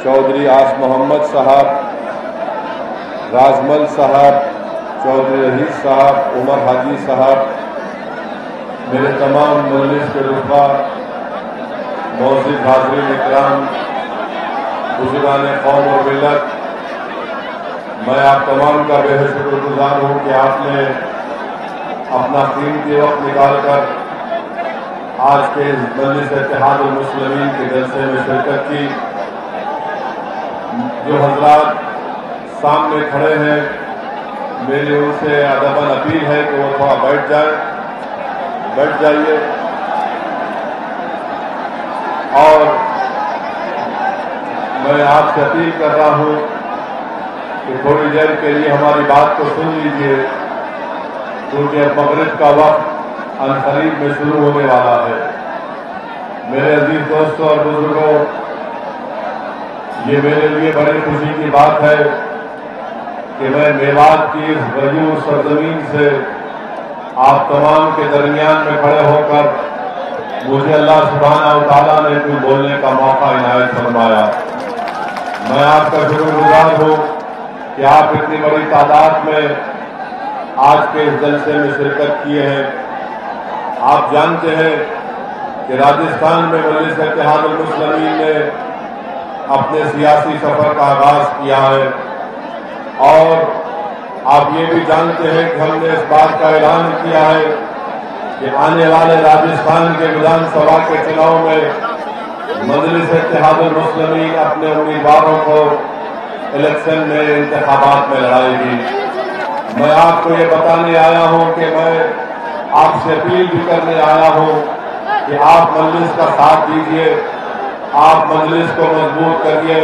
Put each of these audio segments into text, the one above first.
चौधरी आस मोहम्मद साहब, राजमल साहब, चौधरी रहीस साहब, उमर हाजी साहब, मेरे तमाम मजलिस के रुफ़ा, मौजूद हाज़रीन इकराम, बुजुर्गान कौम और मिल्लत, मैं आप तमाम का बेहद शुक्रगुज़ार हूँ कि आपने अपना कीमती वक्त निकाल कर आज के इस मजलिस इत्तेहादुल मुस्लिमीन के जलसे में शिरकत की। जो हजरात सामने खड़े हैं, मेरी उनसे अदबन अपील है कि वो थोड़ा बैठ जाइए और मैं आपसे अपील कर रहा हूँ कि थोड़ी देर के लिए हमारी बात को सुन लीजिए, क्योंकि अब मगरिब का वक्त अनकरीब में शुरू होने वाला है। मेरे अजीज दोस्तों और बुजुर्गों, ये मेरे लिए बड़ी खुशी की बात है कि मैं मेवात की इस गयूर सरजमीन से आप तमाम के दरमियान में खड़े होकर मुझे अल्लाह सुब्हानहू व तआला ने कुछ बोलने का मौका इनायत फरमाया। मैं आपका शुक्रगुजार हूँ कि आप इतनी बड़ी तादाद में आज के इस जलसे में शिरकत किए हैं। आप जानते हैं कि राजस्थान में मजलिस इत्तेहादुल मुस्लिमीन ने अपने सियासी सफर का आगाज किया है और आप ये भी जानते हैं कि हमने इस बात का ऐलान किया है कि आने वाले राजस्थान के विधानसभा के चुनाव में मजलिस इत्तेहादुल मुस्लिमीन अपने उम्मीदवारों को इलेक्शन में इंतखाबात में लड़ाएगी। मैं आपको ये बताने आया हूँ कि मैं आपसे अपील भी करने आया हूँ कि आप मजलिस का साथ दीजिए, आप मजलिस को मजबूत करिए।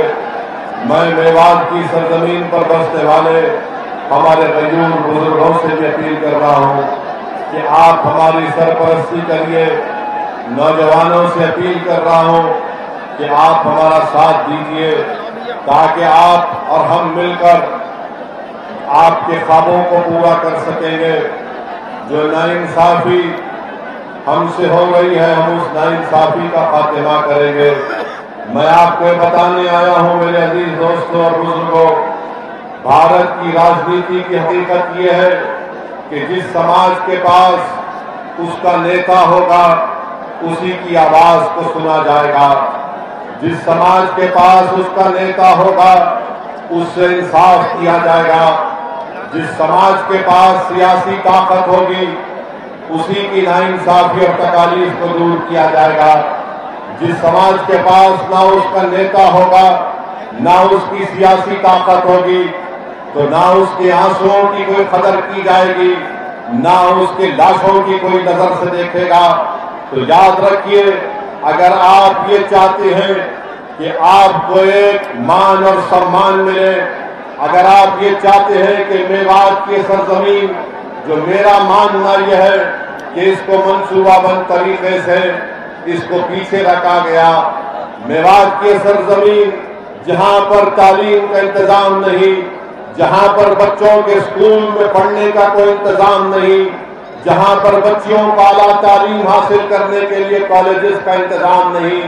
मैं मेवात की सरजमीन पर बसने वाले हमारे गयूर बुजुर्गों से भी अपील कर रहा हूँ कि आप हमारी सरपरस्ती करिए। नौजवानों से अपील कर रहा हूँ कि आप हमारा साथ दीजिए ताकि आप और हम मिलकर आपके ख्वाबों को पूरा कर सकेंगे। जो नाइंसाफी हमसे हो गई है, हम उस नाइंसाफी का खात्मा करेंगे। मैं आपको बताने आया हूं मेरे अजीज दोस्तों और बुजुर्गों, भारत की राजनीति की हकीकत यह है कि जिस समाज के पास उसका नेता होगा उसी की आवाज को सुना जाएगा। जिस समाज के पास उसका नेता होगा उससे इंसाफ किया जाएगा। जिस समाज के पास सियासी ताकत होगी उसी की नाइंसाफी और तकालीफ को दूर किया जाएगा। जिस समाज के पास ना उसका नेता होगा, ना उसकी सियासी ताकत होगी, तो ना उसके आंसुओं की कोई कदर की जाएगी, ना उसके लाशों की कोई नजर से देखेगा। तो याद रखिए, अगर आप ये चाहते हैं कि आपको एक मान और सम्मान मिले, अगर आप ये चाहते हैं कि मेवात की सरजमीन, जो मेरा मानना यह है कि इसको मंसूबाबंद तरीके से इसको पीछे रखा गया, मेवात की सरजमीन जहां पर तालीम का इंतजाम नहीं, जहां पर बच्चों के स्कूल में पढ़ने का कोई इंतजाम नहीं, जहां पर बच्चियों को आला तालीम हासिल करने के लिए कॉलेजेस का इंतजाम नहीं।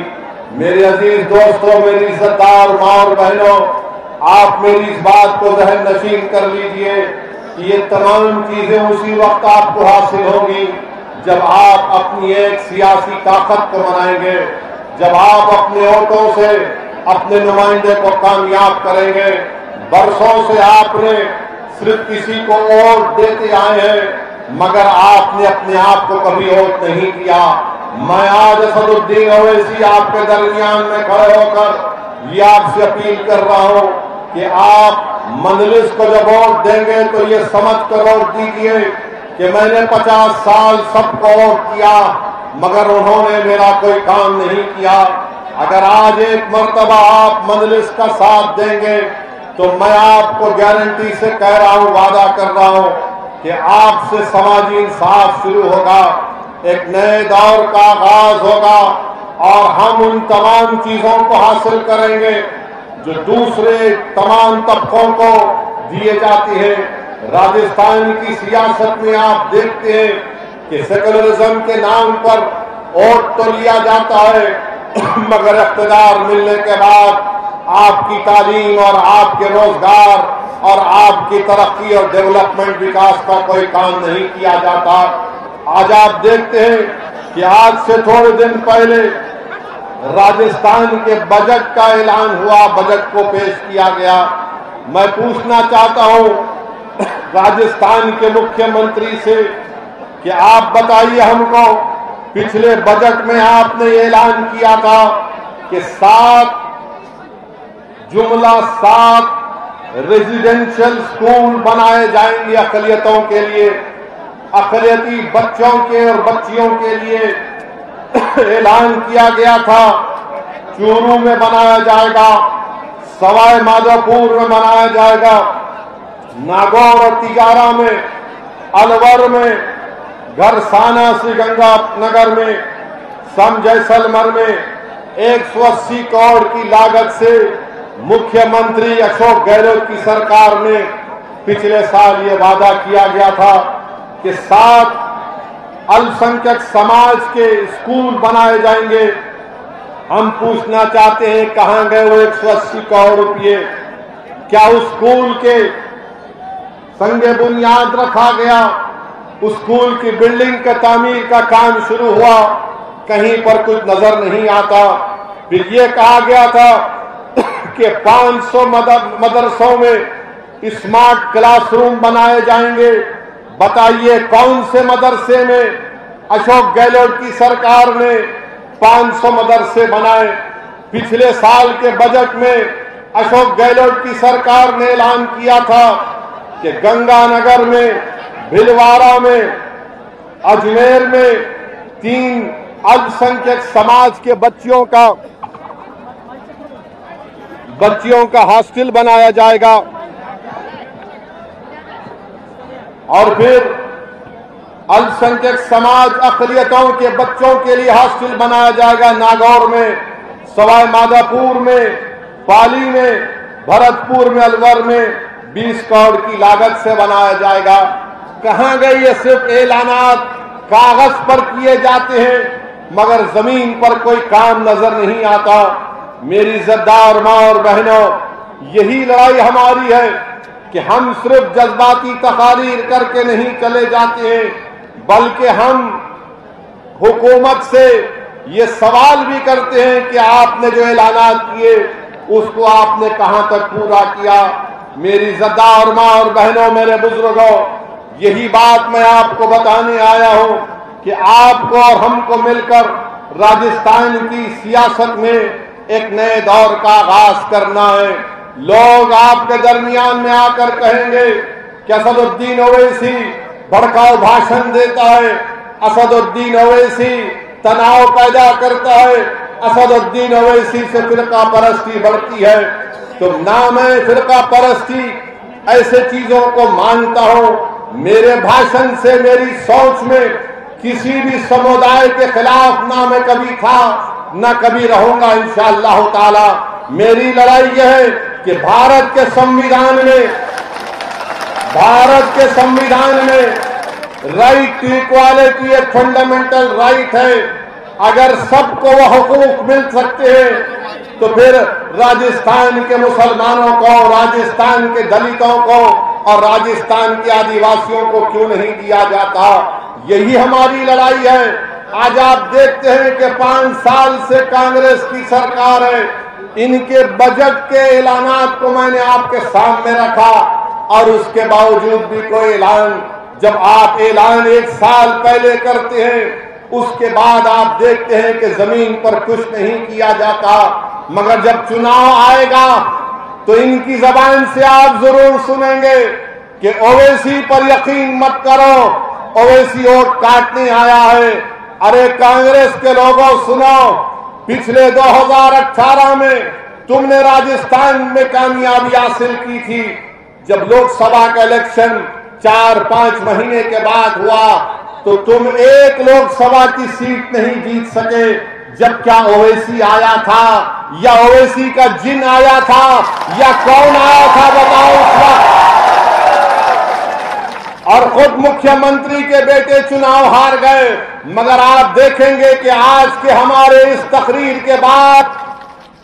मेरे अजीज दोस्तों, मेरी इज्जतदार माँ और बहनों, आप मेरी इस बात को जहन नशीन कर लीजिए कि ये तमाम चीजें उसी वक्त आपको हासिल होंगी जब आप अपनी एक सियासी ताकत को मनाएंगे, जब आप अपने वोटों से अपने नुमाइंदे को कामयाब करेंगे। बरसों से आपने सिर्फ किसी को वोट देते आए हैं, मगर आपने अपने आप को कभी वोट नहीं दिया। मैं आज असदुद्दीन ओवैसी आपके दरमियान में खड़े होकर ये आपसे अपील कर रहा हूं कि आप मजलिस को जब वोट देंगे तो ये समझ कर वोट दीजिए कि मैंने 50 साल सबको वोट किया मगर उन्होंने मेरा कोई काम नहीं किया। अगर आज एक मर्तबा आप मजलिस का साथ देंगे तो मैं आपको गारंटी से कह रहा हूं, वादा कर रहा हूं कि आपसे समाजी इंसाफ शुरू होगा, एक नए दौर का आगाज होगा और हम उन तमाम चीजों को हासिल करेंगे जो दूसरे तमाम तबकों को दिए जाते हैं। राजस्थान की सियासत में आप देखते हैं कि सेकुलरिज्म के नाम पर वोट तो लिया जाता है मगर इख्तिदार मिलने के बाद आपकी तालीम और आपके रोजगार और आपकी तरक्की और डेवलपमेंट विकास का कोई काम नहीं किया जाता। आज आप देखते हैं कि आज से थोड़े दिन पहले राजस्थान के बजट का ऐलान हुआ, बजट को पेश किया गया। मैं पूछना चाहता हूं राजस्थान के मुख्यमंत्री से कि आप बताइए हमको, पिछले बजट में आपने ऐलान किया था कि 7 रेजिडेंशियल स्कूल बनाए जाएंगे अक़लियतों के लिए, अक़लियती बच्चों के और बच्चियों के लिए ऐलान किया गया था। चूरू में बनाया जाएगा, सवाई माधोपुर में बनाया जाएगा, नागौर और तिजारा में, अलवर में, घरसाना श्रीगंगानगर में, सम जैसलमेर में 180 करोड़ की लागत से मुख्यमंत्री अशोक गहलोत की सरकार ने पिछले साल ये वादा किया गया था कि 7 अल्पसंख्यक समाज के स्कूल बनाए जाएंगे। हम पूछना चाहते हैं कहां गए वो 180 करोड़ रुपये? क्या उस स्कूल के संगे बुनियाद रखा गया? उस स्कूल की बिल्डिंग का तामीर का काम शुरू हुआ? कहीं पर कुछ नजर नहीं आता। फिर ये कहा गया था कि 500 मदरसों में स्मार्ट क्लासरूम बनाए जाएंगे। बताइए कौन से मदरसे में अशोक गहलोत की सरकार ने 500 मदरसे बनाए? पिछले साल के बजट में अशोक गहलोत की सरकार ने ऐलान किया था कि गंगानगर में, भिलवाड़ा में, अजमेर में 3 अल्पसंख्यक समाज के बच्चियों का हॉस्टल बनाया जाएगा। और फिर अल्पसंख्यक समाज अक़लियतों के बच्चों के लिए हॉस्टल बनाया जाएगा नागौर में, सवाई माधोपुर में, पाली में, भरतपुर में, अलवर में 20 करोड़ की लागत से बनाया जाएगा। कहां गए ये? सिर्फ ऐलानात कागज पर किए जाते हैं मगर जमीन पर कोई काम नजर नहीं आता। मेरी इज्जतदार मां और बहनों, यही लड़ाई हमारी है कि हम सिर्फ जज्बाती तकारीर करके नहीं चले जाते हैं, बल्कि हम हुकूमत से ये सवाल भी करते हैं कि आपने जो ऐलानात किए उसको आपने कहां तक पूरा किया। मेरी इज्जतदार मां और बहनों, मेरे बुजुर्गों, यही बात मैं आपको बताने आया हूं कि आपको और हमको मिलकर राजस्थान की सियासत में एक नए दौर का आगाज करना है। लोग आपके दरमियान में आकर कहेंगे कि असदुद्दीन ओवैसी भड़काऊ भाषण देता है, असदुद्दीन ओवैसी तनाव पैदा करता है, असदुद्दीन ओवैसी से फिरका परस्ती बढ़ती है। तो ना मैं फिरका परस्ती ऐसे चीजों को मानता हूं। मेरे भाषण से, मेरी सोच में किसी भी समुदाय के खिलाफ ना मैं कभी था ना कभी रहूंगा इंशाअल्लाह ताला। मेरी लड़ाई यह है कि भारत के संविधान में राइट टू इक्वालिटी एक फंडामेंटल राइट है। अगर सबको वह हुकूक मिल सकते हैं तो फिर राजस्थान के मुसलमानों को, राजस्थान के दलितों को और राजस्थान के आदिवासियों को क्यों नहीं दिया जाता? यही हमारी लड़ाई है। आज आप देखते हैं कि 5 साल से कांग्रेस की सरकार है। इनके बजट के ऐलानात को मैंने आपके सामने रखा और उसके बावजूद भी कोई ऐलान, जब आप ऐलान 1 साल पहले करते हैं उसके बाद आप देखते हैं कि जमीन पर कुछ नहीं किया जाता। मगर जब चुनाव आएगा तो इनकी जबान से आप जरूर सुनेंगे कि ओवैसी पर यकीन मत करो, ओवैसी वोट काटने आया है। अरे कांग्रेस के लोगों सुनो, पिछले 2018 में तुमने राजस्थान में कामयाबी हासिल की थी। जब लोकसभा का इलेक्शन 4-5 महीने के बाद हुआ तो तुम एक लोकसभा की सीट नहीं जीत सके। जब क्या ओवैसी आया था या ओवैसी का जिन आया था या कौन आया था बताओ उस वक्त? और खुद मुख्यमंत्री के बेटे चुनाव हार गए। मगर आप देखेंगे कि आज के हमारे इस तकरीर के बाद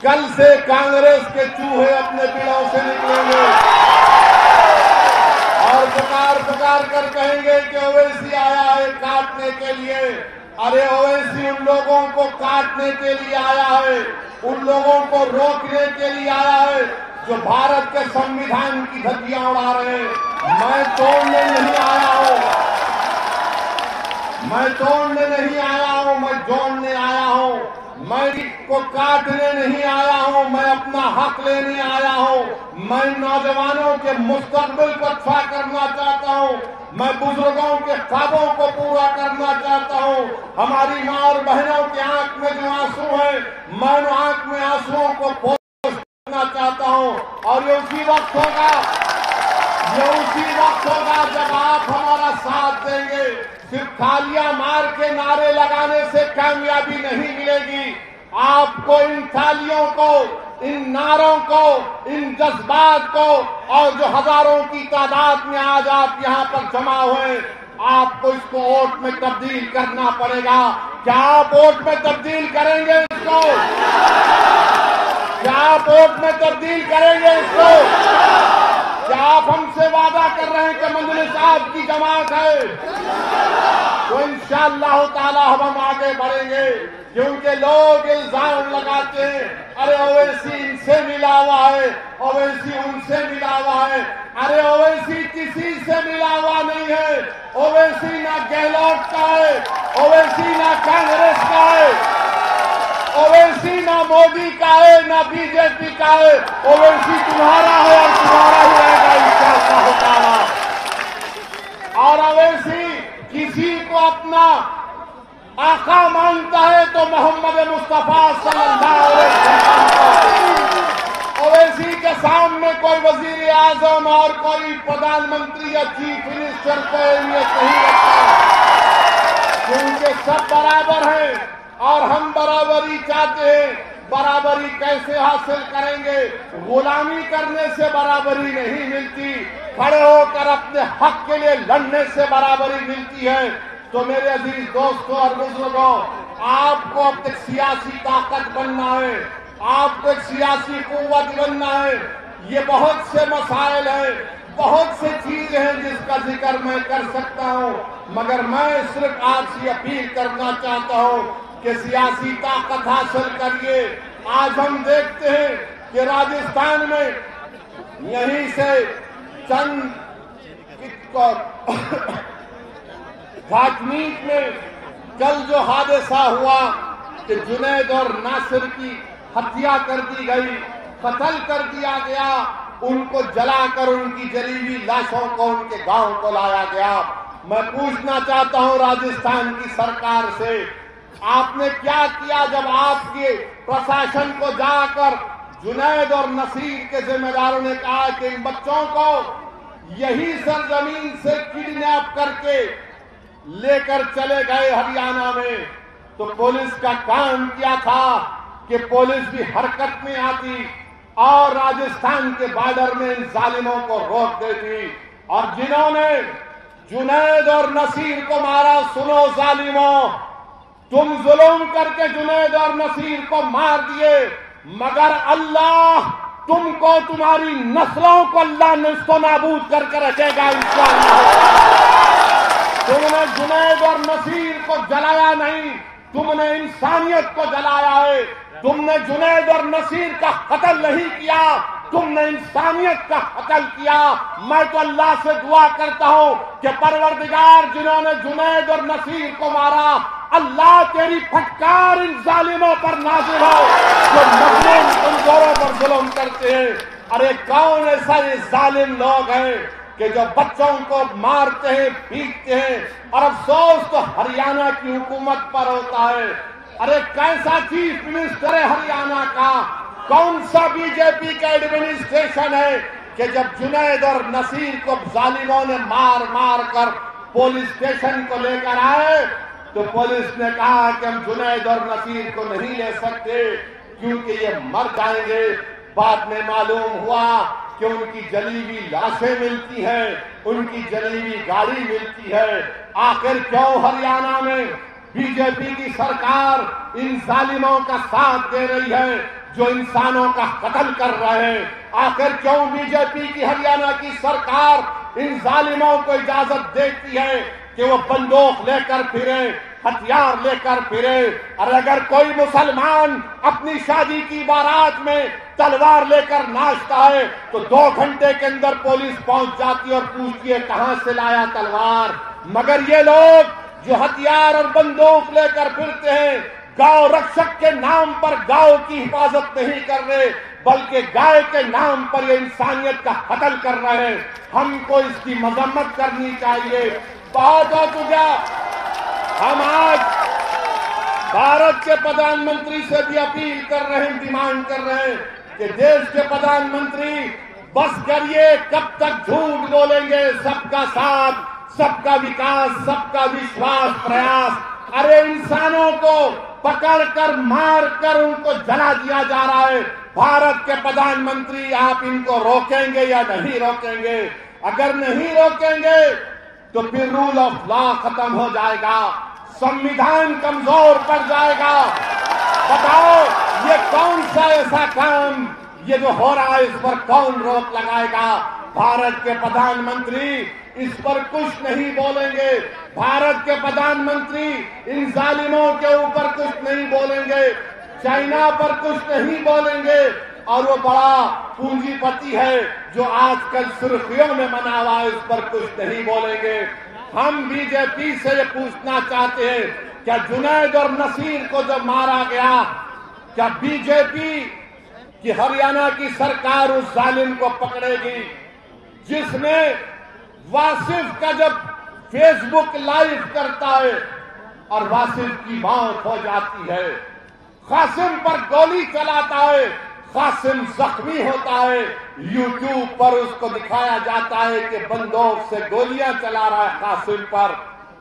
कल से कांग्रेस के चूहे अपने बिलों से निकलेंगे और पुकार पुकार कर कहेंगे कि ओवैसी आया है काटने के लिए। अरे ओवैसी उन लोगों को काटने के लिए आया है, उन लोगों को रोकने के लिए आया है जो भारत के संविधान की धज्जियां उड़ा रहे हैं। मैं तोड़ने नहीं आया हूं, मैं तोड़ने नहीं आया हूं, मैं जोड़ने आया हूं। मैं को काटने नहीं आया हूं, मैं अपना हक लेने आया हूं। मैं नौजवानों के मुस्तकबिल को अच्छा करना चाहता हूं, मैं बुजुर्गों के ख्वाबों को पूरा करना चाहता हूं। हमारी मां और बहनों के आंख में जो आंसू है, मैं उन आंख में आंसुओं को पोंछना चाहता हूं। और ये उसी वक्त होगा जब आप हमारा साथ देंगे। सिर्फ थालियां मार के नारे लगाने से कामयाबी नहीं मिलेगी। आपको इन थालियों को, इन नारों को, इन जज्बात को और जो हजारों की तादाद में आज आप यहां पर जमा हुए, आपको इसको वोट में तब्दील करना पड़ेगा। क्या आप वोट में तब्दील करेंगे इसको? क्या आप वोट में तब्दील करेंगे इसको? क्या आप हमसे वादा कर रहे हैं कि मजलिस आपकी जमात है? तो इंशाअल्लाह ताला हम आगे बढ़ेंगे। क्योंकि लोग इल्जाम लगाते हैं, अरे ओवैसी इनसे मिला हुआ है, ओवैसी उनसे मिला हुआ है। अरे ओवैसी किसी से मिला हुआ नहीं है। ओवैसी ना गहलोत का है, ओवैसी ना कांग्रेस का है, ओवैसी ना मोदी का है, ना बीजेपी का है। ओवैसी तुम्हारा है और तुम्हारा ही रहेगा इंशाअल्लाह ताला। और ओवैसी किसी को अपना आका मानता है तो मोहम्मद मुस्तफा सल्लल्लाहु अलैहि वसल्लम को। ओवैसी के सामने कोई वजीर आजम और कोई प्रधानमंत्री या चीफ मिनिस्टर को अहमियत नहीं रखता, क्योंकि सब बराबर हैं और हम बराबरी चाहते हैं। बराबरी कैसे हासिल करेंगे? गुलामी करने से बराबरी नहीं मिलती, खड़े होकर अपने हक के लिए लड़ने से बराबरी मिलती है। तो मेरे अजीज दोस्तों और बुजुर्गों, आपको अब तक सियासी ताकत बनना है, आपको एक सियासी कुव्वत बनना है। ये बहुत से मसाइल हैं, बहुत से चीजें हैं जिसका जिक्र मैं कर सकता हूं, मगर मैं सिर्फ आपसे अपील करना चाहता हूं कि सियासी ताकत हासिल करिए। आज हम देखते हैं कि राजस्थान में यहीं से चंद घाटमीट में कल जो हादसा हुआ कि जुनैद और नासिर की हत्या कर दी गई, कत्ल कर दिया गया, उनको जलाकर उनकी जली हुई लाशों को उनके गांव को लाया गया। मैं पूछना चाहता हूं राजस्थान की सरकार से, आपने क्या किया जब आपके प्रशासन को जाकर जुनैद और नसीर के जिम्मेदारों ने कहा कि इन बच्चों को यही सरजमीन से किडनैप करके लेकर चले गए हरियाणा में? तो पुलिस का काम क्या था कि पुलिस भी हरकत में आती और राजस्थान के बॉर्डर में इन जालिमों को रोक देती। और जिन्होंने जुनैद और नसीर को मारा, सुनो जालिमों, तुम जुल्म करके जुनैद और नसीर को मार दिए, मगर अल्लाह तुमको, तुम्हारी नस्लों को अल्लाह निस्तो नाबूद करके रखेगा इंशाअल्लाह। तुमने जुनैद और नसीर को जलाया नहीं, तुमने इंसानियत को जलाया है। तुमने जुनैद और नसीर का कत्ल नहीं किया, तुमने इंसानियत का कत्ल किया। मैं तो अल्लाह से दुआ करता हूं कि परवरदिगार, जिन्होंने जुनैद और नसीर को मारा, अल्लाह तेरी फटकार इन जालिमों पर नाजिल हो जो मजलूम कमजोरों पर जुल्म करते हैं। अरे कौन ऐसा ये जालिम लोग हैं कि जो बच्चों को मारते हैं, पीटते हैं, और अफसोस तो हरियाणा की हुकूमत पर होता है। अरे कैसा चीफ मिनिस्टर है हरियाणा का, कौन सा बीजेपी का एडमिनिस्ट्रेशन है कि जब जुनैद और नसीर को जालिमों ने मार मार कर पुलिस स्टेशन को लेकर आए तो पुलिस ने कहा कि हम जुनैद और नसीर को नहीं ले सकते क्योंकि ये मर जाएंगे। बाद में मालूम हुआ कि उनकी जली हुई लाशें मिलती हैं, उनकी जली हुई गाड़ी मिलती है। आखिर क्यों हरियाणा में बीजेपी की सरकार इन जालिमों का साथ दे रही है? जो इंसानों का कत्ल कर रहे हैं। आखिर क्यों बीजेपी की हरियाणा की सरकार इन जालिमों को इजाजत देती है कि वो बंदूक लेकर फिरे, हथियार लेकर फिरे? और अगर कोई मुसलमान अपनी शादी की बारात में तलवार लेकर नाचता है तो 2 घंटे के अंदर पुलिस पहुंच जाती है और पूछती है कहां से लाया तलवार। मगर ये लोग जो हथियार और बंदूक लेकर फिरते हैं, गांव रक्षक के नाम पर गांव की हिफाजत नहीं कर रहे, बल्कि गाय के नाम पर ये इंसानियत का कत्ल कर रहे हैं। हमको इसकी मजम्मत करनी चाहिए। बहुत हो चुका। हम आज भारत के प्रधानमंत्री से भी अपील कर रहे हैं, डिमांड कर रहे हैं कि देश के प्रधानमंत्री बस करिए। कब तक झूठ बोलेंगे? सबका साथ, सबका विकास, सबका विश्वास, प्रयास। अरे इंसानों को पकड़कर मारकर उनको जला दिया जा रहा है। भारत के प्रधानमंत्री, आप इनको रोकेंगे या नहीं रोकेंगे? अगर नहीं रोकेंगे तो फिर रूल ऑफ लॉ खत्म हो जाएगा, संविधान कमजोर पड़ जाएगा। बताओ ये कौन सा ऐसा काम ये जो हो रहा है इस पर कौन रोक लगाएगा? भारत के प्रधानमंत्री इस पर कुछ नहीं बोलेंगे। भारत के प्रधानमंत्री इन जालिमों के ऊपर कुछ नहीं बोलेंगे, चाइना पर कुछ नहीं बोलेंगे। और वो बड़ा पूंजीपति है जो आजकल सुर्खियों में बना हुआ है, उस पर कुछ नहीं बोलेंगे। हम बीजेपी से ये पूछना चाहते हैं, क्या जुनैद और नसीर को जब मारा गया, क्या बीजेपी की हरियाणा की सरकार उस जालिम को पकड़ेगी जिसने वासिफ का जब फेसबुक लाइव करता है और वासिफ की मौत हो जाती है, कासिम पर गोली चलाता है, कासिम जख्मी होता है, यूट्यूब पर उसको दिखाया जाता है कि बंदूक से गोलियां चला रहा है कासिम पर।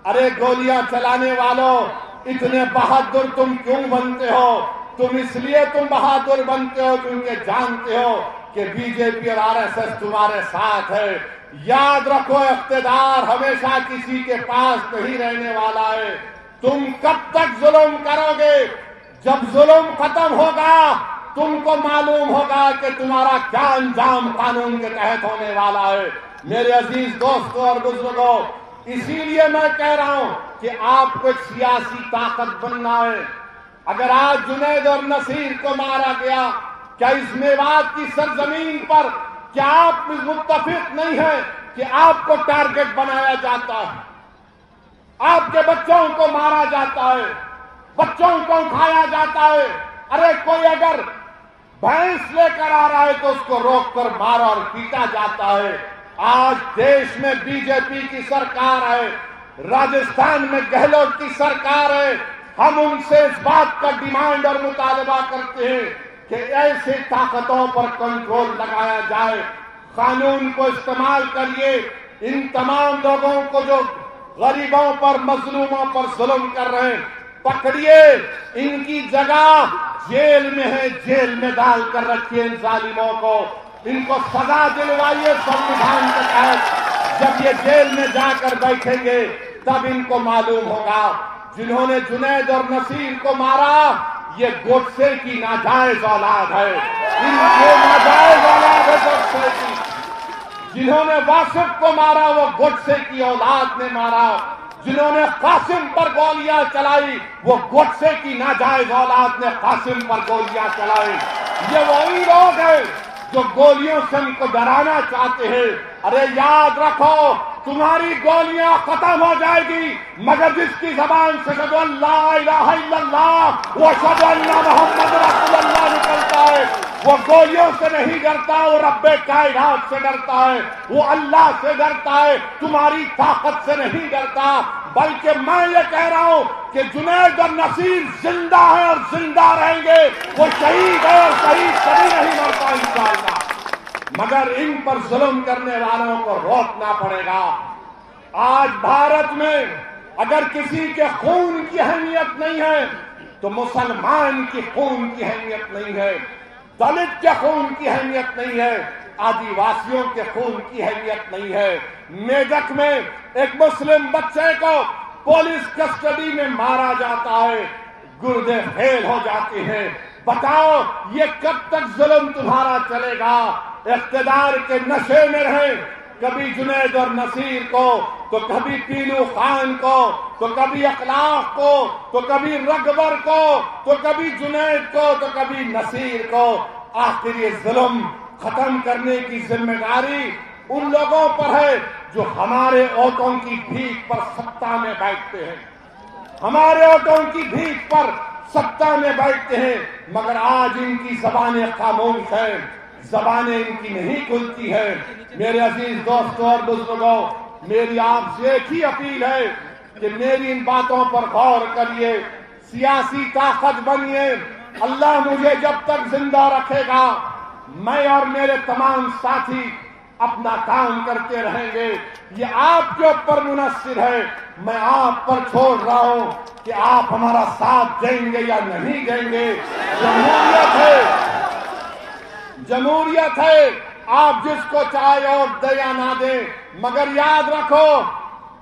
अरे गोलियां चलाने वालों, इतने बहादुर तुम क्यों बनते हो? तुम इसलिए बहादुर बनते हो क्योंकि जानते हो कि बीजेपी और आरएसएस तुम्हारे साथ है। याद रखो, इख्तियार हमेशा किसी के पास नहीं रहने वाला है। तुम कब तक जुल्म करोगे? जब जुल्म खत्म होगा तुमको मालूम होगा कि तुम्हारा क्या अंजाम कानून के तहत होने वाला है। मेरे अजीज दोस्तों और बुजुर्गों, इसीलिए मैं कह रहा हूं कि आपको एक सियासी ताकत बनना है। अगर आज जुनैद और नसीर को मारा गया, क्या इस मेवात की सरजमीन पर क्या आप मुत्तफिक नहीं है कि आपको टारगेट बनाया जाता है? आपके बच्चों को मारा जाता है, बच्चों को खाया जाता है। अरे कोई अगर भैंस लेकर आ रहा है तो उसको रोककर मारा और पीटा जाता है। आज देश में बीजेपी की सरकार है, राजस्थान में गहलोत की सरकार है। हम उनसे इस बात का डिमांड और मुतालबा करते हैं कि ऐसे ताकतों पर कंट्रोल लगाया जाए। कानून को इस्तेमाल करिए। इन तमाम लोगों को जो गरीबों पर, मजलूमों पर जुल्म कर रहे हैं, पकड़िए। इनकी जगह जेल में है, जेल में डाल कर रखिए इन जालिमों को। इनको सजा दिलवाइए संविधान के तहत। जब ये जेल में जाकर बैठेंगे तब इनको मालूम होगा जिन्होंने जुनैद और नसीर को मारा ये गोडसे की नाजायज औलाद है। इनके नाजायज औलाद है गोडसे की। जिन्होंने वासिफ को मारा वो गोडसे की औलाद ने मारा। जिन्होंने कासिम पर गोलियां चलाई वो गोडसे की नाजायज औलाद ने कासिम पर गोलियां चलाई। ये वही लोग हैं जो गोलियों से उनको डराना चाहते हैं। अरे याद रखो, तुम्हारी गोलियां खत्म हो जाएगी मगर जिसकी जबान से अशहदु अल्ला इलाहा इल्लल्लाह व अशहदु अन्ना मुहम्मद रसूलुल्लाह निकलता है, वो गोलियों से नहीं डरता, वो रब्बे कायनात से डरता है, वो अल्लाह से डरता है, तुम्हारी ताकत से नहीं डरता। बल्कि मैं ये कह रहा हूं कि जुनैद और नसीर जिंदा है और जिंदा रहेंगे। वो शहीद है और शहीद कभी नहीं मरता इंशाअल्लाह। मगर इन पर जुल्म करने वालों को रोकना पड़ेगा। आज भारत में अगर किसी के खून की अहमियत नहीं है तो मुसलमान की खून की अहमियत नहीं है, दलित के खून की अहमियत नहीं है, आदिवासियों के खून की अहमियत नहीं है। मेदक में एक मुस्लिम बच्चे को पुलिस कस्टडी में मारा जाता है, गुर्दे फेल हो जाते हैं, बताओ ये कब तक जुल्म तुम्हारा चलेगा? इख्तिदार के नशे में रहे, कभी जुनैद और नसीर को, तो कभी पीलू खान को, तो कभी अखलाक को, तो कभी रगबर को, तो कभी जुनैद को, तो कभी नसीर को। आखिर ये जुल्म खत्म करने की जिम्मेदारी उन लोगों पर है जो हमारे वोटों की भीख पर सत्ता में बैठते हैं, हमारे वोटों की भीख पर सत्ता में बैठते हैं, मगर आज इनकी जबानें खामोश हैं, जबानें इनकी नहीं खुलती है। मेरे अजीज दोस्तों और बुजुर्गों, मेरी आपसे एक ही अपील है कि मेरी इन बातों पर गौर करिए, सियासी ताकत बनिए। अल्लाह मुझे जब तक जिंदा रखेगा, मैं और मेरे तमाम साथी अपना काम करते रहेंगे। ये आपके ऊपर मुनस्सिर है, मैं आप पर छोड़ रहा हूं कि आप हमारा साथ देंगे या नहीं देंगे। जमहूरियत है, जमहूरियत है, आप जिसको चाहे वोट दे या ना दे, मगर याद रखो,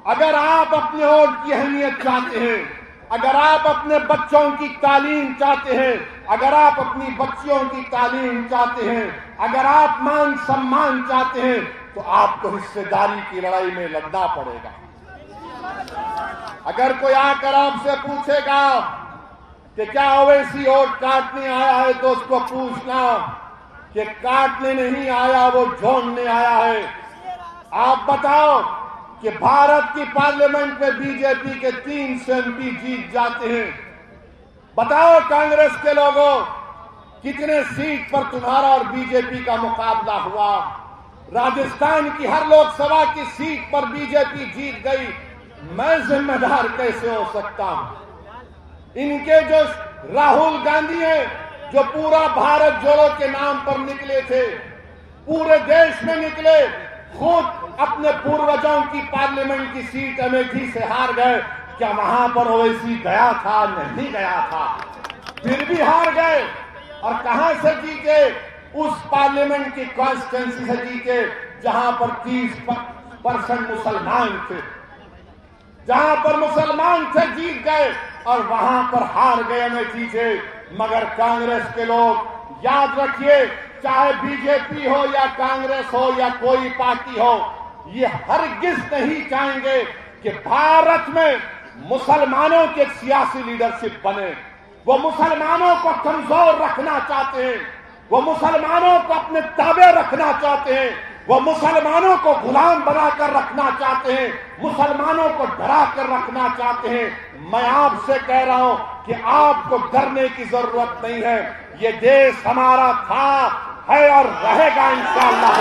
अगर आप अपने वोट की अहमियत चाहते हैं, अगर आप अपने बच्चों की तालीम चाहते हैं, अगर आप अपनी बच्चियों की तालीम चाहते हैं, अगर आप मान सम्मान चाहते हैं, तो आपको हिस्सेदारी की लड़ाई में लड़ना पड़ेगा। अगर कोई आकर आपसे पूछेगा कि क्या ओवैसी वोट काटने आया है, तो उसको पूछना कि काटने नहीं आया, वो जोड़ने आया है। आप बताओ कि भारत की पार्लियामेंट में बीजेपी के 3 एमपी जीत जाते हैं। बताओ कांग्रेस के लोगों, कितने सीट पर तुम्हारा और बीजेपी का मुकाबला हुआ? राजस्थान की हर लोकसभा की सीट पर बीजेपी जीत गई। मैं जिम्मेदार कैसे हो सकता हूं? इनके जो राहुल गांधी हैं, जो पूरा भारत जोड़ो के नाम पर निकले थे, पूरे देश में निकले, खुद अपने पूर्वजों की पार्लियामेंट की सीट अमेठी से हार गए। क्या वहां पर ओवैसी गया था? नहीं गया था, फिर भी हार गए। और कहां से जीते? उस पार्लियामेंट की कॉन्स्टिट्यूंसी से जीते जहां पर 30% मुसलमान थे, जहां पर मुसलमान थे जीत गए, और वहां पर हार गए अमेठी से। मगर कांग्रेस के लोग याद रखिए, चाहे बीजेपी हो या कांग्रेस हो या कोई पार्टी हो, ये हरगिज नहीं चाहेंगे कि भारत में मुसलमानों की एक सियासी लीडरशिप बने। वो मुसलमानों को कमजोर रखना चाहते हैं, वो मुसलमानों को अपने ताबे रखना चाहते हैं, वो मुसलमानों को गुलाम बनाकर रखना चाहते हैं, मुसलमानों को डरा कर रखना चाहते हैं। मैं आपसे कह रहा हूं कि आपको डरने की जरूरत नहीं है। ये देश हमारा था, है और रहेगा इंशाअल्लाह।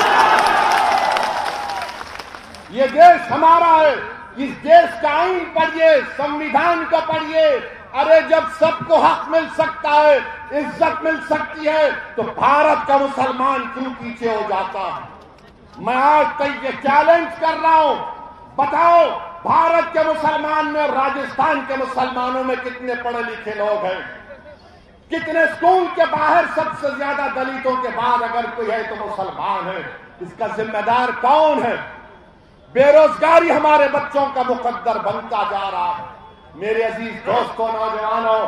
ये देश हमारा है। इस देश का आईन पढ़िए, संविधान को पढ़िए। अरे जब सबको हक मिल सकता है, इज्जत मिल सकती है, तो भारत का मुसलमान क्यों पीछे हो जाता है? मैं आज तक ये चैलेंज कर रहा हूं, बताओ भारत के मुसलमान में और राजस्थान के मुसलमानों में कितने पढ़े लिखे लोग हैं? कितने स्कूल के बाहर सबसे ज्यादा दलितों के बाद अगर कोई है तो मुसलमान है। इसका जिम्मेदार कौन है? बेरोजगारी हमारे बच्चों का मुकद्दर बनता जा रहा है। मेरे अजीज दोस्तों, नौजवानों,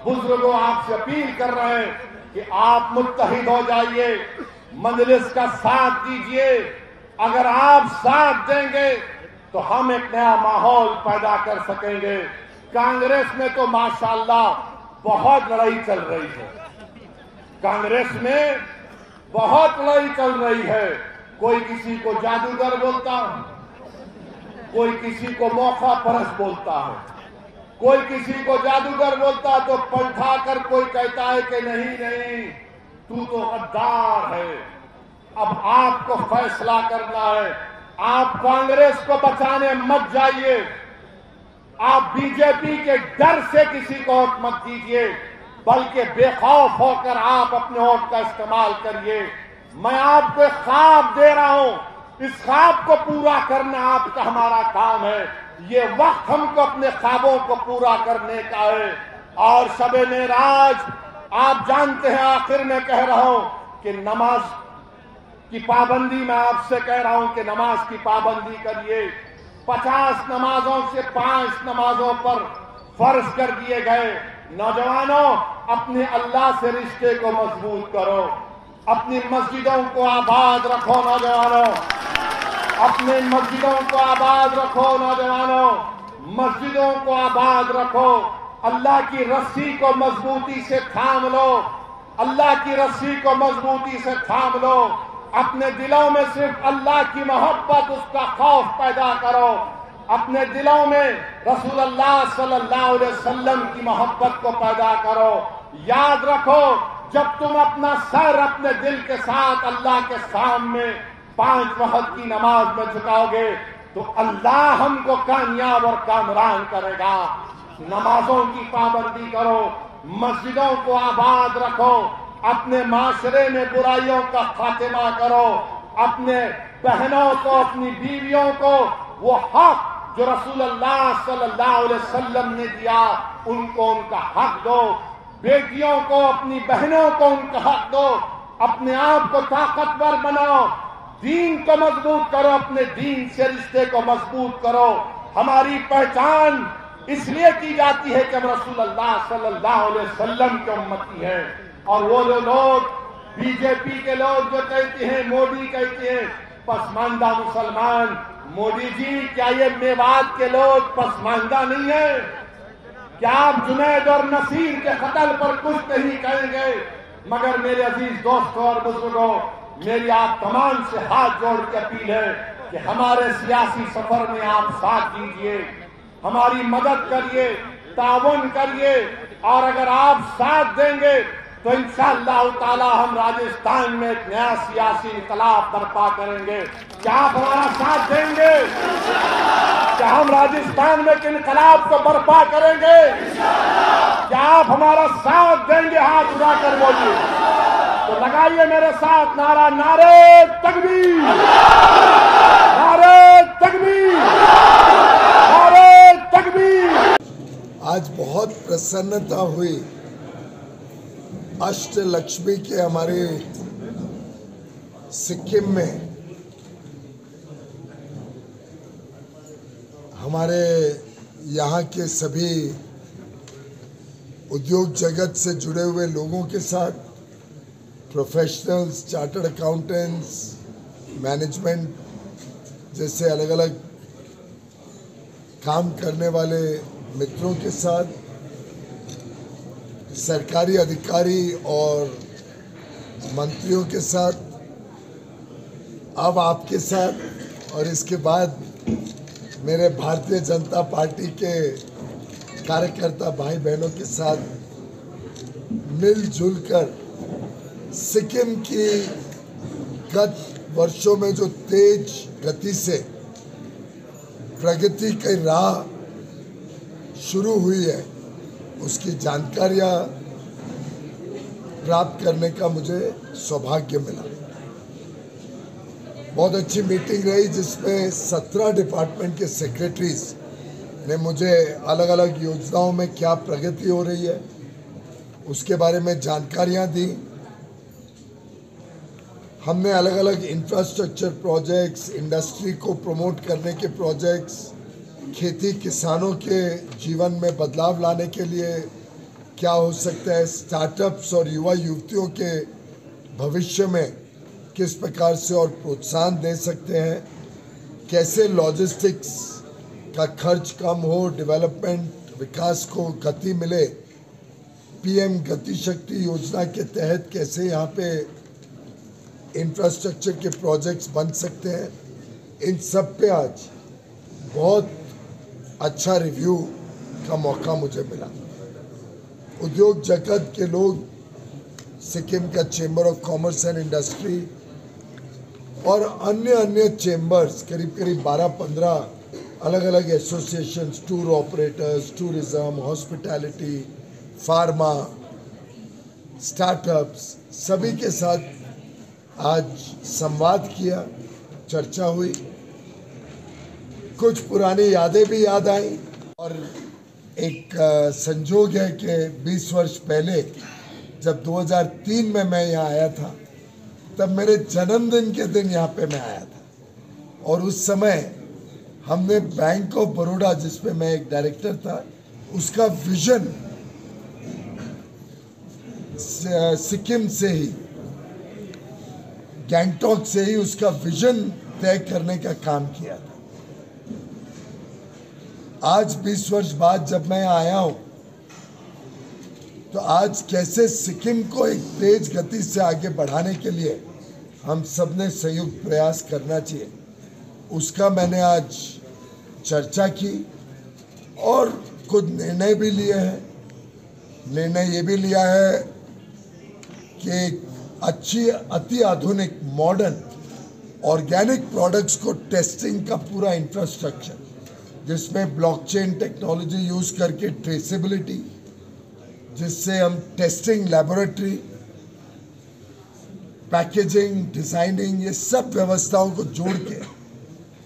बुजुर्गों, आपसे अपील कर रहे हैं कि आप मुत्तहिद हो जाइए, मजलिस का साथ दीजिए। अगर आप साथ देंगे तो हम एक नया माहौल पैदा कर सकेंगे। कांग्रेस में तो माशाअल्लाह बहुत लड़ाई चल रही है, कांग्रेस में बहुत लड़ाई चल रही है। कोई किसी को जादूगर बोलता है, कोई किसी को मौका परस्त बोलता है, कोई किसी को जादूगर बोलता तो पलटा कर कोई कहता है कि नहीं नहीं, तू तो गद्दार है। अब आपको फैसला करना है। आप कांग्रेस को बचाने मत जाइए, आप बीजेपी के डर से किसी को वोट मत दीजिए, बल्कि बेखौफ होकर आप अपने वोट का इस्तेमाल करिए। मैं आपको एक ख्वाब दे रहा हूं, इस ख्वाब को पूरा करना आपका हमारा काम है। ये वक्त हमको अपने ख्वाबों को पूरा करने का है। और शबे मेराज, आप जानते हैं, आखिर में कह रहा हूं कि नमाज की पाबंदी, मैं आपसे कह रहा हूं कि नमाज की पाबंदी करिए। 50 नमाजों से 5 नमाजों पर फर्ज कर दिए गए। नौजवानों, अपने अल्लाह से रिश्ते को मजबूत करो। अपनी मस्जिदों को आबाद रखो नौजवानों, अपने मस्जिदों को आबाद रखो नौजवानों, मस्जिदों को आबाद रखो। अल्लाह की रस्सी को मजबूती से थाम लो, अल्लाह की रस्सी को मजबूती से थाम लो। अपने दिलों में सिर्फ अल्लाह की मोहब्बत, उसका खौफ पैदा करो। अपने दिलों में रसूलुल्लाह सल्लल्लाहु अलैहि वसल्लम की मोहब्बत को पैदा करो। याद रखो, जब तुम अपना सर अपने दिल के साथ अल्लाह के सामने 5 वक्त की नमाज में झुकाओगे तो अल्लाह हमको कामयाब और कामरान करेगा। नमाजों की पाबंदी करो, मस्जिदों को आबाद रखो, अपने माशरे में बुराइयों का खात्मा करो। अपने बहनों को, अपनी बीवियों को वो हक जो रसूलुल्लाह सल्लल्लाहु अलैहि वसल्लम ने दिया, उनको उनका हक दो। बेटियों को, अपनी बहनों को उनका हक दो। अपने आप को ताकतवर बनाओ, दीन को मजबूत करो, अपने दीन से रिश्ते को मजबूत करो। हमारी पहचान इसलिए की जाती है कि हम रसूलुल्लाह सल्लल्लाहु अलैहि वसल्लम के उम्मती हैं। और वो जो लोग, बीजेपी के लोग जो कहते हैं, मोदी कहते हैं पसमानदा मुसलमान, मोदी जी क्या ये मेवात के लोग पसमानदा नहीं है? क्या आप जुनैद और नसीर के कत्ल पर कुछ नहीं कहेंगे? मगर मेरे अजीज दोस्तों और बुजुर्गों, मेरी आप तमाम से हाथ जोड़ के अपील है कि हमारे सियासी सफर में आप साथ दीजिए, हमारी मदद करिए, ताउन करिए। और अगर आप साथ देंगे तो इंशाअल्लाह ताला हम राजस्थान में एक नया सियासी इनकलाब बर्पा करेंगे। क्या आप हमारा साथ देंगे? क्या हम राजस्थान में एक इनकलाब को बर्पा करेंगे? क्या आप हमारा साथ देंगे? हाथ उठाकर बोलिए। तो लगाइए मेरे साथ नारा, नारे तकबीर, नारे तकबीर, नारे तकबीर। आज बहुत प्रसन्नता हुई। अष्टलक्ष्मी के हमारे सिक्किम में हमारे यहाँ के सभी उद्योग जगत से जुड़े हुए लोगों के साथ, प्रोफेशनल्स, चार्टर्ड अकाउंटेंट्स, मैनेजमेंट जैसे अलग अलग काम करने वाले मित्रों के साथ, सरकारी अधिकारी और मंत्रियों के साथ, अब आपके साथ, और इसके बाद मेरे भारतीय जनता पार्टी के कार्यकर्ता भाई बहनों के साथ मिलजुल कर सिक्किम की गत वर्षों में जो तेज गति से प्रगति की राह शुरू हुई है, उसकी जानकारियां प्राप्त करने का मुझे सौभाग्य मिला। बहुत अच्छी मीटिंग रही जिसमें 17 डिपार्टमेंट के सेक्रेटरीज ने मुझे अलग अलग योजनाओं में क्या प्रगति हो रही है उसके बारे में जानकारियां दी। हमने अलग अलग इंफ्रास्ट्रक्चर प्रोजेक्ट्स, इंडस्ट्री को प्रमोट करने के प्रोजेक्ट्स, खेती किसानों के जीवन में बदलाव लाने के लिए क्या हो सकता है, स्टार्टअप्स और युवा युवतियों के भविष्य में किस प्रकार से और प्रोत्साहन दे सकते हैं, कैसे लॉजिस्टिक्स का खर्च कम हो, डेवलपमेंट विकास को गति मिले, पीएम गति शक्ति योजना के तहत कैसे यहाँ पे इंफ्रास्ट्रक्चर के प्रोजेक्ट्स बन सकते हैं। इन सब पे आज बहुत अच्छा रिव्यू का मौका मुझे मिला। उद्योग जगत के लोग, सिक्किम का chamber of commerce and industry और अन्य चेंबर्स, करीब 12-15 अलग अलग associations, tour operators, tourism, hospitality, pharma, startups, सभी के साथ आज संवाद किया, चर्चा हुई, कुछ पुरानी यादें भी याद आई। और एक संजोग है कि 20 वर्ष पहले जब 2003 में मैं यहाँ आया था, तब मेरे जन्मदिन के दिन यहाँ पे मैं आया था, और उस समय हमने बैंक ऑफ बड़ौदा, जिसमें मैं एक डायरेक्टर था, उसका विजन सिक्किम से ही, गैंगटॉक से ही उसका विजन तय करने का काम किया था। आज 20 वर्ष बाद जब मैं आया हूं, तो आज कैसे सिक्किम को एक तेज गति से आगे बढ़ाने के लिए हम सबने संयुक्त प्रयास करना चाहिए, उसका मैंने आज चर्चा की और कुछ निर्णय भी लिए हैं। निर्णय ये भी लिया है कि अच्छी अति आधुनिक मॉडर्न ऑर्गेनिक प्रोडक्ट्स को टेस्टिंग का पूरा इंफ्रास्ट्रक्चर, जिसमें ब्लॉकचेन टेक्नोलॉजी यूज करके ट्रेसेबिलिटी, जिससे हम टेस्टिंग लैबोरेटरी, पैकेजिंग, डिजाइनिंग, ये सब व्यवस्थाओं को जोड़ के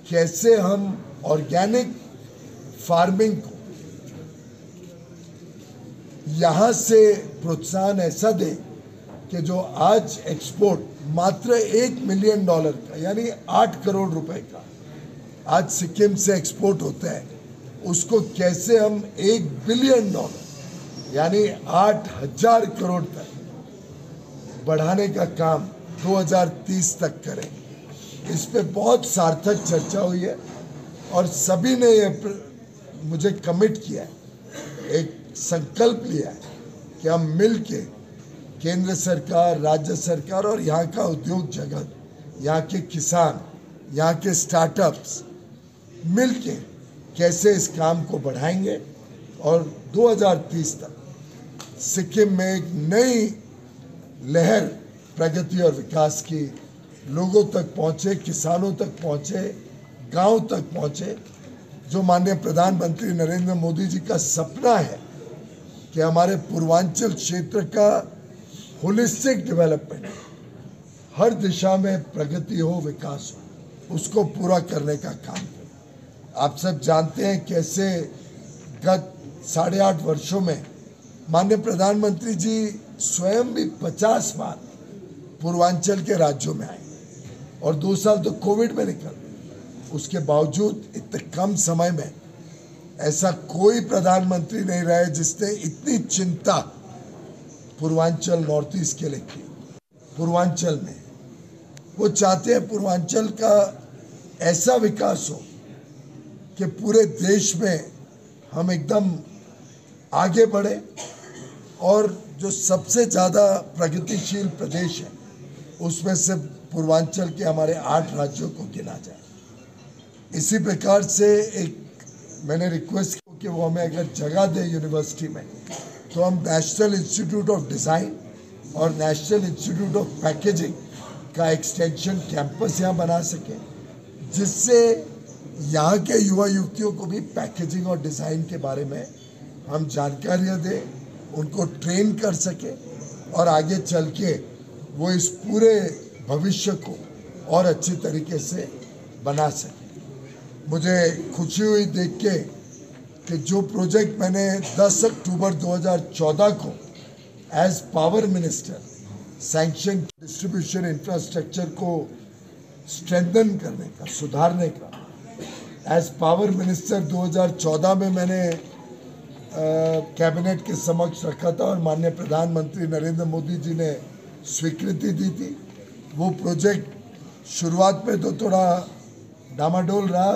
कैसे हम ऑर्गेनिक फार्मिंग को यहाँ से प्रोत्साहन ऐसा दें कि जो आज एक्सपोर्ट मात्र $1 मिलियन का यानी 8 करोड़ रुपए का आज सिक्किम से एक्सपोर्ट होता है, उसको कैसे हम $1 बिलियन यानी 8,000 करोड़ तक बढ़ाने का काम 2030 तक करेंगे। इस पे बहुत सार्थक चर्चा हुई है और सभी ने ये मुझे कमिट किया है, एक संकल्प लिया है कि हम मिलके केंद्र सरकार, राज्य सरकार और यहाँ का उद्योग जगत, यहाँ के किसान, यहाँ के स्टार्टअप्स मिलके कैसे इस काम को बढ़ाएंगे और 2030 तक सिक्किम में एक नई लहर प्रगति और विकास की लोगों तक पहुँचे, किसानों तक पहुँचे, गांव तक पहुँचे, जो माननीय प्रधानमंत्री नरेंद्र मोदी जी का सपना है कि हमारे पूर्वांचल क्षेत्र का होलिस्टिक डेवलपमेंट, हर दिशा में प्रगति हो, विकास हो, उसको पूरा करने का काम करें। आप सब जानते हैं कैसे गत 8.5 वर्षों में माननीय प्रधानमंत्री जी स्वयं भी 50 बार पूर्वांचल के राज्यों में आए और 2 साल तो कोविड में निकल गए। उसके बावजूद इतने कम समय में ऐसा कोई प्रधानमंत्री नहीं रहे जिसने इतनी चिंता पूर्वांचल, नॉर्थ ईस्ट के लिए की। पूर्वांचल में वो चाहते हैं पूर्वांचल का ऐसा विकास हो कि पूरे देश में हम एकदम आगे बढ़े और जो सबसे ज़्यादा प्रगतिशील प्रदेश है उसमें से पूर्वांचल के हमारे 8 राज्यों को गिना जाए। इसी प्रकार से एक मैंने रिक्वेस्ट की कि वो हमें अगर जगह दे यूनिवर्सिटी में, तो हम नेशनल इंस्टीट्यूट ऑफ डिज़ाइन और नेशनल इंस्टीट्यूट ऑफ पैकेजिंग का एक्सटेंशन कैंपस यहाँ बना सकें, जिससे यहाँ के युवा युवतियों को भी पैकेजिंग और डिज़ाइन के बारे में हम जानकारियाँ दें, उनको ट्रेन कर सके और आगे चल के वो इस पूरे भविष्य को और अच्छी तरीके से बना सके। मुझे खुशी हुई देख के कि जो प्रोजेक्ट मैंने 10 अक्टूबर 2014 को as power minister sanction, distribution infrastructure को स्ट्रेंथन करने का, सुधारने का, एज पावर मिनिस्टर 2014 में मैंने कैबिनेट के समक्ष रखा था और माननीय प्रधानमंत्री नरेंद्र मोदी जी ने स्वीकृति दी थी। वो प्रोजेक्ट शुरुआत में तो थोड़ा डामाडोल रहा,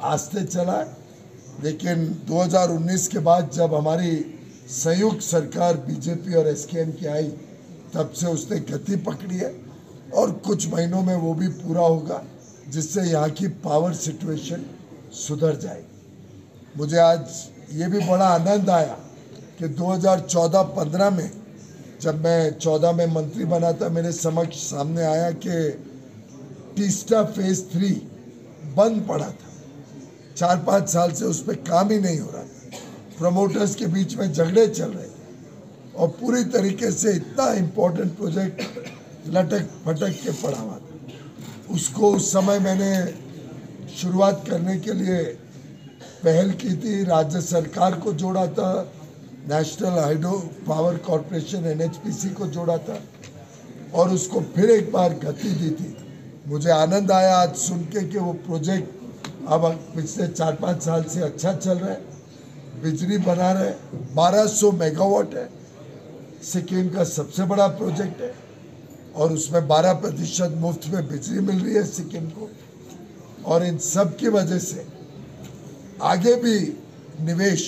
आस्ते चला, लेकिन 2019 के बाद जब हमारी संयुक्त सरकार बीजेपी और एसकेएम की आई, तब से उसने गति पकड़ी है और कुछ महीनों में वो भी पूरा होगा, जिससे यहाँ की पावर सिचुएशन सुधर जाएगी। मुझे आज ये भी बड़ा आनंद आया कि 2014-15 में जब मैं 14 में मंत्री बना था, मेरे समक्ष सामने आया कि तीस्ता फेज 3 बंद पड़ा था, 4-5 साल से उस पर काम ही नहीं हो रहा था, प्रमोटर्स के बीच में झगड़े चल रहे थे और पूरी तरीके से इतना इम्पोर्टेंट प्रोजेक्ट लटक फटक के पड़ा हुआ था। उसको उस समय मैंने शुरुआत करने के लिए पहल की थी, राज्य सरकार को जोड़ा था, national hydro power corporation NHPC को जोड़ा था और उसको फिर एक बार गति दी थी। मुझे आनंद आया आज सुन के कि वो प्रोजेक्ट अब पिछले 4-5 साल से अच्छा चल रहा है, बिजली बना रहे, 1200 मेगावाट है, सिक्किम का सबसे बड़ा प्रोजेक्ट है और उसमें 12% मुफ्त में बिजली मिल रही है सिक्किम को। और इन सब की वजह से आगे भी निवेश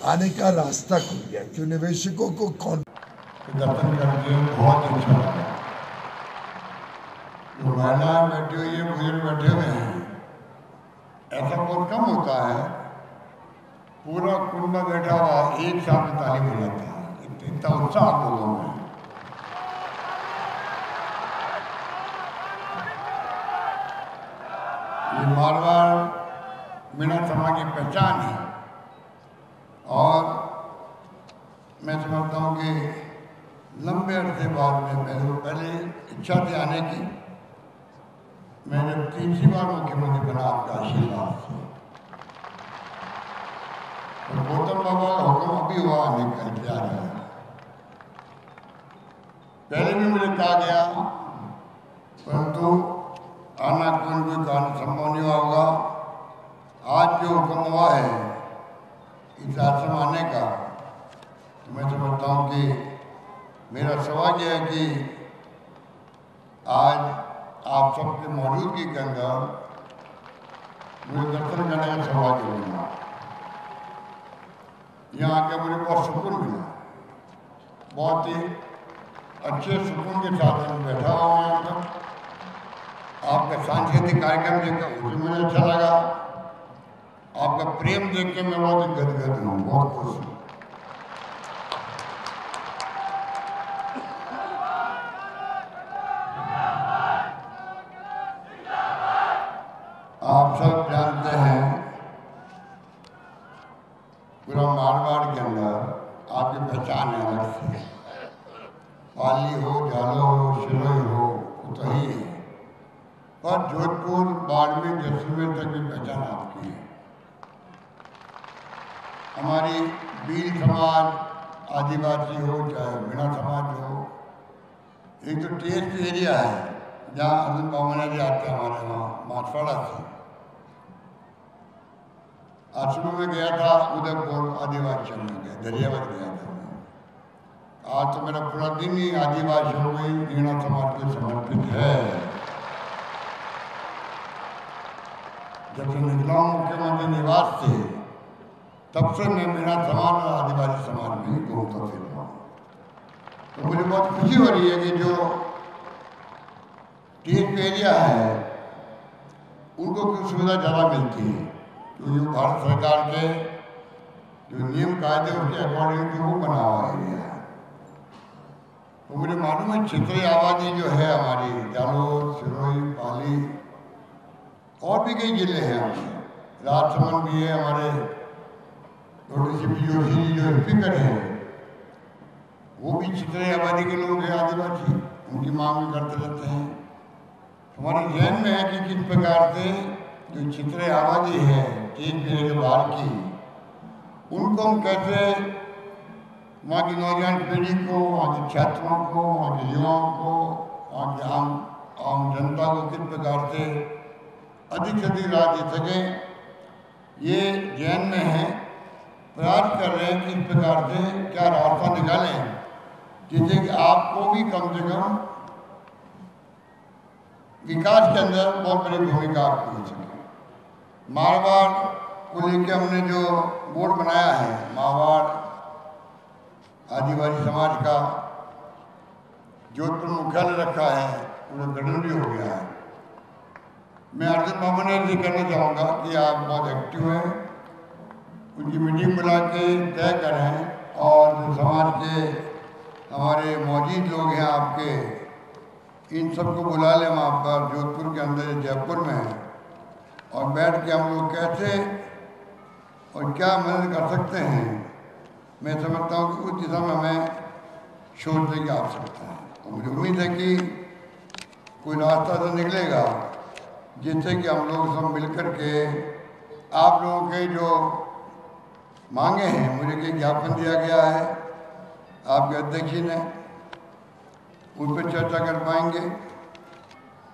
आने का रास्ता खुल गया, क्यों निवेशकों को दर्शन करके बहुत अच्छा लगा। जो महिलाएं बैठी हुई है, बुजुर्ग बैठे हुए हैं, ऐसा बहुत कम होता है। पूरा कुंड में बैठा हुआ एक साथ में ताली बजाता है, इतना उत्साह लोगों में। ये मारवाड़ मीणा समाज की पहचान है और मैं समझता हूँ कि लंबे अरसे बाद में पहले इच्छा थी आने की। मैं जब 3री बार मुख्यमंत्री बना आपका आशीर्वाद से, और गौतम बाबा का हुक्म अभी हुआ आने का इंतजार है। पहले भी मुझे कहा गया, परंतु आना कोई कारण संभव नहीं होगा। आज जो हुक्म हुआ है इस आश्रम आने का, तो मैं समझता हूँ कि मेरा सौभाग्य है कि आज आप सबके मौजूदगी के अंदर मुझे दर्शन करने का सौभाग्य मिला। यहाँ आकर मुझे बहुत सुकून मिला, बहुत ही अच्छे सुकून के साथ मैं बैठा हुआ हूँ यहाँ पर। आपका सांस्कृतिक कार्यक्रम देखकर मुझे मुझे अच्छा लगा। आपका प्रेम देख के मैं बहुत गदगद हूँ, बहुत खुश हूँ। आप सब जानते हैं पूरा मारवाड़ के अंदर आपकी पहचान है अलग से। पाली हो, झालो हो, सिरोही हो, उतही है, पर जोधपुर, बाड़मेर, जैसलमेर तक की पहचान आपकी है। हमारी भील समाज, आदिवासी हो चाहे मीणा समाज हो, एक तो टेस्ट एरिया है जहाँ अर्जुन बामना जी आते हैं हमारे वहाँ माछवाड़ा से। आज सुबह में गया था उदयपुर आदिवासी में गया, दरियावत गया था मैं। आज तो मेरा पूरा दिन ही आदिवासियों को ही मीणा समाज के समर्पित है। जब से निकला हूँ मुख्यमंत्री निवास से, तब से मैं मीणा समाज और आदिवासी समाज में ही घूमता फिर रहा हूँ। तो मुझे बहुत खुशी हो रही है कि जो टीएसपी एरिया है उनको कुछ सुविधा ज़्यादा मिलती है, क्योंकि तो भारत सरकार के जो नियम कायदे उसके अकॉर्डिंग जो वो बना हुआ एरिया है। तो मुझे मालूम है क्षेत्रीय आबादी जो है हमारी, जालोर, सिरोही, पाली और भी कई जिले हैं हमारे, राजसमंद भी है हमारे। डॉक्टर सी जोशी जी जो स्पीकर हैं वो भी क्षेत्रीय आबादी के लोग हैं, आदिवासी, उनकी मांग करते रहते हैं। हमारे जहन में है कि किस प्रकार से जो क्षेत्रीय आबादी है 3 पीढ़ी के बाहर की, उनको हम कैसे वहाँ की नौजवान पीढ़ी को, वहाँ के छात्रों को, वहाँ के युवाओं को, वहाँ की आम जनता को किस प्रकार से अधिक से अधिक राह दे सकें, ये जहन में है। प्रयास कर रहे हैं कि इस प्रकार से क्या रास्ता निकालें जिससे कि आपको भी कम से कम विकास के अंदर बहुत बड़ी भूमिका आपकी हो सके। मारवाड़ को लेकर हमने जो बोर्ड बनाया है, मारवाड़ आदिवासी समाज का जोधपुर मुख्यालय रखा है, पूरा गठन भी हो गया है। मैं अर्जुन बामना जी कहना चाहूँगा कि आप बहुत एक्टिव हैं, उनकी मीटिंग बुला के तय करें और जो समाज के हमारे मौजूद लोग हैं आपके, इन सबको बुला लें वहाँ पर जोधपुर के अंदर, जयपुर में, और बैठ के हम लोग कैसे और क्या मदद कर सकते हैं। मैं समझता हूँ कि उस दिशा में हमें सोचने की आवश्यकता है। और मुझे उम्मीद है कि कोई रास्ता तो निकलेगा जिससे कि हम लोग सब मिलकर के आप लोगों के जो मांगे हैं, मुझे एक ज्ञापन दिया गया है आपके अध्यक्ष ने, उस पर चर्चा कर पाएंगे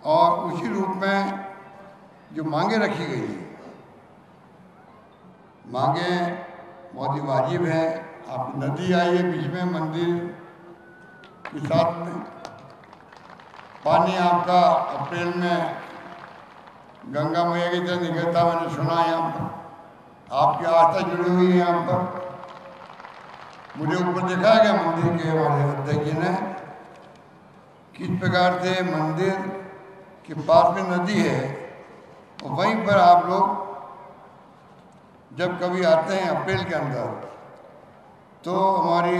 और उसी रूप में जो मांगे रखी गई है, मांगे बहुत ही वाजिब है। आप नदी आई है बीच में, मंदिर के साथ में। पानी आपका अप्रैल में गंगा मैया की तरह निकलता मैंने सुना है यहाँ पर, आपकी आस्था जुड़ी हुई है यहाँ पर। मुझे ऊपर दिखाया गया मंदिर के हमारे अध्यक्ष जी ने किस प्रकार से मंदिर के पास में नदी है और वहीं पर आप लोग जब कभी आते हैं अप्रैल के अंदर तो हमारी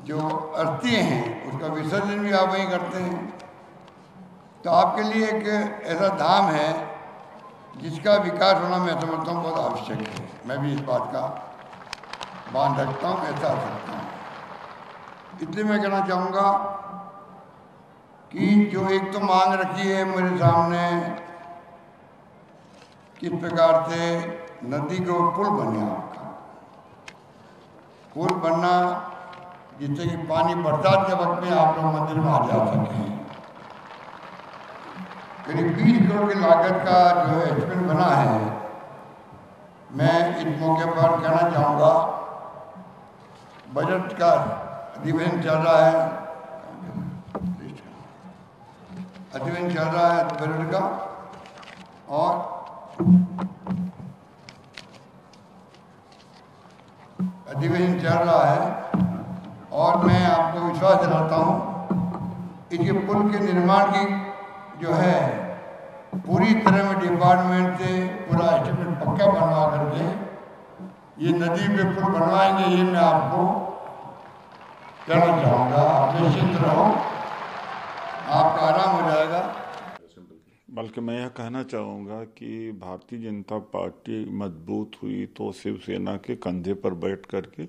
जो अर्थी हैं उसका विसर्जन भी आप वहीं करते हैं। तो आपके लिए एक ऐसा धाम है जिसका विकास होना मैं समझता हूँ बहुत आवश्यक है। मैं भी इस बात का बांध रखता हूँ, ऐसा सकता हूँ। इसलिए मैं कहना चाहूँगा कि जो एक तो मांग रखी है मेरे सामने किस प्रकार से नदी के ऊपर पुल बने, आपका पुल बनना जिससे कि पानी बरसात के वक्त में आप लोग मंदिर में आ जा सकें। करीब 20 करोड़ की लागत का जो है एस्टिमेट बना है। मैं इस मौके पर कहना चाहूँगा बजट का अधिवेशन चल रहा है, अधिवेशन चल रहा है बजट का, और अधिवेशन चल रहा है और मैं आपको विश्वास दिलाता हूँ इसके पुल के निर्माण की जो है पूरी तरह में डिपार्टमेंट से पूरा एस्टिमेट पक्का बनवा करके ये नदी पे पुल बनवाएंगे। ये मैं आपको कहना चाहूँगा, आप निश्चिंत रहो, आपका आराम हो जाएगा। बल्कि मैं यह कहना चाहूँगा कि भारतीय जनता पार्टी मजबूत हुई तो शिवसेना के कंधे पर बैठ करके,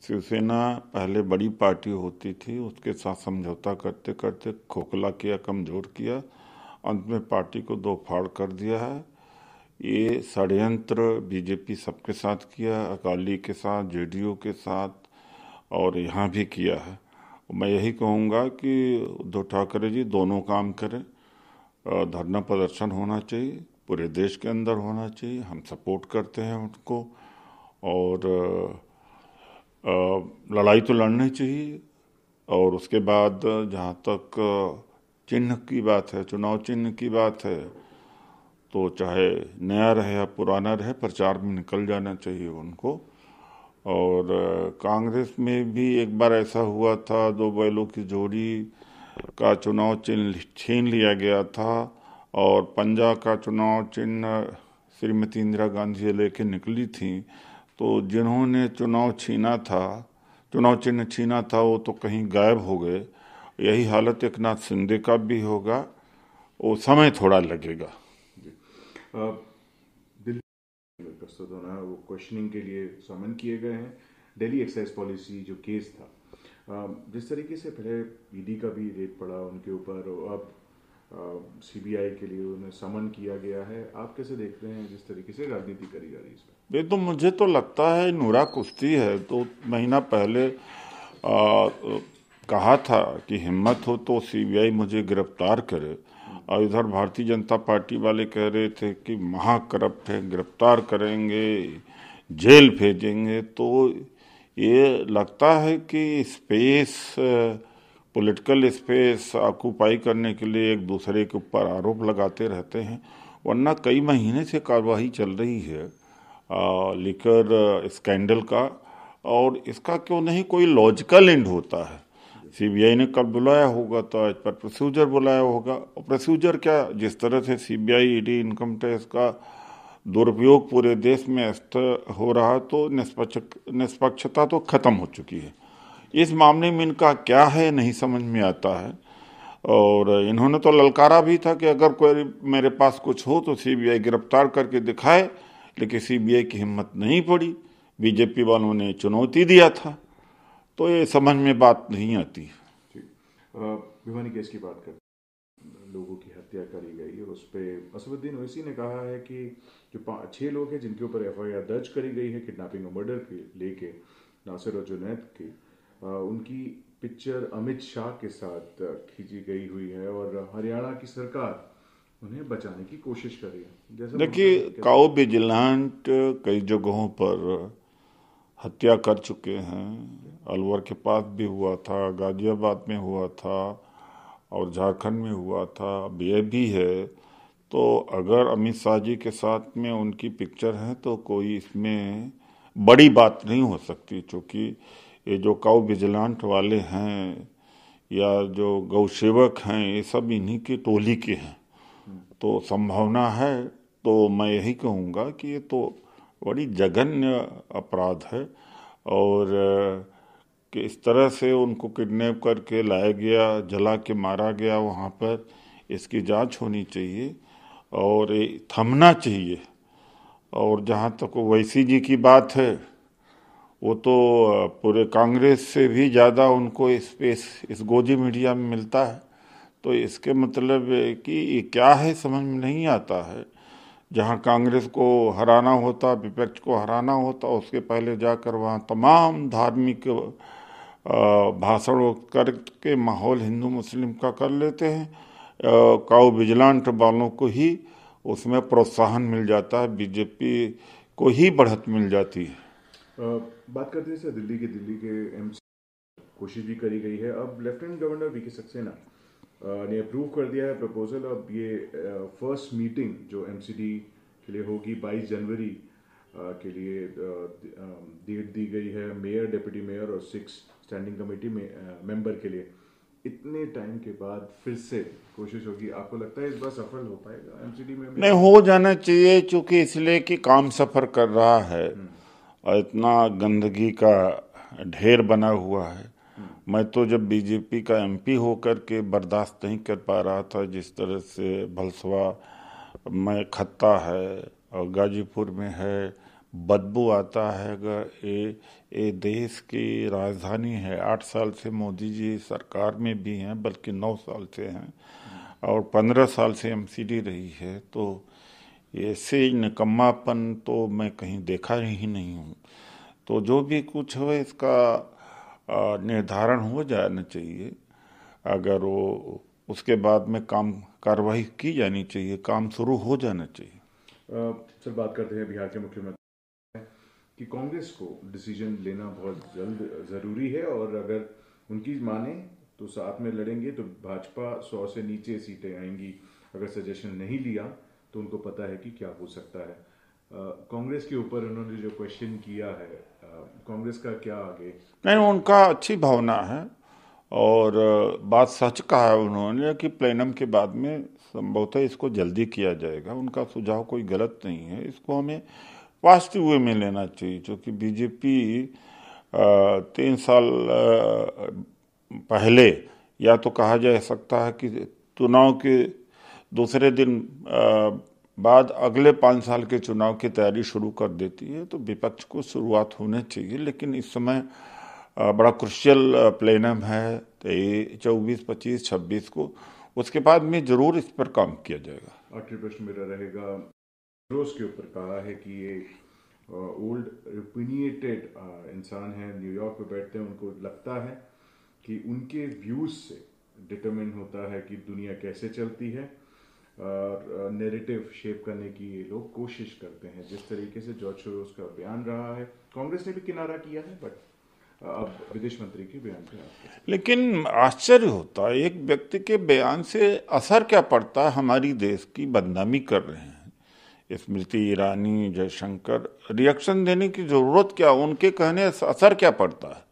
शिवसेना पहले बड़ी पार्टी होती थी, उसके साथ समझौता करते करते खोखला किया, कमज़ोर किया, अंत में पार्टी को दो फाड़ कर दिया है। ये षड्यंत्र बीजेपी सबके साथ किया, अकाली के साथ, जेडीयू के साथ, और यहाँ भी किया है। मैं यही कहूँगा कि उद्धव ठाकरे जी दोनों काम करें। धरना प्रदर्शन होना चाहिए, पूरे देश के अंदर होना चाहिए, हम सपोर्ट करते हैं उनको, और लड़ाई तो लड़नी चाहिए। और उसके बाद जहाँ तक चिन्ह की बात है, चुनाव चिन्ह की बात है, तो चाहे नया रहे या पुराना रहे, प्रचार में निकल जाना चाहिए उनको। और कांग्रेस में भी एक बार ऐसा हुआ था, दो बैलों की जोड़ी का चुनाव चिन्ह छीन लिया गया था और पंजा का चुनाव चिन्ह श्रीमती इंदिरा गांधी से लेके निकली थी। तो जिन्होंने चुनाव चिन्ह छीना था वो तो कहीं गायब हो गए। यही हालत एक नाथ शिंदे का भी होगा, वो समय थोड़ा लगेगा। दिल्ली में प्रस्तुत होना, वो क्वेश्चनिंग के लिए समन किए गए हैं। दिल्ली एक्साइज पॉलिसी जो केस था, जिस तरीके से पहले ईडी का भी रेट पड़ा उनके ऊपर, अब सीबीआई के लिए उन्हें समन किया गया है, आप कैसे देखते हैं जिस तरीके से राजनीति करी जा रही है इसमें? ये तो मुझे तो लगता है नूरा कुश्ती है। तो महीना पहले कहा था कि हिम्मत हो तो सीबीआई मुझे गिरफ्तार करे, और इधर भारतीय जनता पार्टी वाले कह रहे थे कि महाकरप्ट है, गिरफ्तार करेंगे, जेल भेजेंगे। तो ये लगता है कि पॉलिटिकल स्पेस ऑक्यूपाई करने के लिए एक दूसरे के ऊपर आरोप लगाते रहते हैं, वरना कई महीने से कार्रवाई चल रही है लिकर स्कैंडल का, और इसका क्यों नहीं कोई लॉजिकल एंड होता है। सीबीआई ने कल बुलाया होगा तो आज पर प्रोसीजर बुलाया होगा, और प्रोसीजर क्या, जिस तरह से सीबीआई, ईडी, इनकम टैक्स का दुरुपयोग पूरे देश में हो रहा, तो निष्पक्षता तो खत्म हो चुकी है। इस मामले में इनका क्या है नहीं समझ में आता है। और इन्होंने तो ललकारा भी था कि अगर कोई मेरे पास कुछ हो तो सीबीआई गिरफ्तार करके दिखाए, लेकिन सीबीआई की हिम्मत नहीं पड़ी, बीजेपी वालों ने चुनौती दिया था, तो ये समझ में बात नहीं आती। भिवानी केस की बात करते, लोगों की हत्या करी गई और उस पर असदुद्दीन ओवैसी ने कहा है कि जो 6 लोग हैं जिनके ऊपर एफआईआर दर्ज करी गई है किडनैपिंग और मर्डर के लेके, नासिर और जुनैद की, उनकी पिक्चर अमित शाह के साथ खींची गई हुई है और हरियाणा की सरकार उन्हें बचाने की कोशिश कर रही है। देखिए, काउ विजिलेंट कई जगहों पर हत्या कर चुके हैं। अलवर के पास भी हुआ था, गाजियाबाद में हुआ था और झारखंड में हुआ था, अब ये भी है। तो अगर अमित शाह जी के साथ में उनकी पिक्चर है तो कोई इसमें बड़ी बात नहीं हो सकती, क्योंकि ये जो काउ विजिलेंट वाले हैं या जो गौ सेवक हैं ये सब इन्हीं की टोली के हैं। तो संभावना है, तो मैं यही कहूँगा कि ये तो बड़ी जघन्य अपराध है और कि इस तरह से उनको किडनैप करके लाया गया, जला के मारा गया वहाँ पर, इसकी जांच होनी चाहिए और ये थमना चाहिए। और जहाँ तक वैसी जी की बात है, वो तो पूरे कांग्रेस से भी ज़्यादा उनको स्पेस इस गोदी मीडिया में मिलता है। तो इसके मतलब कि ये क्या है समझ में नहीं आता है। जहाँ कांग्रेस को हराना होता, विपक्ष को हराना होता, उसके पहले जाकर वहाँ तमाम धार्मिक भाषण करके माहौल हिंदू मुस्लिम का कर लेते हैं। काउ विजिलेंट वालों को ही उसमें प्रोत्साहन मिल जाता है, बीजेपी को ही बढ़त मिल जाती है। बात करते हैं सर दिल्ली के एमसी कोशिश भी करी गई है। अब लेफ्टिनेंट गवर्नर वीके सक्सेना ने अप्रूव कर दिया है प्रपोजल। अब ये फर्स्ट मीटिंग जो एमसीडी के लिए होगी 22 जनवरी के लिए डेट दी गई है। मेयर, डिप्टी मेयर और 6 स्टैंडिंग कमेटी में मेंबर के लिए इतने टाइम के बाद फिर से कोशिश होगी। आपको लगता है इस बार सफल हो पाएगा एमसीडी में? नहीं, हो जाना चाहिए, क्योंकि इसलिए कि काम सफर कर रहा है और इतना गंदगी का ढेर बना हुआ है। मैं तो जब बीजेपी का एमपी होकर के बर्दाश्त नहीं कर पा रहा था जिस तरह से भलसवा में खत्ता है और गाजीपुर में है, बदबू आता है। अगर ये देश की राजधानी है, 8 साल से मोदी जी सरकार में भी हैं, बल्कि 9 साल से हैं और 15 साल से एमसीडी रही है, तो ऐसे निकम्मापन तो मैं कहीं देखा ही नहीं हूँ। तो जो भी कुछ हो इसका निर्धारण हो जाना चाहिए। अगर वो उसके बाद में कार्रवाई की जानी चाहिए, काम शुरू हो जाना चाहिए। सर बात करते हैं बिहार के मुख्यमंत्री कि कांग्रेस को डिसीजन लेना बहुत जल्द ज़रूरी है और अगर उनकी माने तो साथ में लड़ेंगे तो भाजपा 100 से नीचे सीटें आएंगी। अगर सजेशन नहीं लिया तो उनको पता है कि क्या हो सकता है। कांग्रेस के ऊपर उन्होंने जो क्वेश्चन किया है, कांग्रेस का क्या आगे? नहीं, उनका अच्छी भावना है और बात सच कहा है उन्होंने कि प्लेनम के बाद में संभवतः इसको जल्दी किया जाएगा। उनका सुझाव कोई गलत नहीं है, इसको हमें पॉजिटिव वे में लेना चाहिए, क्योंकि बीजेपी 3 साल पहले या तो कहा जा सकता है कि चुनाव के दूसरे दिन बाद अगले 5 साल के चुनाव की तैयारी शुरू कर देती है, तो विपक्ष को शुरुआत होनी चाहिए। लेकिन इस समय बड़ा क्रुशियल प्लेनम है 24, 25, 26 को, उसके बाद में जरूर इस पर काम किया जाएगा। आखिरी प्रश्न मेरा रहेगा, रोज के ऊपर कहा है कि ये ओल्ड ओपिनियटेड इंसान है, न्यूयॉर्क में बैठते हैं, उनको लगता है कि उनके व्यूज से डिटरमिन होता है कि दुनिया कैसे चलती है और नैरेटिव शेप करने की ये लोग कोशिश करते हैं। जिस तरीके से जॉर्ज सोरोस का बयान रहा है, कांग्रेस ने भी किनारा किया है, बट अब विदेश मंत्री के बयान पे लेकिन आश्चर्य होता है, एक व्यक्ति के बयान से असर क्या पड़ता है। हमारी देश की बदनामी कर रहे हैं स्मृति ईरानी, जयशंकर, रिएक्शन देने की जरूरत क्या, उनके कहने से असर क्या पड़ता है।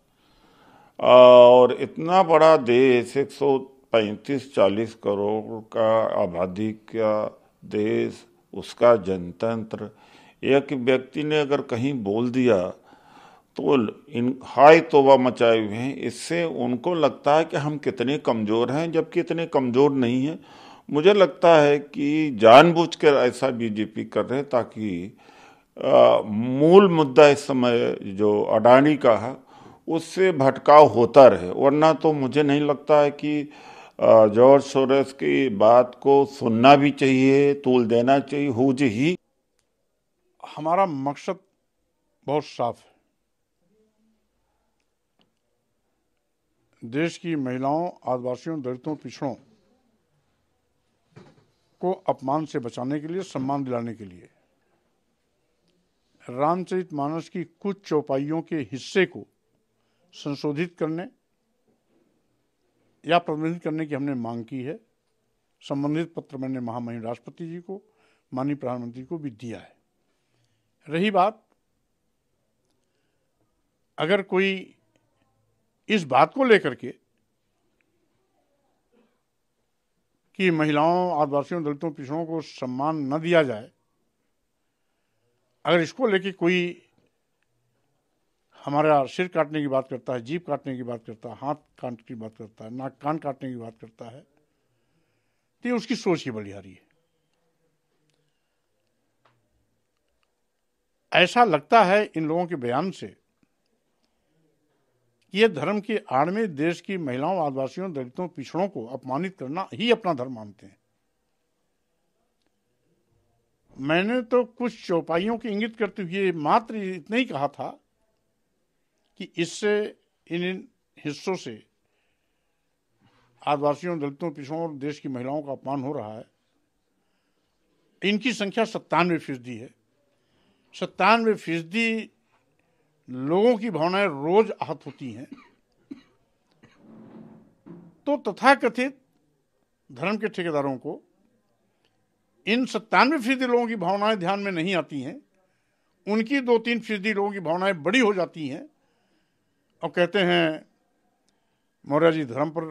और इतना बड़ा देश, 135-40 करोड़ का आबादी का देश, उसका जनतंत्र, एक व्यक्ति ने अगर कहीं बोल दिया तो इन हाय तौबा मचाए हुए हैं। इससे उनको लगता है कि हम कितने कमज़ोर हैं, जबकि इतने कमज़ोर नहीं हैं। मुझे लगता है कि जानबूझकर ऐसा बीजेपी कर रहे हैं ताकि मूल मुद्दा इस समय जो अडानी का है उससे भटकाव होता रहे, वरना तो मुझे नहीं लगता है कि जॉर्ज सोरोस की बात को सुनना भी चाहिए, तूल देना चाहिए। हुज ही हमारा मकसद बहुत साफ है, देश की महिलाओं, आदिवासियों, दलितों, पिछड़ों को अपमान से बचाने के लिए, सम्मान दिलाने के लिए। रामचरितमानस की कुछ चौपाइयों के हिस्से को संशोधित करने या प्रतिबंधित करने की हमने मांग की है। संबंधित पत्र मैंने महामहिम राष्ट्रपति जी को, माननीय प्रधानमंत्री को भी दिया है। रही बात अगर कोई इस बात को लेकर के कि महिलाओं, आदिवासियों, दलितों, पिछड़ों को सम्मान न दिया जाए, अगर इसको लेके कोई हमारा सिर काटने की बात करता है, जीभ काटने की बात करता है, हाथ काटने की बात करता है, नाक कान काटने की बात करता है, तो ये उसकी सोच ही बलिहारी है। ऐसा लगता है इन लोगों के बयान से कि ये धर्म की आड़ में देश की महिलाओं, आदिवासियों, दलितों, पिछड़ों को अपमानित करना ही अपना धर्म मानते हैं। मैंने तो कुछ चौपाइयों के इंगित करते हुए मात्र इतना ही कहा था कि इससे इन हिस्सों से आदिवासियों, दलितों, पिछड़ों और देश की महिलाओं का अपमान हो रहा है। इनकी संख्या 97% है। 97% लोगों की भावनाएं रोज आहत होती हैं। तो तथाकथित धर्म के ठेकेदारों को इन 97% लोगों की भावनाएं ध्यान में नहीं आती हैं। उनकी 2-3% लोगों की भावनाएं बड़ी हो जाती हैं और कहते हैं मौर्य जी धर्म पर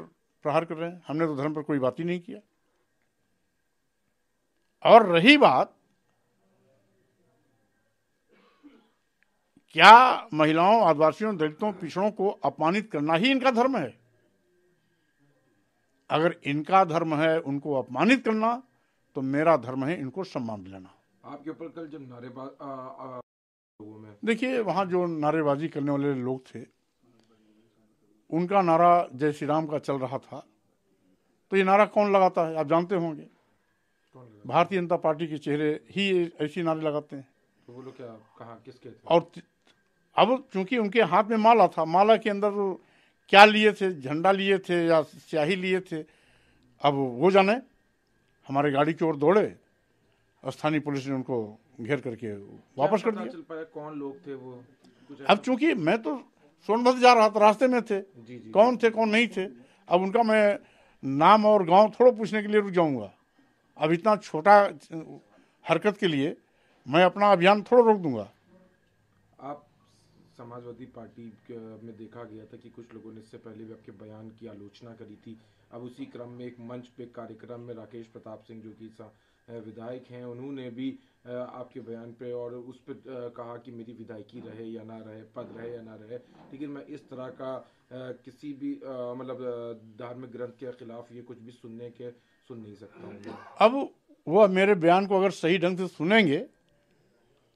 प्रहार कर रहे हैं। हमने तो धर्म पर कोई बात ही नहीं किया। और रही बात क्या महिलाओं, आदिवासियों, दलितों, पिछड़ों को अपमानित करना ही इनका धर्म है? अगर इनका धर्म है उनको अपमानित करना, तो मेरा धर्म है इनको सम्मान दिलाना। आपके ऊपर कल जब लोगों में देखिए, वहां जो नारेबाजी करने वाले लोग थे, उनका नारा जय श्री राम का चल रहा था। तो ये नारा कौन लगाता है? आप जानते होंगे, भारतीय जनता पार्टी के चेहरे ही ऐसी नारे लगाते हैं। तो वो लोग क्या कहा, किसके थे? और अब चूंकि उनके हाथ में माला था, माला के अंदर वो क्या लिए थे, झंडा लिए थे या स्याही लिए थे, अब वो जाने। हमारे गाड़ी की ओर दौड़े, स्थानीय पुलिस ने उनको घेर करके वापस कर दिया। चल पाया कौन लोग थे वो? अब चूंकि मैं तो सोनभद्र जा रहा था, रास्ते में थे, कौन थे कौन नहीं थे, अब उनका मैं नाम और गांव थोड़ा पूछने के लिए रुक जाऊंगा। अब इतना छोटा हरकत के लिए मैं अपना अभियान थोड़ा रोक दूंगा। आप समाजवादी पार्टी में देखा गया था कि कुछ लोगों ने इससे पहले भी आपके बयान की आलोचना करी थी। अब उसी क्रम में एक मंच पे कार्यक्रम में राकेश प्रताप सिंह जो कि विधायक हैं, उन्होंने भी आपके बयान पे और उस पर कहा कि मेरी विधायकी रहे या ना रहे, पद रहे या ना रहे, लेकिन मैं इस तरह का किसी भी मतलब धार्मिक ग्रंथ के खिलाफ ये कुछ भी सुन नहीं सकता हूँ। अब वो मेरे बयान को अगर सही ढंग से सुनेंगे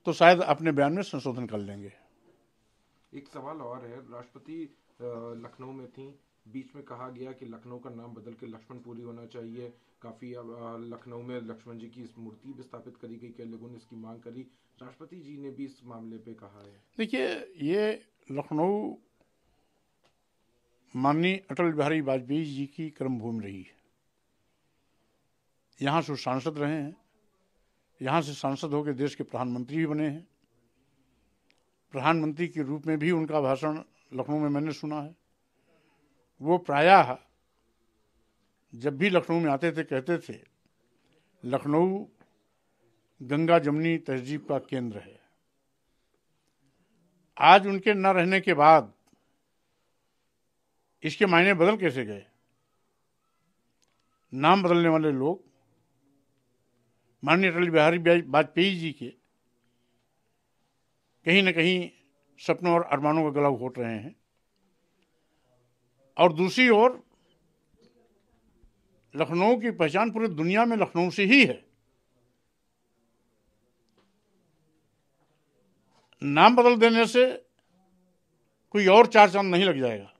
तो शायद अपने बयान में संशोधन कर लेंगे। एक सवाल और है, राष्ट्रपति लखनऊ में थी, बीच में कहा गया कि लखनऊ का नाम बदल के लक्ष्मणपुरी होना चाहिए। काफी लखनऊ में लक्ष्मण जी की इस मूर्ति भी स्थापित करी गई, कई लोगों ने इसकी मांग करी, राष्ट्रपति जी ने भी इस मामले पे कहा है। देखिए, ये लखनऊ माननीय अटल बिहारी वाजपेयी जी की कर्मभूमि रही है। यहाँ से सांसद रहे हैं, यहाँ से सांसद होकर देश के प्रधानमंत्री भी बने हैं। प्रधानमंत्री के रूप में भी उनका भाषण लखनऊ में मैंने सुना है। वो प्रायः जब भी लखनऊ में आते थे कहते थे लखनऊ गंगा जमुनी तहजीब का केंद्र है। आज उनके न रहने के बाद इसके मायने बदल कैसे गए? नाम बदलने वाले लोग माननीय अटल बिहारी वाजपेयी जी के कहीं न कहीं सपनों और अरमानों का गला घोट रहे हैं। और दूसरी ओर लखनऊ की पहचान पूरी दुनिया में लखनऊ से ही है। नाम बदल देने से कोई और चार चांद नहीं लग जाएगा।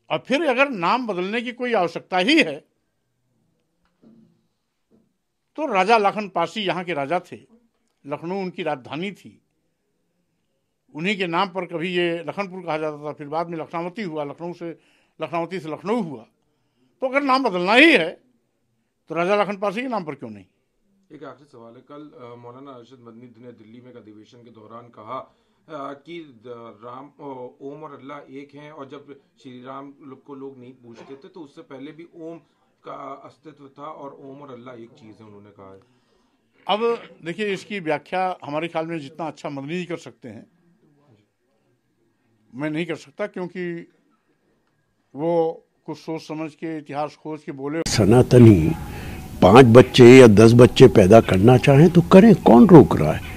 और फिर अगर नाम बदलने की कोई आवश्यकता ही है तो राजा लखन पासी यहाँ के राजा थे, लखनऊ उनकी राजधानी थी। उन्हीं के नाम पर कभी ये लखनपुर कहा जाता था, फिर बाद में लखनावती हुआ, लखनावती से लखनऊ हुआ। तो अगर नाम बदलना ही है तो राजा लखन पासी के नाम पर क्यों नहीं? एक आखिरी सवाल है, कल मौलाना अरशद मदनी ने दिल्ली में एक अधिवेशन के दौरान कहा कि राम ओम और अल्लाह एक हैं, और जब श्री राम को लोग नहीं पूछते थे तो उससे पहले भी ओम का अस्तित्व था और ओम और अल्लाह एक चीज़ है, उन्होंने कहा है। अब देखिए, इसकी व्याख्या हमारे ख्याल में जितना अच्छा मदनी जी कर सकते हैं, मैं नहीं कर सकता, क्योंकि वो कुछ सोच समझ के इतिहास खोज के बोले। सनातनी 5 बच्चे या 10 बच्चे पैदा करना चाहें तो करें, कौन रोक रहा है।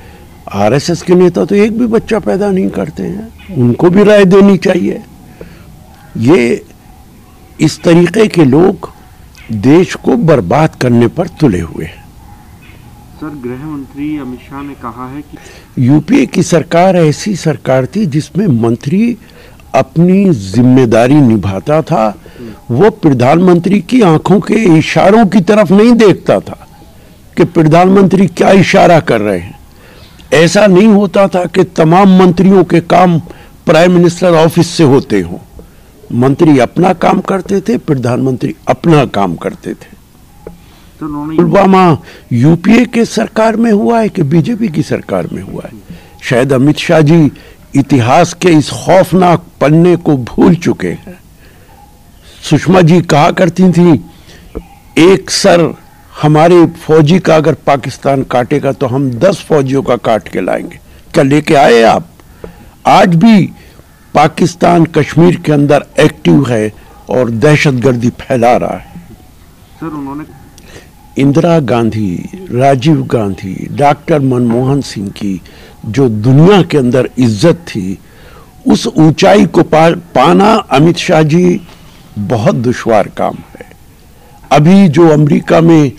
आरएसएस के नेता तो एक भी बच्चा पैदा नहीं करते हैं, उनको भी राय देनी चाहिए। ये इस तरीके के लोग देश को बर्बाद करने पर तुले हुए हैं। सर, गृह मंत्री अमित शाह ने कहा है कि यूपीए की सरकार ऐसी सरकार थी जिसमें मंत्री अपनी जिम्मेदारी निभाता था, वो प्रधानमंत्री की आंखों के इशारों की तरफ नहीं देखता था कि प्रधानमंत्री क्या इशारा कर रहे हैं। ऐसा नहीं होता था कि तमाम मंत्रियों के काम प्राइम मिनिस्टर ऑफिस से होते हों। मंत्री अपना काम करते थे, प्रधानमंत्री अपना काम करते थे। पुलवामा यूपीए के सरकार में हुआ है कि बीजेपी की सरकार में हुआ है? शायद अमित शाह जी इतिहास के इस खौफनाक पन्ने को भूल चुके हैं। सुषमा जी कहा करती थी, एक सर हमारे फौजी का अगर पाकिस्तान काटेगा तो हम 10 फौजियों का काट के लाएंगे। क्या लेके आए आप? आज भी पाकिस्तान कश्मीर के अंदर एक्टिव है और दहशतगर्दी फैला रहा है। सर, उन्होंने इंदिरा गांधी, राजीव गांधी, डॉक्टर मनमोहन सिंह की जो दुनिया के अंदर इज्जत थी, उस ऊंचाई को पाना अमित शाह जी बहुत दुश्वार काम है। अभी जो अमेरिका में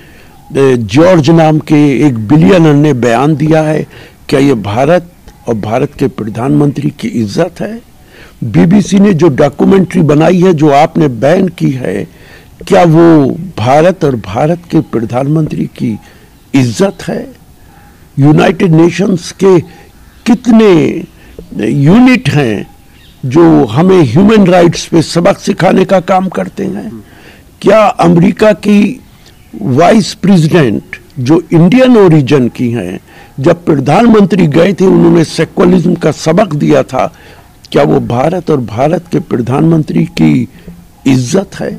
जॉर्ज नाम के एक बिलियनर ने बयान दिया है, क्या ये भारत और भारत के प्रधानमंत्री की इज्जत है? बीबीसी ने जो डॉक्यूमेंट्री बनाई है, जो आपने बैन की है, क्या वो भारत और भारत के प्रधानमंत्री की इज्जत है? यूनाइटेड नेशंस के कितने यूनिट हैं जो हमें ह्यूमन राइट्स पे सबक सिखाने का काम करते हैं? क्या अमेरिका की वाइस प्रेसिडेंट जो इंडियन ओरिजिन की हैं, जब प्रधानमंत्री गए थे उन्होंने सेक्युलरिज्म का सबक दिया था, क्या वो भारत और भारत के प्रधानमंत्री की इज्जत है?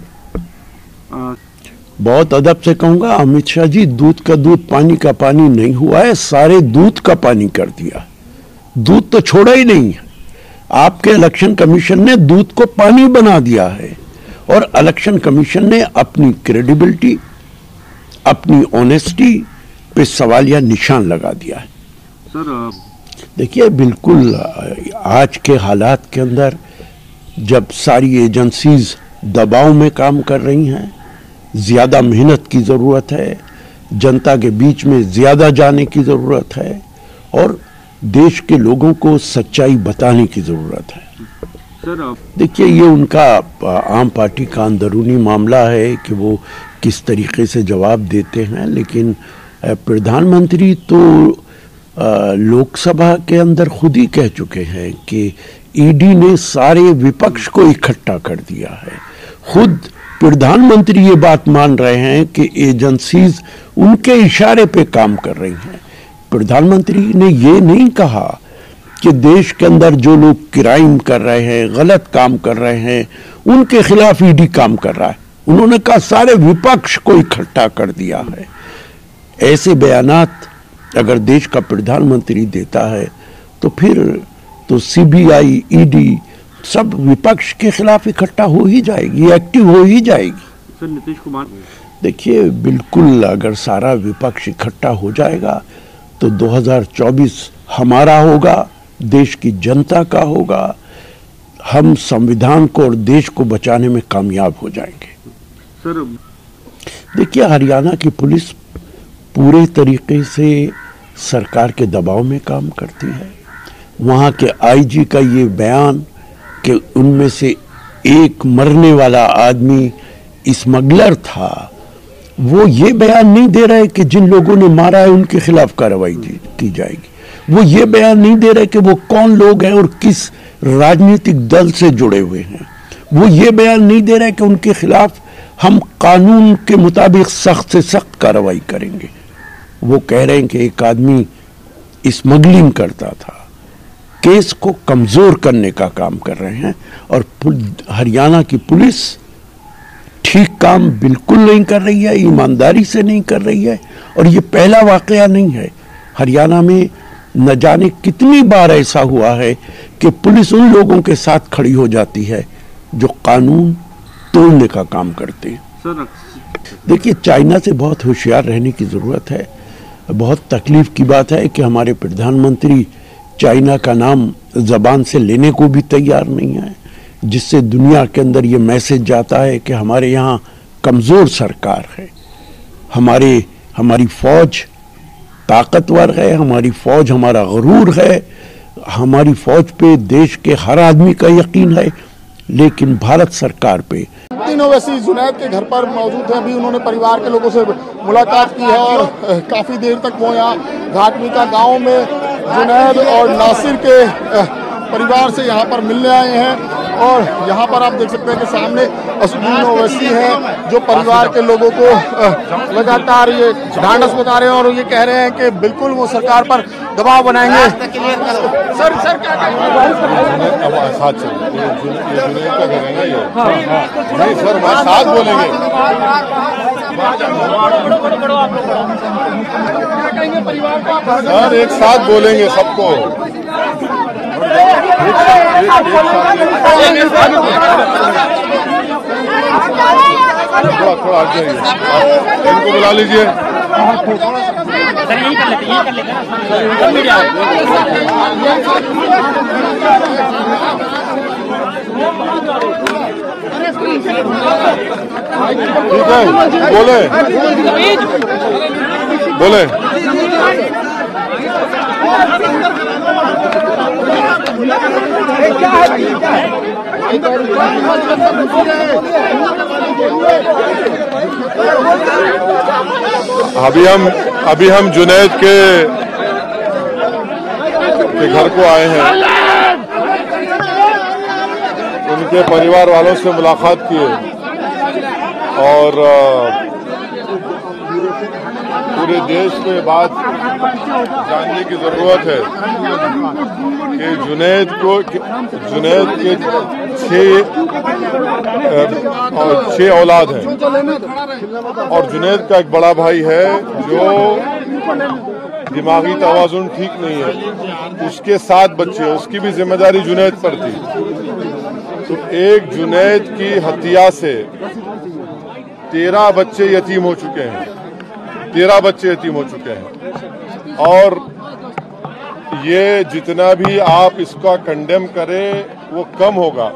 बहुत अदब से कहूंगा, अमित शाह जी, दूध का दूध पानी का पानी नहीं हुआ है, सारे दूध का पानी कर दिया। दूध तो छोड़ा ही नहीं है। आपके इलेक्शन कमीशन ने दूध को पानी बना दिया है और इलेक्शन कमीशन ने अपनी क्रेडिबिलिटी, अपनी ऑनेस्टी पे सवालिया निशान लगा दिया है। सर, देखिए, बिल्कुल आज के हालात के अंदर जब सारी एजेंसीज दबाव में काम कर रही हैं, ज्यादा मेहनत की जरूरत है, जनता के बीच में ज्यादा जाने की जरूरत है और देश के लोगों को सच्चाई बताने की जरूरत है। सर, देखिए, ये उनका आम पार्टी का अंदरूनी मामला है कि वो किस तरीके से जवाब देते हैं, लेकिन प्रधानमंत्री तो लोकसभा के अंदर खुद ही कह चुके हैं कि ईडी ने सारे विपक्ष को इकट्ठा कर दिया है। खुद प्रधानमंत्री ये बात मान रहे हैं कि एजेंसीज उनके इशारे पे काम कर रही हैं। प्रधानमंत्री ने ये नहीं कहा कि देश के अंदर जो लोग क्राइम कर रहे हैं, गलत काम कर रहे हैं, उनके खिलाफ ईडी काम कर रहा है। उन्होंने कहा सारे विपक्ष को इकट्ठा कर दिया है। ऐसे बयानात अगर देश का प्रधानमंत्री देता है तो फिर तो सीबीआई, ईडी सब विपक्ष के खिलाफ इकट्ठा हो ही जाएगी, एक्टिव हो ही जाएगी। सर, नीतीश कुमार, देखिए, बिल्कुल अगर सारा विपक्ष इकट्ठा हो जाएगा तो 2024 हमारा होगा, देश की जनता का होगा। हम संविधान को और देश को बचाने में कामयाब हो जाएंगे। सर, देखिए, हरियाणा की पुलिस पूरे तरीके से सरकार के दबाव में काम करती है। वहाँ के आईजी का ये बयान कि उनमें से एक मरने वाला आदमी स्मगलर था, वो ये बयान नहीं दे रहे कि जिन लोगों ने मारा है उनके खिलाफ कार्रवाई की जाएगी। वो ये बयान नहीं दे रहे कि वो कौन लोग हैं और किस राजनीतिक दल से जुड़े हुए हैं। वो ये बयान नहीं दे रहे कि उनके खिलाफ हम कानून के मुताबिक सख्त से सख्त कार्रवाई करेंगे। वो कह रहे हैं कि एक आदमी स्मगलिंग करता था। केस को कमजोर करने का काम कर रहे हैं और हरियाणा की पुलिस ठीक काम बिल्कुल नहीं कर रही है, ईमानदारी से नहीं कर रही है। और ये पहला वाकया नहीं है। हरियाणा में न जाने कितनी बार ऐसा हुआ है कि पुलिस उन लोगों के साथ खड़ी हो जाती है जो कानून तोड़ने का काम करते हैं। देखिए, चाइना से बहुत होशियार रहने की जरूरत है। बहुत तकलीफ की बात है कि हमारे प्रधानमंत्री चाइना का नाम जबान से लेने को भी तैयार नहीं है, जिससे दुनिया के अंदर ये मैसेज जाता है कि हमारे यहाँ कमज़ोर सरकार है, हमारी फौज ताकतवर है, हमारी फौज हमारा गरूर है, हमारी फौज पे देश के हर आदमी का यकीन है, लेकिन भारत सरकार पे। 3 ओवैसी जुनैद के घर पर मौजूद हैं। अभी उन्होंने परिवार के लोगों से मुलाकात की है और काफ़ी देर तक वो यहाँ घाटमीका गांव में जुनैद और नासिर के परिवार से यहाँ पर मिलने आए हैं। और यहाँ पर आप देख सकते हैं कि सामने असदुद्दीन ओवैसी हैं जो परिवार के लोगों को लगातार ये ढांढस बता रहे हैं और ये कह रहे हैं कि बिल्कुल वो सरकार पर दबाव बनाएंगे। सर क्या नहीं सर, मैं साथ बोलेंगे। सर एक साथ बोलेंगे सबको। थोड़ा आ जाइए, इनको बुला लीजिए। ठीक है, बोले। अभी हम जुनैद के घर को आए हैं। उनके परिवार वालों से मुलाकात की और पूरे देश में बात जानने की जरूरत है कि जुनैद के 6 औलाद हैं और जुनैद का एक बड़ा भाई है जो दिमागी तवाजुन ठीक नहीं है, उसके 7 बच्चे, उसकी भी जिम्मेदारी जुनैद पर थी। तो एक जुनैद की हत्या से 13 बच्चे यतीम हो चुके हैं, 13 बच्चे यतीम हो चुके हैं। और ये जितना भी आप इसका कंडेम करें वो कम होगा।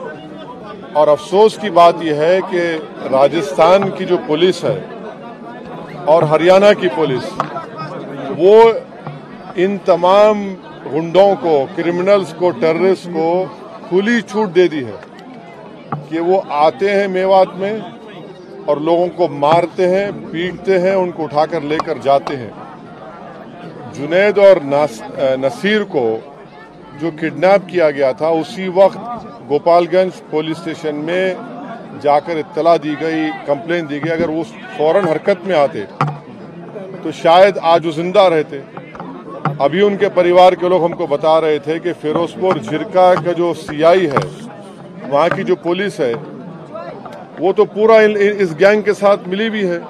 और अफसोस की बात यह है कि राजस्थान की जो पुलिस है और हरियाणा की पुलिस, वो इन तमाम गुंडों को, क्रिमिनल्स को, टेररिस्ट को खुली छूट दे दी है कि वो आते हैं मेवात में और लोगों को मारते हैं, पीटते हैं, उनको उठाकर लेकर जाते हैं। जुनैद और नसीर को जो किडनैप किया गया था, उसी वक्त गोपालगंज पुलिस स्टेशन में जाकर इत्तला दी गई, कंप्लेन दी गई। अगर वो फौरन हरकत में आते तो शायद आज वो जिंदा रहते। अभी उनके परिवार के लोग हमको बता रहे थे कि फिरोजपुर झिरका का जो सीआई है, वहाँ की जो पुलिस है, वो तो पूरा इस गैंग के साथ मिली भी है।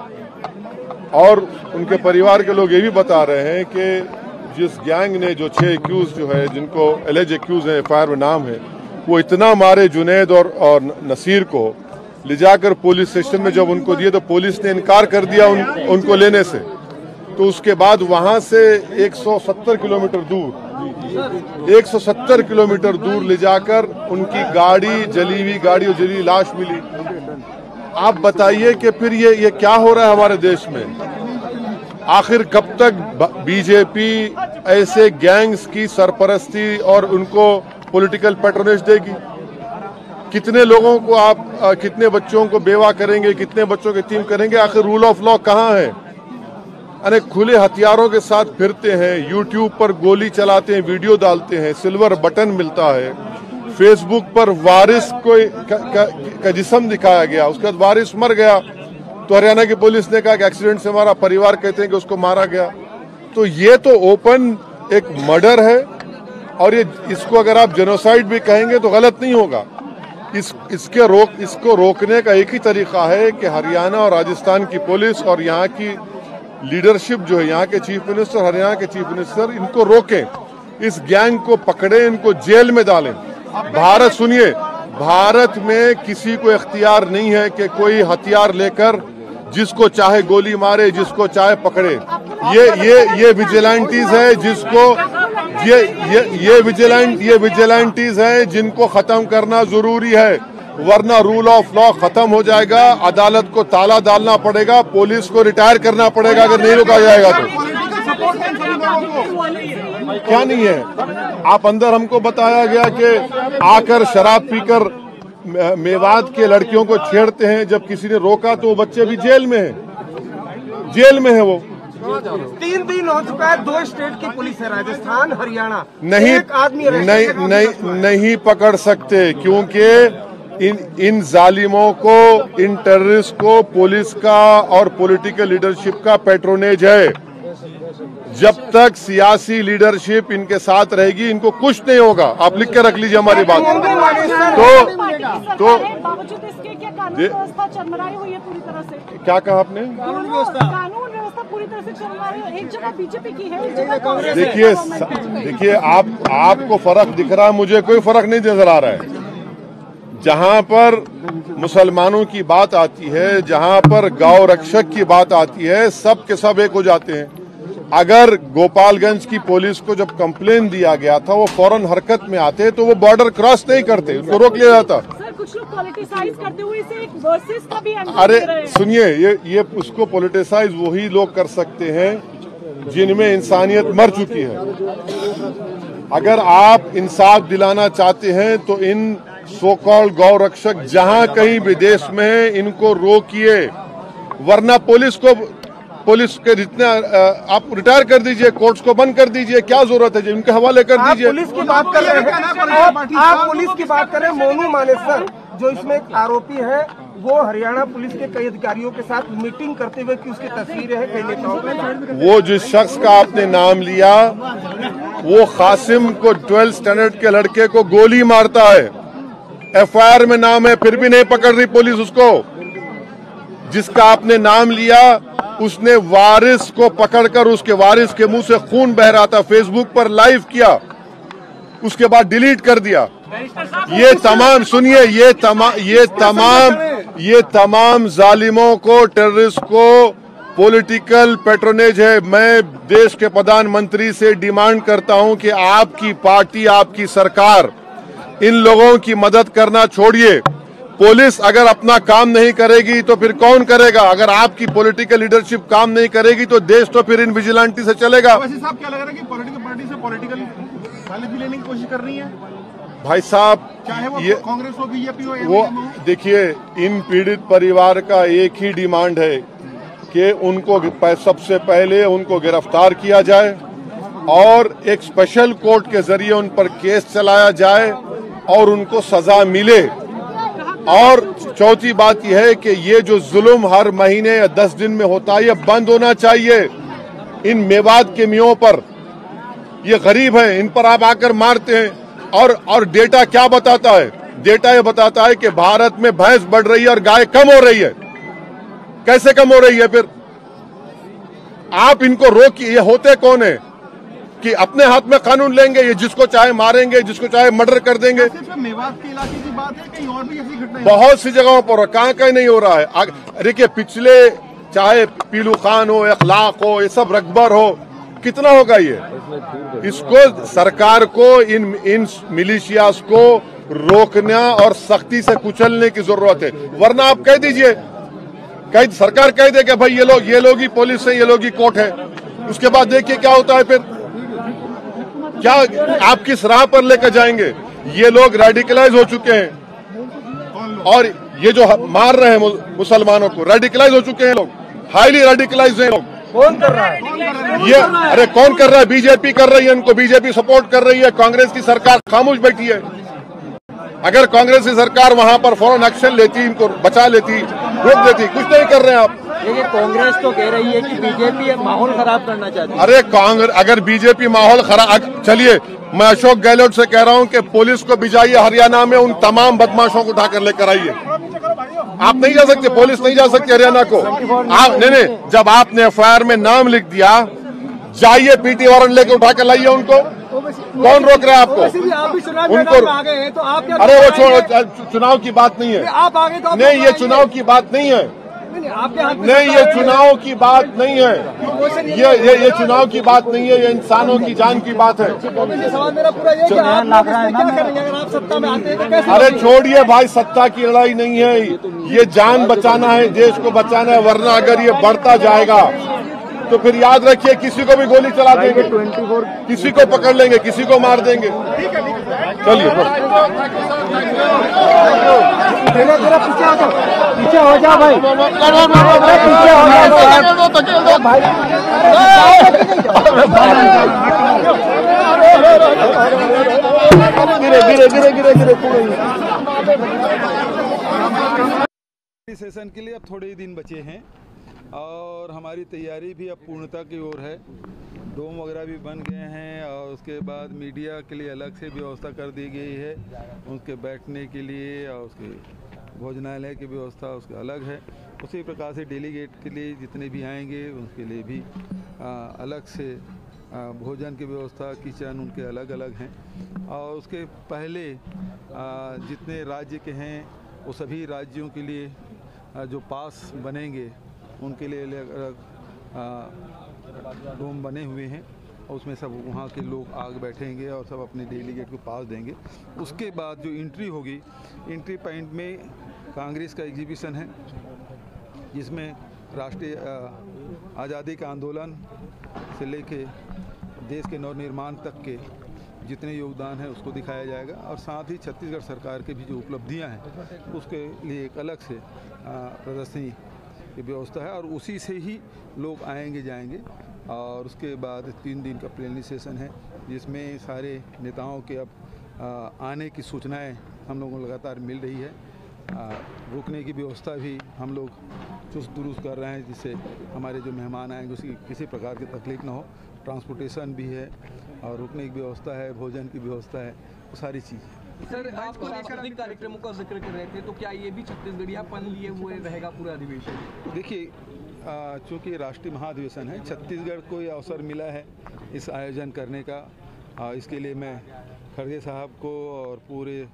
और उनके परिवार के लोग ये भी बता रहे हैं कि जिस गैंग ने जो 6 एक्यूज जो है, जिनको एलिज एक्यूज है, एफआईआर में नाम है, वो इतना मारे जुनैद और नसीर को, ले जाकर पुलिस स्टेशन में जब उनको दिए तो पुलिस ने इनकार कर दिया उनको लेने से। तो उसके बाद वहां से 170 किलोमीटर दूर ले जाकर उनकी गाड़ी, जली हुई गाड़ी और जली लाश मिली। आप बताइए कि फिर ये क्या हो रहा है हमारे देश में? आखिर कब तक बीजेपी ऐसे गैंग्स की सरपरस्ती और उनको पॉलिटिकल पैट्रोनेज देगी? कितने लोगों को आप कितने बच्चों को बेवा करेंगे, कितने बच्चों के यतीम करेंगे? आखिर रूल ऑफ लॉ कहाँ है? अरे खुले हथियारों के साथ फिरते हैं, यूट्यूब पर गोली चलाते हैं, वीडियो डालते हैं, सिल्वर बटन मिलता है, फेसबुक पर वारिस का जिस्म दिखाया गया, उसके बाद वारिस मर गया तो हरियाणा की पुलिस ने कहा कि एक्सीडेंट से हमारा परिवार कहते हैं कि उसको मारा गया। तो ये तो ओपन एक मर्डर है, और ये इसको अगर आप जेनोसाइड भी कहेंगे तो गलत नहीं होगा। इसको रोकने का एक ही तरीका है कि हरियाणा और राजस्थान की पुलिस और यहाँ की लीडरशिप जो है, यहाँ के चीफ मिनिस्टर, हरियाणा के चीफ मिनिस्टर, इनको रोकें, इस गैंग को पकड़े, इनको जेल में डालें। भारत, सुनिए, भारत में किसी को इख्तियार नहीं है कि कोई हथियार लेकर जिसको चाहे गोली मारे, जिसको चाहे पकड़े। ये विजिलेंटीज है जिसको ये विजिलेंटीज है जिनको खत्म करना जरूरी है, वरना रूल ऑफ लॉ खत्म हो जाएगा, अदालत को ताला डालना पड़ेगा, पुलिस को रिटायर करना पड़ेगा अगर नहीं रोका जाएगा तो। क्या नहीं है? आप अंदर हमको बताया गया कि आकर शराब पीकर मेवात के लड़कियों को छेड़ते हैं, जब किसी ने रोका तो वो बच्चे भी जेल में है, जेल में है वो। 3 दिन हो चुका है, 2 स्टेट की पुलिस है, राजस्थान, हरियाणा, नहीं पकड़ सकते, क्योंकि इन जालिमों को, इन टेररिस्ट को पुलिस का और पॉलिटिकल लीडरशिप का पैट्रोनेज है। जब तक सियासी लीडरशिप इनके साथ रहेगी इनको कुछ नहीं होगा। आप लिख के रख लीजिए हमारी बात। तो क्या कहा आपने? कानून व्यवस्था पूरी तरह से चल रही है, एक जगह बीजेपी की है, एक जगह कांग्रेस। देखिए आपको फर्क दिख रहा है, मुझे कोई फर्क नहीं नजर आ रहा है। जहां पर मुसलमानों की बात आती है, जहां पर गौ रक्षक की बात आती है, सब के सब एक हो जाते हैं। अगर गोपालगंज की पुलिस को जब कंप्लेन दिया गया था, वो फौरन हरकत में आते तो वो बॉर्डर क्रॉस नहीं करते, उनको रोक लिया जाता। सर, कुछ लोग पॉलिटिसाइज करते हुए इसे एक वर्सेस का भी अरे सुनिए, ये उसको पॉलिटिसाइज वही लोग कर सकते हैं जिनमें इंसानियत मर चुकी है। अगर आप इंसाफ दिलाना चाहते हैं तो इन सो कॉल्ड गौ रक्षक जहां कहीं विदेश में इनको रोकिए, वरना पुलिस के जितने आप रिटायर कर दीजिए, कोर्ट्स को बंद कर दीजिए, क्या जरूरत है, इनके हवाले कर दीजिए। पुलिस की बात कर रहे हैं, आप पुलिस की बात कर रहे हैं। मोनू मानेसर जो इसमें एक आरोपी है, वो हरियाणा पुलिस के कई अधिकारियों के साथ मीटिंग करते हुए की उसकी तस्वीरें हैं कई नेताओं के साथ। वो जिस शख्स का आपने नाम लिया, वो कासिम को 12th स्टैंडर्ड के लड़के को गोली मारता है, FIR में नाम है, फिर भी नहीं पकड़ रही पुलिस उसको। जिसका आपने नाम लिया, उसने वारिस को पकड़कर उसके वारिस के मुंह से खून बह रहा था, फेसबुक पर लाइव किया, उसके बाद डिलीट कर दिया। ये तमाम, सुनिए, ये तमाम जालिमों को, टेररिस्ट को पॉलिटिकल पैट्रोनेज है। मैं देश के प्रधानमंत्री से डिमांड करता हूं कि आपकी पार्टी, आपकी सरकार इन लोगों की मदद करना छोड़िए। पुलिस अगर अपना काम नहीं करेगी तो फिर कौन करेगा? अगर आपकी पॉलिटिकल लीडरशिप काम नहीं करेगी तो देश तो फिर इन विजिलेंटी से चलेगा। वैसे साहब, क्या लग रहा है कि पॉलिटिकल पार्टी से पॉलिटिकल फायदा भी लेने की कोशिश कर रही है? भाई साहब, चाहे वो कांग्रेस हो, बीजेपी हो, वो देखिए, इन पीड़ित परिवार का एक ही डिमांड है कि उनको सबसे पहले उनको गिरफ्तार किया जाए और एक स्पेशल कोर्ट के जरिए उन पर केस चलाया जाए और उनको सजा मिले। और चौथी बात यह है कि ये जो जुल्म हर महीने या 10 दिन में होता है, ये बंद होना चाहिए। इन मेवात के मियों पर, ये गरीब हैं, इन पर आप आकर मारते हैं। और डेटा क्या बताता है? डेटा ये बताता है कि भारत में भैंस बढ़ रही है और गाय कम हो रही है। कैसे कम हो रही है? फिर आप इनको रोकिए। ये होते कौन है कि अपने हाथ में कानून लेंगे, ये जिसको चाहे मारेंगे, जिसको चाहे मर्डर कर देंगे। मेवात के इलाके की बात है, कहीं और भी ऐसी घटनाएं बहुत सी जगहों पर, कहीं नहीं हो रहा है। देखिए, पिछले चाहे पीलू खान हो, इखलाक हो, ये सब रकबर हो, कितना होगा ये? इसको सरकार को इन मिलिशियास को रोकना और सख्ती से कुचलने की जरूरत है। वरना आप कह दीजिए, सरकार कह दे कि भाई ये लोग ही पुलिस है, ये लोग ही कोर्ट है। उसके बाद देखिए क्या होता है। फिर क्या आप किस राह पर लेकर जाएंगे? ये लोग रेडिकलाइज हो चुके हैं और ये जो मार रहे हैं मुसलमानों को, रेडिकलाइज हो चुके हैं लोग, हाईली रेडिकलाइज हैं लोग। कौन कर रहा है ये? अरे कौन कर रहा है? बीजेपी कर रही है, इनको बीजेपी सपोर्ट कर रही है। कांग्रेस की सरकार खामोश बैठी है। अगर कांग्रेस की सरकार वहां पर फौरन एक्शन लेती, इनको बचा लेती, रोक देती, कुछ नहीं कर रहे हैं आप। देखिए कांग्रेस तो कह रही है कि बीजेपी माहौल खराब करना चाहती है। अरे कांग्रेस अगर बीजेपी माहौल खराब, चलिए मैं अशोक गहलोत से कह रहा हूं कि पुलिस को भिजाइए हरियाणा में, उन तमाम बदमाशों को उठाकर लेकर आइए। आप नहीं जा सकते, पुलिस नहीं जा सकती हरियाणा को। आप नहीं, जब आपने एफआईआर में नाम लिख दिया, जाइए पीटी वारंट लेके उठा कर लाइए उनको। कौन रोक रहा है आपको? उनको आगे तो आप क्या? अरे वो छोड़ो, चुनाव की बात नहीं है। आप आगे तो नहीं, ये चुनाव की बात नहीं है। नहीं, ये चुनाव की बात नहीं है। ये चुनाव की बात नहीं है, ये इंसानों की जान की बात है। सवाल मेरा पूरा ये कि आप क्या करेंगे अगर आप सत्ता में आते हैं तो कैसे? अरे छोड़िए भाई, सत्ता की लड़ाई नहीं है, ये जान बचाना है, देश को बचाना है। वरना अगर ये बढ़ता जाएगा तो फिर याद रखिए किसी को भी गोली चला देंगे, किसी को पकड़ लेंगे, किसी को मार देंगे। चलिए पीछे हो जाओ भाई, पीछे हो जाओ भाई। सेशन के लिए अब थोड़े ही दिन बचे हैं और हमारी तैयारी भी अब पूर्णता की ओर है। डोम वगैरह भी बन गए हैं और उसके बाद मीडिया के लिए अलग से व्यवस्था कर दी गई है, उसके बैठने के लिए और उसके भोजनालय की व्यवस्था उसका अलग है। उसी प्रकार से डेलीगेट के लिए जितने भी आएंगे उनके लिए भी अलग से भोजन की व्यवस्था, किचन उनके अलग अलग हैं। और उसके पहले जितने राज्य के हैं वो सभी राज्यों के लिए जो पास बनेंगे उनके लिए अलग डोम बने हुए हैं और उसमें सब वहाँ के लोग आग बैठेंगे और सब अपने डेलीगेट को पास देंगे। उसके बाद जो एंट्री होगी, एंट्री पॉइंट में कांग्रेस का एग्जीबिशन है जिसमें राष्ट्रीय आज़ादी का आंदोलन से लेके देश के नवनिर्माण तक के जितने योगदान है उसको दिखाया जाएगा और साथ ही छत्तीसगढ़ सरकार के भी जो उपलब्धियां हैं उसके लिए एक अलग से प्रदर्शनी की व्यवस्था है और उसी से ही लोग आएंगे जाएंगे। और उसके बाद 3 दिन का प्लेनरी सेशन है जिसमें सारे नेताओं के अब आने की सूचनाएं हम लोगों को लगातार मिल रही है। रुकने की व्यवस्था भी हम लोग चुस्त दुरुस्त कर रहे हैं जिससे हमारे जो मेहमान आएंगे उसकी किसी प्रकार की तकलीफ ना हो। ट्रांसपोर्टेशन भी है और रुकने की व्यवस्था है, भोजन की व्यवस्था है, वो सारी चीज़। सर, आप सांस्कृतिक कार्यक्रमों का जिक्र कर रहे थे तो क्या ये भी छत्तीसगढ़ियापन लिए हुए रहेगा पूरा अधिवेशन? देखिए, चूँकि राष्ट्रीय महाधिवेशन है, छत्तीसगढ़ को ये अवसर मिला है इस आयोजन करने का। इसके लिए मैं खड़गे साहब को और पूरे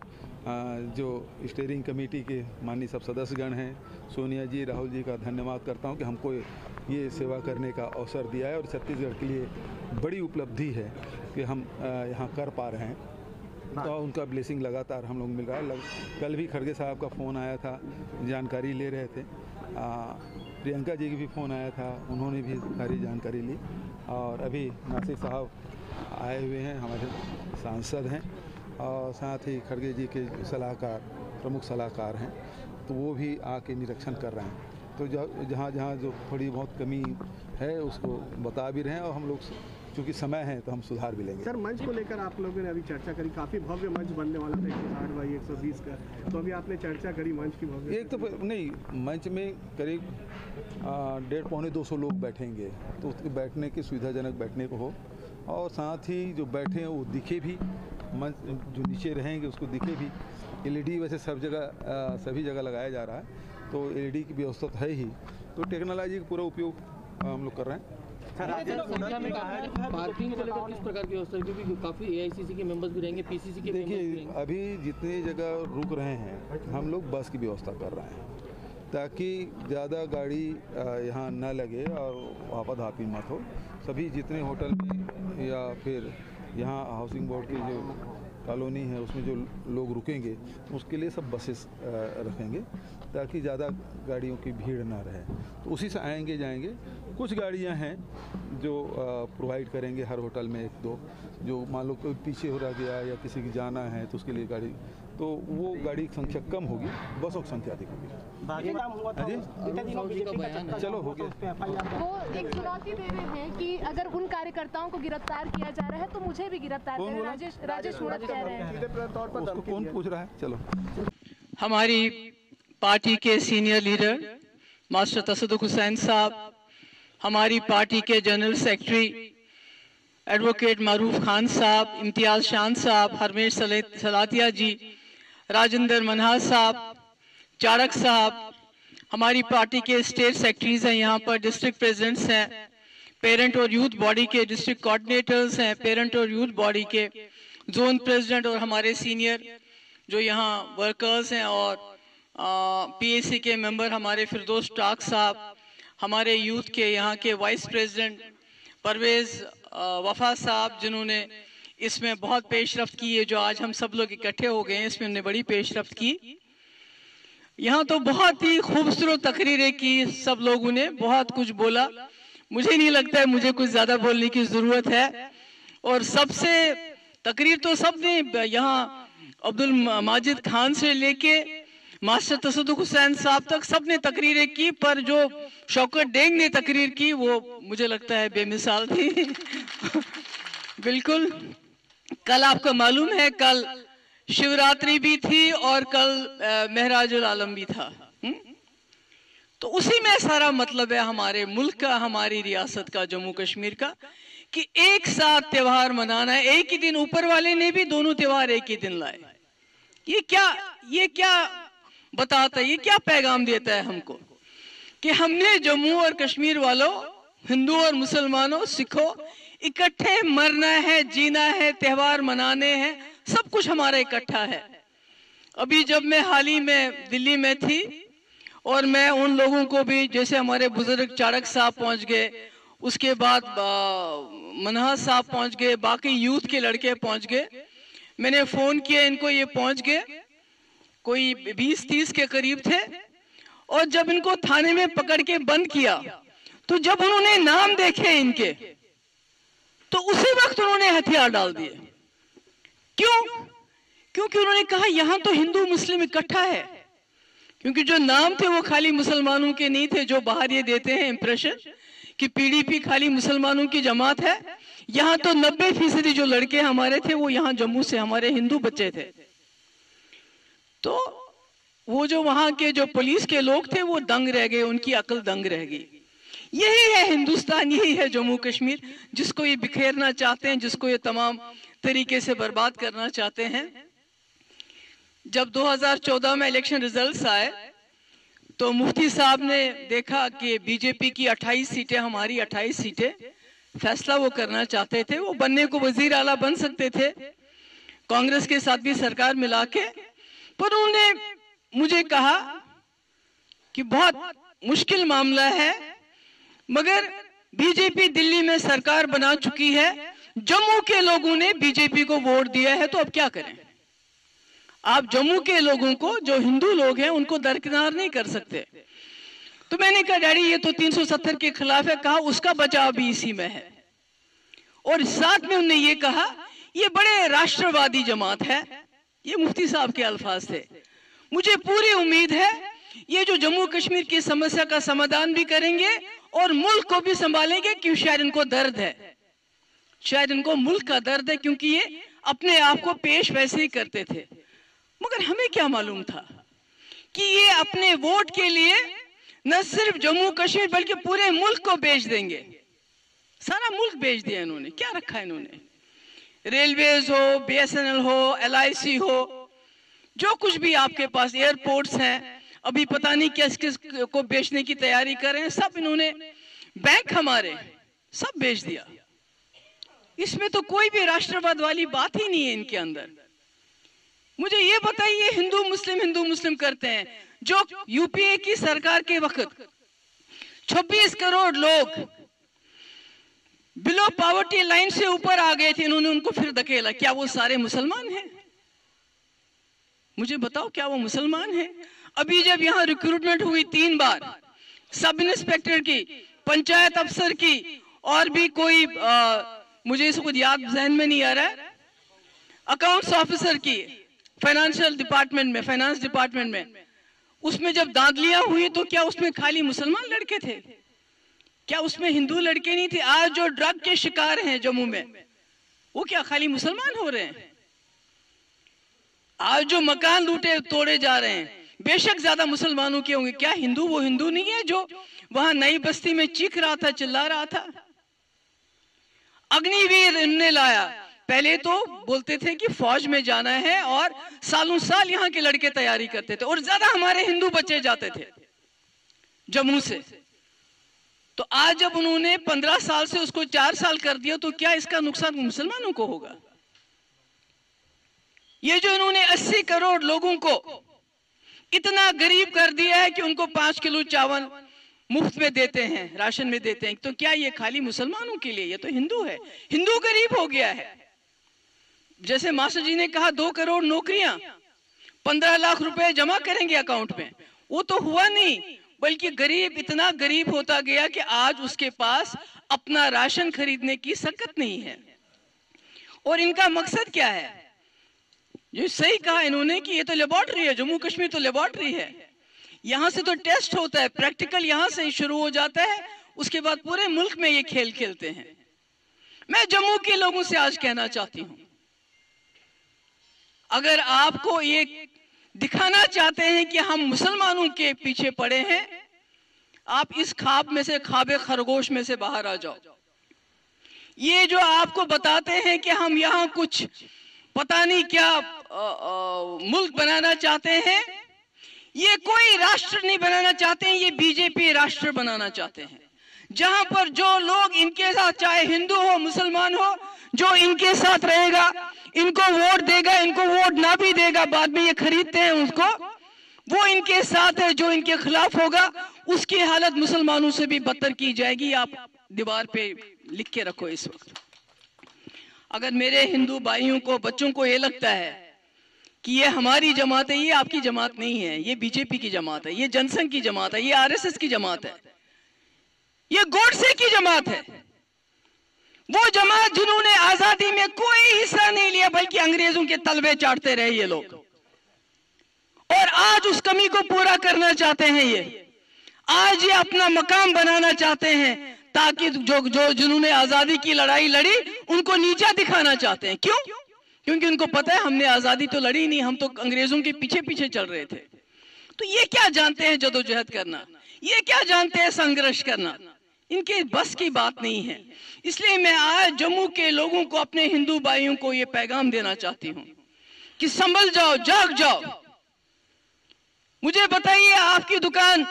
जो स्टीयरिंग कमेटी के माननीय सब सदस्यगण हैं, सोनिया जी, राहुल जी का धन्यवाद करता हूं कि हमको ये सेवा करने का अवसर दिया है और छत्तीसगढ़ के लिए बड़ी उपलब्धि है कि हम यहाँ कर पा रहे हैं। तो उनका ब्लेसिंग लगातार हम लोग मिल रहा है। कल भी खड़गे साहब का फ़ोन आया था, जानकारी ले रहे थे। प्रियंका जी की भी फ़ोन आया था, उन्होंने भी सारी जानकारी ली। और अभी नासिर साहब आए हुए हैं, हमारे सांसद हैं और साथ ही खड़गे जी के सलाहकार, प्रमुख सलाहकार हैं, तो वो भी आके निरीक्षण कर रहे हैं। तो जहाँ जहाँ जो थोड़ी बहुत कमी है उसको बता भी रहे हैं और हम लोग चूँकि समय है तो हम सुधार भी लेंगे। सर, मंच को लेकर आप लोगों ने अभी चर्चा करी, काफ़ी भव्य मंच बनने वाला था 160x120 का, तो अभी आपने चर्चा करी मंच की भव्य? एक तो नहीं, मंच में करीब 150-200 लोग बैठेंगे तो उसके बैठने की सुविधाजनक बैठने को हो और साथ ही जो बैठे हैं वो दिखे भी, मंच जो नीचे रहेंगे उसको दिखे भी। LED वैसे सब जगह सभी जगह लगाया जा रहा है तो LED की व्यवस्था तो है ही, तो टेक्नोलॉजी का पूरा उपयोग हम लोग कर रहे हैं। पार्किंग को लेकर किस प्रकार की व्यवस्था, क्योंकि काफ़ी AICC के मेंबर्स भी रहेंगे, PCC के मेंबर्स भी रहेंगे। अभी जितनी जगह रुक रहे हैं हम लोग बस की व्यवस्था कर रहे हैं ताकि ज़्यादा गाड़ी यहाँ न लगे और आपाधापी मत हो। सभी जितने होटल में या फिर यहाँ हाउसिंग बोर्ड की जो कॉलोनी है उसमें जो लोग रुकेंगे उसके लिए सब बसेस रखेंगे ताकि ज़्यादा गाड़ियों की भीड़ ना रहे, तो उसी से आएंगे जाएंगे। कुछ गाड़ियां हैं जो प्रोवाइड करेंगे हर होटल में 1-2, जो मान लो कोई पीछे हो रह गया या किसी की जाना है तो उसके लिए गाड़ी, तो वो गाड़ी की संख्या कम होगी, बसों की संख्या अधिक होगी। चलो हो गया। वो एक चुनौती दे रहे हैं कि अगर उन कार्यकर्ताओं को गिरफ्तार किया जा रहा है तो मुझे भी गिरफ्तार करें, राजेश मूणत कह रहे हैं। उसको कौन पूछ रहा है? चलो, हमारी पार्टी के senior leader master Tassaduq Hussain साहब, हमारी पार्टी के जनरल सेक्रेटरी एडवोकेट मारूफ खान साहब, इम्तियाज शान साहब, हरमेश सलातिया जी, राजेंद्र मनहास साहब, चाड़क साहब, हमारी पार्टी के स्टेट सेक्रेटरीज हैं यहाँ पर, डिस्ट्रिक्ट प्रेसिडेंट्स हैं, पेरेंट और यूथ बॉडी के डिस्ट्रिक्ट कोऑर्डिनेटर्स हैं, पेरेंट और यूथ बॉडी के जोन प्रेसिडेंट और हमारे सीनियर जो यहाँ वर्कर्स हैं, और पीएसी के मेंबर हमारे फिरदौस टाक साहब, हमारे यूथ के यहाँ के वाइस प्रेसिडेंट परवेज वफा साहब, जिन्होंने इसमें बहुत पेशरफ्त की है। जो आज हम सब लोग इकट्ठे हो गए हैं, इसमें उन्होंने बड़ी पेशरफ्त की। यहाँ तो बहुत ही खूबसूरत तकरीरें की, सब लोगों ने बहुत कुछ बोला। मुझे नहीं लगता है मुझे कुछ ज्यादा बोलने की जरूरत है। और सबसे तकरीर तो सबने यहाँ अब्दुल माजिद खान से लेके मास्टर तसद्दुक़ हुसैन साहब तक सबने तकरीरें की, पर जो शौकत डेंग ने तकरीर की वो मुझे लगता है बेमिसाल थी। बिल्कुल। कल आपको मालूम है, कल शिवरात्रि भी थी और कल महराजुल आलम भी था। तो उसी में सारा मतलब है हमारे मुल्क का, हमारी रियासत का, जम्मू कश्मीर का, कि एक साथ त्योहार मनाना है। एक ही दिन, ऊपर वाले ने भी दोनों त्योहार एक ही दिन लाए। ये क्या बताता है, ये क्या पैगाम देता है हमको, कि हमने जम्मू और कश्मीर वालों, हिंदू और मुसलमानों, सिखों, इकट्ठे मरना है, जीना है, त्योहार मनाने हैं, सब कुछ हमारा इकट्ठा है। अभी जब मैं हाल ही में दिल्ली में थी और मैं उन लोगों को भी, जैसे हमारे बुजुर्ग चाड़क साहब पहुंच गए, उसके बाद मनहास साहब पहुंच गए, बाकी यूथ के लड़के पहुंच गए, मैंने फोन किया इनको, ये पहुंच गए, कोई 20-30 के करीब थे। और जब इनको थाने में पकड़ के बंद किया, तो जब उन्होंने नाम देखे इनके, तो उसी वक्त उन्होंने हथियार डाल दिए। क्यों? क्योंकि उन्होंने कहा यहां तो हिंदू मुस्लिम इकट्ठा है। क्योंकि जो नाम थे वो खाली मुसलमानों के नहीं थे, जो बाहर ये देते हैं इंप्रेशन कि पीडीपी खाली मुसलमानों की जमात है। यहां तो 90% जो लड़के हमारे थे वो यहां जम्मू से हमारे हिंदू बच्चे थे। तो वो जो वहां के जो पुलिस के लोग थे वो दंग रह गए, उनकी अकल दंग रह गई। यही है हिंदुस्तान, यही है जम्मू कश्मीर, जिसको ये बिखेरना चाहते हैं, जिसको ये तमाम तरीके से बर्बाद करना चाहते हैं। जब 2014 में इलेक्शन रिजल्ट्स आए तो मुफ्ती साहब ने देखा कि बीजेपी की 28 सीटें, हमारी 28 सीटें, फैसला वो करना चाहते थे। वो बनने को वजीर आला बन सकते थे कांग्रेस के साथ भी सरकार मिला के, पर उन्होंने मुझे कहा कि बहुत मुश्किल मामला है, मगर बीजेपी दिल्ली में सरकार बना चुकी है, जम्मू के लोगों ने बीजेपी को वोट दिया है, तो अब क्या करें? आप जम्मू के लोगों को, जो हिंदू लोग हैं, उनको दरकिनार नहीं कर सकते। तो मैंने कहा डैडी ये तो 370 के खिलाफ है। कहा उसका बचाव भी इसी में है। और साथ में उन्होंने ये कहा ये बड़े राष्ट्रवादी जमात है। ये मुफ्ती साहब के अल्फाज थे। मुझे पूरी उम्मीद है ये जो जम्मू कश्मीर की समस्या का समाधान भी करेंगे और मुल्क को भी संभालेंगे, क्योंकि शायद इनको दर्द है, शायद इनको मुल्क का दर्द है, क्योंकि ये अपने आप को पेश वैसे ही करते थे। मगर हमें क्या मालूम था कि ये अपने वोट के लिए न सिर्फ जम्मू कश्मीर बल्कि पूरे मुल्क को बेच देंगे। सारा मुल्क बेच दिया इन्होंने। क्या रखा है इन्होंने? रेलवेज हो, BSNL हो, LIC हो, जो कुछ भी आपके पास, एयरपोर्ट्स हैं, अभी पता नहीं किस किस को बेचने की तैयारी कर रहे हैं, सब इन्होंने, बैंक हमारे सब बेच दिया। इसमें तो कोई भी राष्ट्रवाद वाली बात ही नहीं है इनके अंदर। मुझे ये बताइए, हिंदू मुस्लिम करते हैं। जो यूपीए की सरकार के वक्त 26 करोड़ लोग बिलो पॉवर्टी लाइन से ऊपर आ गए थे, इन्होंने उनको फिर धकेला। क्या वो सारे मुसलमान हैं? मुझे बताओ, क्या वो मुसलमान हैं? अभी जब यहां रिक्रूटमेंट हुई 3 बार, सब इंस्पेक्टर की, पंचायत अफसर की, और भी कोई मुझे इसको याद जहन में नहीं आ रहा है, अकाउंट्स ऑफिसर की, फाइनेंशियल डिपार्टमेंट में, फाइनेंस डिपार्टमेंट में, उसमें जब दाखिलियां हुई तो क्या उसमें खाली मुसलमान लड़के थे? क्या उसमें हिंदू लड़के नहीं थे? आज जो ड्रग के शिकार हैं जम्मू में, वो क्या खाली मुसलमान हो रहे हैं? आज जो मकान लूटे तोड़े जा रहे हैं, बेशक ज्यादा मुसलमानों के होंगे, क्या हिंदू वो हिंदू नहीं है जो वहां नई बस्ती में चीख रहा था, चिल्ला रहा था? अग्निवीर इन्होंने लाया। पहले तो बोलते थे कि फौज में जाना है और सालों साल यहाँ के लड़के तैयारी करते थे और ज्यादा हमारे हिंदू बच्चे जाते थे जम्मू से। तो आज जब उन्होंने 15 साल से उसको 4 साल कर दिया तो क्या इसका नुकसान मुसलमानों को होगा? ये जो इन्होंने 80 करोड़ लोगों को इतना गरीब कर दिया है कि उनको 5 किलो चावल मुफ्त में देते हैं, राशन में देते हैं, तो क्या ये खाली मुसलमानों के लिए? ये तो हिंदू है, हिंदू गरीब हो गया है। जैसे मास्टर जी ने कहा 2 करोड़ नौकरियां, 15 लाख रुपए जमा करेंगे अकाउंट में, वो तो हुआ नहीं, बल्कि गरीब इतना गरीब होता गया कि आज उसके पास अपना राशन खरीदने की सकत नहीं है। और इनका मकसद क्या है? ये सही कहा इन्होंने कि ये तो लेबोरेटरी है, जम्मू कश्मीर तो लेबोरेटरी है, यहां से तो टेस्ट होता है, प्रैक्टिकल यहां से ही शुरू हो जाता है, उसके बाद पूरे मुल्क में ये खेल खेलते हैं। मैं जम्मू के लोगों से आज कहना चाहती हूं, अगर आपको ये दिखाना चाहते हैं कि हम मुसलमानों के पीछे पड़े हैं, आप इस ख्वाब में से, ख्वाबे खरगोश में से बाहर आ जाओ। ये जो आपको बताते हैं कि हम यहां कुछ पता नहीं क्या मुल्क बनाना चाहते हैं, ये कोई राष्ट्र नहीं बनाना चाहते हैं, ये बीजेपी राष्ट्र बनाना चाहते हैं, जहां पर जो लोग इनके साथ, चाहे हिंदू हो मुसलमान हो, जो इनके साथ रहेगा, इनको वोट देगा, इनको वोट ना भी देगा, बाद में ये खरीदते हैं उसको, वो इनके साथ है। जो इनके खिलाफ होगा उसकी हालत मुसलमानों से भी बदतर की जाएगी। आप दीवार पे लिख के रखो इस वक्त। अगर मेरे हिंदू भाइयों को, बच्चों को ये लगता है कि ये हमारी जमात है, ये आपकी जमात नहीं है, ये बीजेपी की जमात है, ये जनसंघ की जमात है, ये आरएसएस की जमात है, ये गोडसे की जमात है। वो जमात जिन्होंने आजादी में कोई हिस्सा नहीं लिया, बल्कि अंग्रेजों के तलबे चाटते रहे ये लोग, और आज उस कमी को पूरा करना चाहते हैं। ये आज ये अपना मकाम बनाना चाहते हैं, ताकि जो जिन्होंने आजादी की लड़ाई लड़ी उनको नीचा दिखाना चाहते हैं। क्यों? क्योंकि उनको पता है हमने आजादी तो लड़ी नहीं, हम तो अंग्रेजों के पीछे पीछे चल रहे थे। तो ये क्या जानते हैं जदोजहद करना, ये क्या जानते हैं संघर्ष करना, इनके बस की बात नहीं है। इसलिए मैं आज जम्मू के लोगों को, अपने हिंदू भाइयों को ये पैगाम देना चाहती हूं कि संभल जाओ, जाग जाओ। मुझे बताइए, आपकी दुकान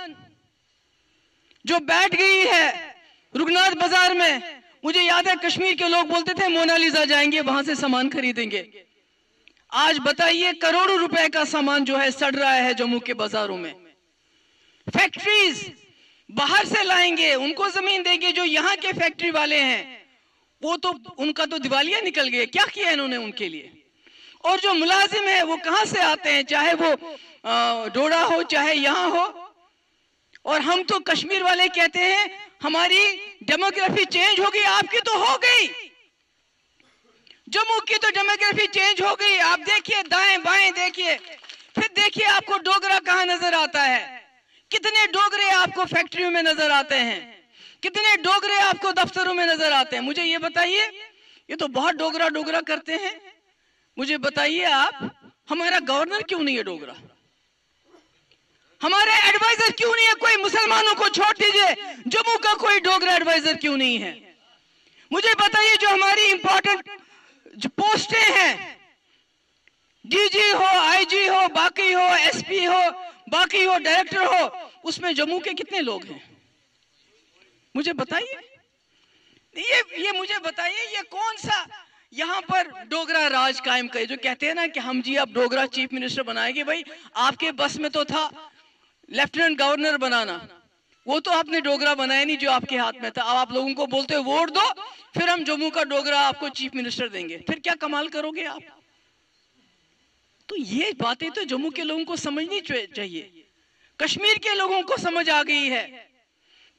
जो बैठ गई है रुगनाथ बाजार में, मुझे याद है कश्मीर के लोग बोलते थे मोनालिसा जाएंगे वहां से सामान खरीदेंगे। आज बताइए करोड़ों रुपए का सामान जो है सड़ रहा है जम्मू के बाजारों में। फैक्ट्रीज बाहर से लाएंगे, उनको जमीन देंगे, जो यहाँ के फैक्ट्री वाले हैं वो तो उनका तो दिवालिया निकल गया। क्या किया इन्होंने उनके लिए? और जो मुलाजिम है वो कहां से आते हैं, चाहे वो डोडा हो चाहे यहां हो। और हम तो कश्मीर वाले कहते हैं हमारी डेमोग्राफी चेंज हो गई, आपकी तो हो गई, जम्मू की तो डेमोग्राफी चेंज हो गई। आप देखिए दाएं बाएं देखिए, फिर देखिए आपको डोगरा कहां नजर आता है, कितने डोगरे आपको फैक्ट्रियों में नजर आते हैं, कितने डोगरे आपको दफ्तरों में नजर आते हैं। मुझे ये बताइए, ये तो बहुत डोगरा डोगरा करते हैं। मुझे बताइए आप, हमारा गवर्नर क्यों नहीं है डोगरा? हमारे एडवाइजर क्यों नहीं है? कोई मुसलमानों को छोड़ दीजिए, जम्मू का कोई डोगरा एडवाइजर क्यों नहीं है? मुझे बताइए, जो हमारी इंपॉर्टेंट जो पोस्टें हैं, डीजी हो, आईजी हो, बाकी हो, एसपी हो, बाकी हो, डायरेक्टर हो, उसमें जम्मू के कितने लोग हैं? मुझे बताइए, ये मुझे बताइए, ये कौन सा यहां पर डोगरा राज कायम करे? जो कहते हैं ना कि हम जी अब डोगरा चीफ मिनिस्टर बनाएंगे, भाई आपके बस में तो था लेफ्टिनेंट गवर्नर बनाना, वो तो आपने डोगरा बनाया नहीं जो आपके हाथ में था। अब आप लोगों को बोलते हो वोट दो, फिर हम जम्मू का डोगरा आपको चीफ मिनिस्टर देंगे, फिर क्या कमाल करोगे आप? तो ये बातें तो जम्मू के लोगों को समझनी चाहिए। कश्मीर के लोगों को समझ आ गई है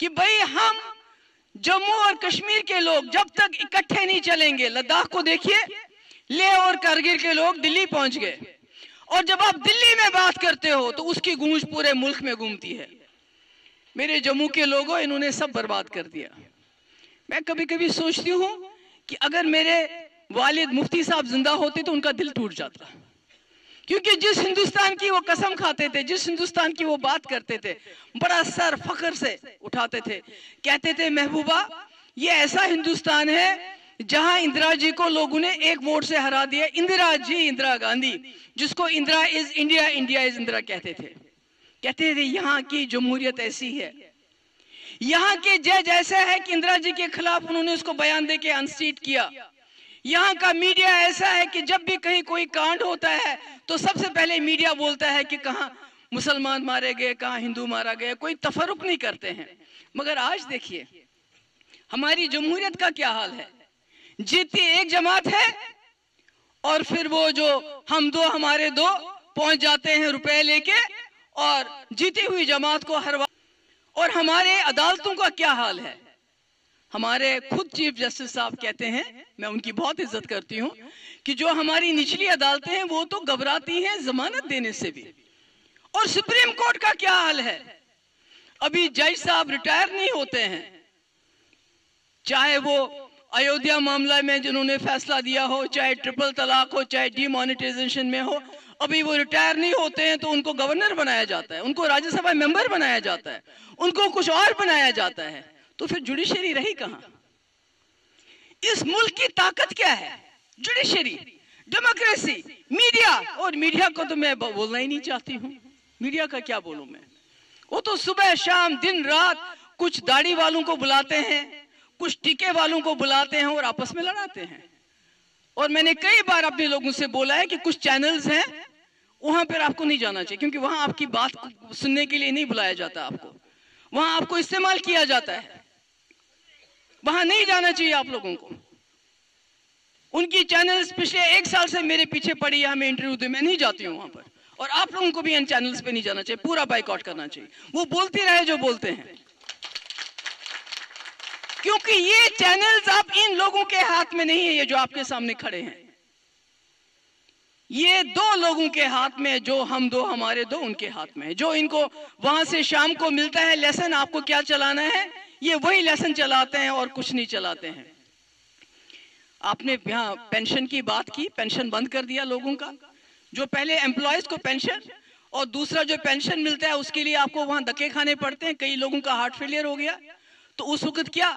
कि भाई हम जम्मू और कश्मीर के लोग जब तक इकट्ठे नहीं चलेंगे। लद्दाख को देखिए, लेह और कारगिल के लोग दिल्ली पहुंच गए, और जब आप दिल्ली में बात करते हो तो उसकी गूंज पूरे मुल्क में गूंजती है। मेरे जम्मू के लोगों, इन्होंने सब बर्बाद कर दिया। मैं कभी कभी सोचती हूं कि अगर मेरे वालिद मुफ्ती साहब जिंदा होते तो उनका दिल टूट जाता। क्योंकि जिस हिंदुस्तान की वो कसम खाते थे, जिस हिंदुस्तान की वो बात करते थे, बड़ा सर फख्र से उठाते थे, कहते थे महबूबा ये ऐसा हिंदुस्तान है जहां इंदिरा जी को लोगों ने एक वोट से हरा दिया। इंदिरा जी, इंदिरा गांधी, जिसको Indira is India, India is Indira कहते थे यहाँ की जमहूरियत ऐसी है, यहाँ के जज ऐसा है कि इंदिरा जी के खिलाफ उन्होंने उसको बयान दे के अनसीट किया। यहाँ का मीडिया ऐसा है कि जब भी कहीं कोई कांड होता है तो सबसे पहले मीडिया बोलता है कि कहाँ मुसलमान मारे गए, कहाँ हिंदू मारा गया, कोई तफरुक नहीं करते हैं। मगर आज देखिए हमारी जमहूरियत का क्या हाल है। जीती एक जमात है और फिर वो जो हम दो हमारे दो पहुंच जाते हैं रुपए लेके और जीती हुई जमात को हरवा। और हमारे अदालतों का क्या हाल है। हमारे खुद चीफ जस्टिस साहब कहते हैं, मैं उनकी बहुत इज्जत करती हूं, कि जो हमारी निचली अदालतें हैं वो तो घबराती हैं जमानत देने से भी। और सुप्रीम कोर्ट का क्या हाल है। अभी जज साहब रिटायर नहीं होते हैं, चाहे वो अयोध्या मामला में जिन्होंने फैसला दिया हो, चाहे ट्रिपल तलाक हो, चाहे डीमोनेटाइजेशन में हो, अभी वो रिटायर नहीं होते हैं तो उनको गवर्नर बनाया जाता है, उनको राज्यसभा मेंबर बनाया जाता है, उनको कुछ और बनाया जाता है। तो फिर जुडिशरी रही कहां। इस मुल्क की ताकत क्या है। Judiciary, democracy, media. और मीडिया को तो मैं बोलना ही नहीं चाहती हूं। मीडिया का क्या बोलूं मैं। वो तो सुबह शाम दिन रात कुछ दाढ़ी वालों को बुलाते हैं, कुछ टीके वालों को बुलाते हैं और आपस में लड़ाते हैं। और मैंने कई बार अपने लोगों से बोला है कि कुछ चैनल्स हैं वहां पर आपको नहीं जाना चाहिए, क्योंकि वहां आपकी बात सुनने के लिए नहीं बुलाया जाता, आपको वहां आपको इस्तेमाल किया जाता है। वहां नहीं जाना चाहिए आप लोगों को। उनकी चैनल्स पिछले 1 साल से मेरे पीछे पड़ी है, हमें इंटरव्यू दे, मैं नहीं जाती हूं वहां पर। और आप लोगों को भी इन चैनल्स पे नहीं जाना चाहिए, पूरा बाइकआउट करना चाहिए। वो बोलते रहे जो बोलते हैं, क्योंकि ये चैनल्स आप इन लोगों के हाथ में नहीं है। ये जो आपके सामने खड़े हैं ये 2 लोगों के हाथ में, जो हम दो हमारे दो उनके हाथ में है। जो इनको वहां से शाम को मिलता है लेसन, आपको क्या चलाना है, ये वही लेसन चलाते हैं और कुछ नहीं चलाते हैं। आपने यहां पेंशन की बात की, पेंशन बंद कर दिया लोगों का। जो पहले एम्प्लॉयज को पेंशन और दूसरा जो पेंशन मिलता है उसके लिए आपको वहां धक्के खाने पड़ते हैं। कई लोगों का हार्ट फेलियर हो गया। तो उस वक्त क्या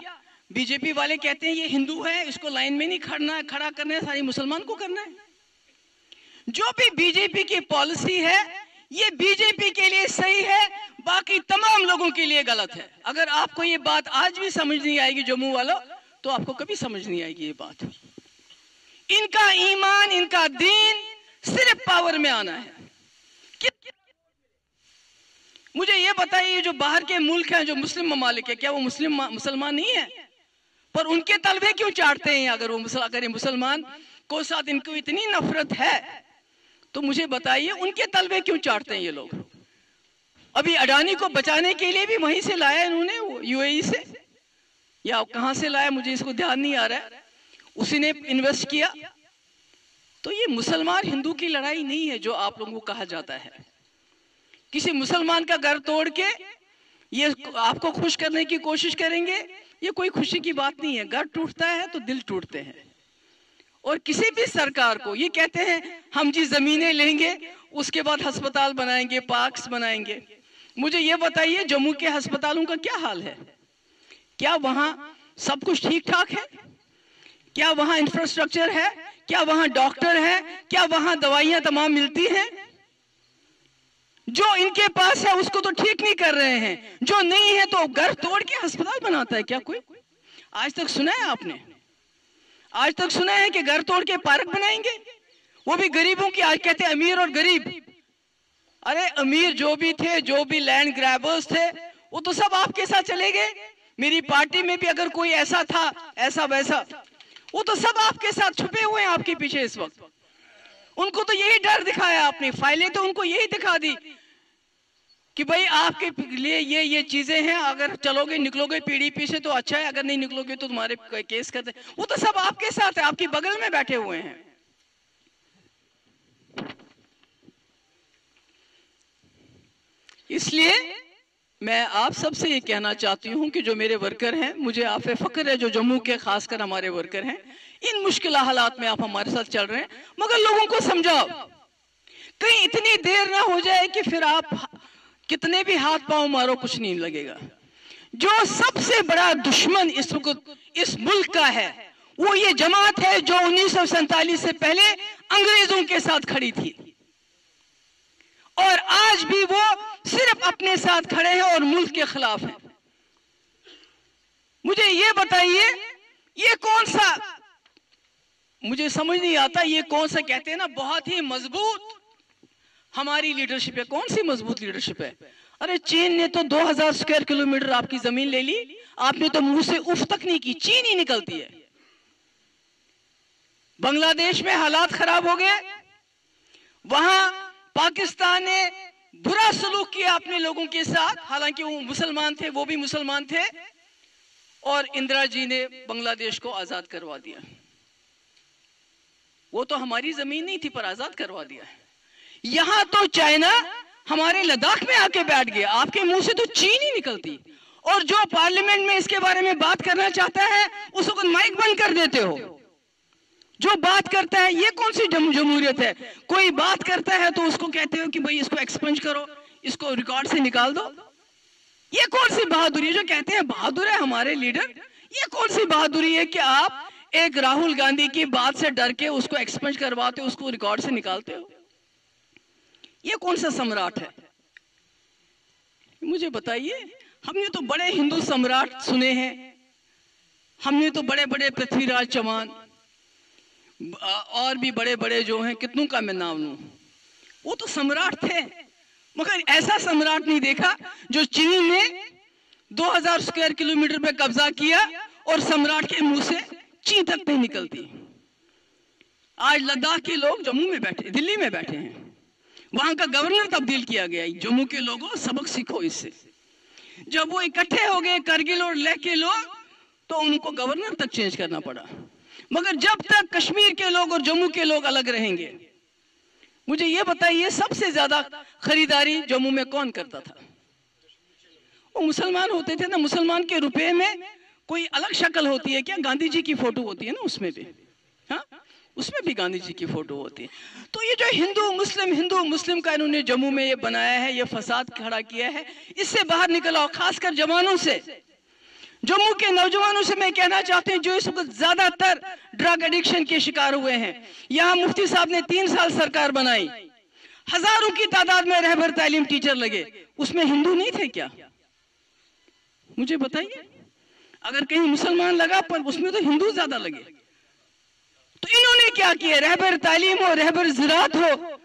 बीजेपी वाले कहते हैं ये हिंदू है, इसको लाइन में नहीं खड़ा करना है, सारी मुसलमान को करना है। जो भी बीजेपी की पॉलिसी है ये बीजेपी के लिए सही है, बाकी तमाम लोगों के लिए गलत है। अगर आपको ये बात आज भी समझ नहीं आएगी जम्मू वालों, तो आपको कभी समझ नहीं आएगी ये बात। इनका ईमान, इनका दीन सिर्फ पावर में आना है। मुझे ये बताइए, जो बाहर के मुल्क हैं, जो मुस्लिम ममालिक है, क्या वो मुसलमान नहीं है? पर उनके तलबे क्यों चाटते हैं? अगर मुसलमान को साथ इनको इतनी नफरत है तो मुझे बताइए उनके तलबे क्यों चाटते हैं ये लोग। अभी अडानी को बचाने के लिए भी वहीं से लाया इन्होंने, यूएई से या कहां से लाया मुझे इसको ध्यान नहीं आ रहा है, उसी ने इन्वेस्ट किया। तो ये मुसलमान हिंदू की लड़ाई नहीं है जो आप लोगों को कहा जाता है। किसी मुसलमान का घर तोड़ के ये आपको खुश करने की कोशिश करेंगे, ये कोई खुशी की बात नहीं है। घर टूटता है तो दिल टूटते हैं। और किसी भी सरकार को ये कहते हैं हम जी जमीनें लेंगे, उसके बाद अस्पताल बनाएंगे, पार्क्स बनाएंगे। मुझे ये बताइए जम्मू के अस्पतालों का क्या हाल है? क्या वहां सब कुछ ठीक ठाक है? क्या वहां इंफ्रास्ट्रक्चर है? क्या वहां डॉक्टर है? क्या वहां दवाइयां तमाम मिलती हैं? जो इनके पास है उसको तो ठीक नहीं कर रहे हैं, जो नहीं है तो घर तोड़ के अस्पताल बनाता है क्या कोई? आज तक सुना है आपने? आज तक सुना है कि घर तोड़ के पार्क बनाएंगे, वो भी गरीबों की? आज कहते हैं अमीर और गरीब। अरे अमीर जो भी थे, जो भी लैंड ग्रैबर्स थे, वो तो सब आपके साथ चले गए। मेरी पार्टी में भी अगर कोई ऐसा था, ऐसा वैसा, वो तो सब आपके साथ छुपे हुए हैं आपके पीछे इस वक्त। उनको तो यही डर दिखाया आपने, फाइलें तो उनको यही दिखा दी कि भाई आपके लिए ये चीजें हैं, अगर चलोगे निकलोगे पीडीपी से तो अच्छा है, अगर नहीं निकलोगे तो तुम्हारे केस करते। वो तो सब आपके साथ है, आपकी बगल में बैठे हुए हैं। इसलिए मैं आप सबसे ये कहना चाहती हूं कि जो मेरे वर्कर हैं, मुझे आप पे फख्र है जो जम्मू के खासकर हमारे वर्कर हैं, इन मुश्किल हालात में आप हमारे साथ चल रहे हैं, मगर लोगों को समझाओ कहीं इतनी देर ना हो जाए कि फिर आप कितने भी हाथ पांव मारो कुछ नहीं लगेगा। जो सबसे बड़ा दुश्मन इस वक्त इस मुल्क का है वो ये जमात है जो 1947 से पहले अंग्रेजों के साथ खड़ी थी और आज भी वो सिर्फ अपने साथ खड़े हैं और मुल्क के खिलाफ हैं। मुझे ये बताइए, ये कौन सा, मुझे समझ नहीं आता, ये कौन सा कहते हैं ना बहुत ही मजबूत हमारी लीडरशिप है। कौन सी मजबूत लीडरशिप है? अरे चीन ने तो 2000 स्क्वायर किलोमीटर आपकी जमीन ले ली, आपने तो मुंह से उफ तक नहीं की, चीन ही निकलती है। बांग्लादेश में हालात खराब हो गए, वहां पाकिस्तान ने बुरा सलूक किया अपने लोगों के साथ, हालांकि वो मुसलमान थे, वो भी मुसलमान थे, और इंदिरा जी ने बांग्लादेश को आजाद करवा दिया। वो तो हमारी जमीन नहीं थी पर आजाद करवा दिया। यहां तो चाइना हमारे लद्दाख में आके बैठ गया, आपके मुंह से तो चीन ही निकलती, और जो पार्लियामेंट में इसके बारे में बात करना चाहता है उसको माइक बंद कर देते हो। जो बात करता है, ये कौन सी जमहूरियत है? कोई बात करता है तो उसको कहते हो कि भाई इसको एक्सपंज करो, इसको रिकॉर्ड से निकाल दो। ये कौन सी बहादुरी है? जो कहते हैं बहादुर है हमारे लीडर, ये कौन सी बहादुरी है कि आप एक राहुल गांधी की बात से डर के उसको एक्सपंज करवाते हो, उसको रिकॉर्ड से निकालते हो? ये कौन सा सम्राट है? मुझे बताइए। हमने तो बड़े हिंदू सम्राट सुने हैं, हमने तो बड़े बड़े पृथ्वीराज चौहान और भी बड़े बड़े जो हैं, कितनों का मैं नाम लूं, वो तो सम्राट थे, मगर ऐसा सम्राट नहीं देखा जो चीन ने 2000 स्क्वायर किलोमीटर पे कब्जा किया और सम्राट के मुंह से ची तक नहीं निकलती। आज लद्दाख के लोग जम्मू में बैठे, दिल्ली में बैठे हैं, वहां का गवर्नर तब्दील किया गया। जम्मू के लोगों सबक सीखो इससे। जब वो इकट्ठे हो गए करगिल और लेह के लोग, तो उनको गवर्नर तक चेंज करना पड़ा। मगर जब तक कश्मीर के लोग और जम्मू के लोग अलग रहेंगे, मुझे ये बताइए सबसे ज्यादा खरीदारी जम्मू में कौन करता था? वो मुसलमान होते थे ना। मुसलमान के रुपए में कोई अलग शक्ल होती है क्या? गांधी जी की फोटो होती है ना उसमें भी, हाँ उसमें भी गांधी जी की फोटो होती है। तो ये जो हिंदू मुस्लिम का इन्होंने जम्मू में ये बनाया है, ये फसाद खड़ा किया है, इससे बाहर निकल आओ। खासकर जवानों से, जम्मू के नौजवानों से मैं कहना चाहती हूँ जो इस वक्त ज्यादातर ड्रग एडिक्शन के शिकार हुए हैं। यहाँ मुफ्ती साहब ने 3 साल सरकार बनाई, हजारों की तादाद में रहबर तालीम टीचर लगे, उसमें हिंदू नहीं थे क्या? मुझे बताइए। अगर कहीं मुसलमान लगा पर उसमें तो हिंदू ज्यादा लगे। तो इन्होंने क्या किया? रहबर तालीम हो, रहबर ज़राअत हो,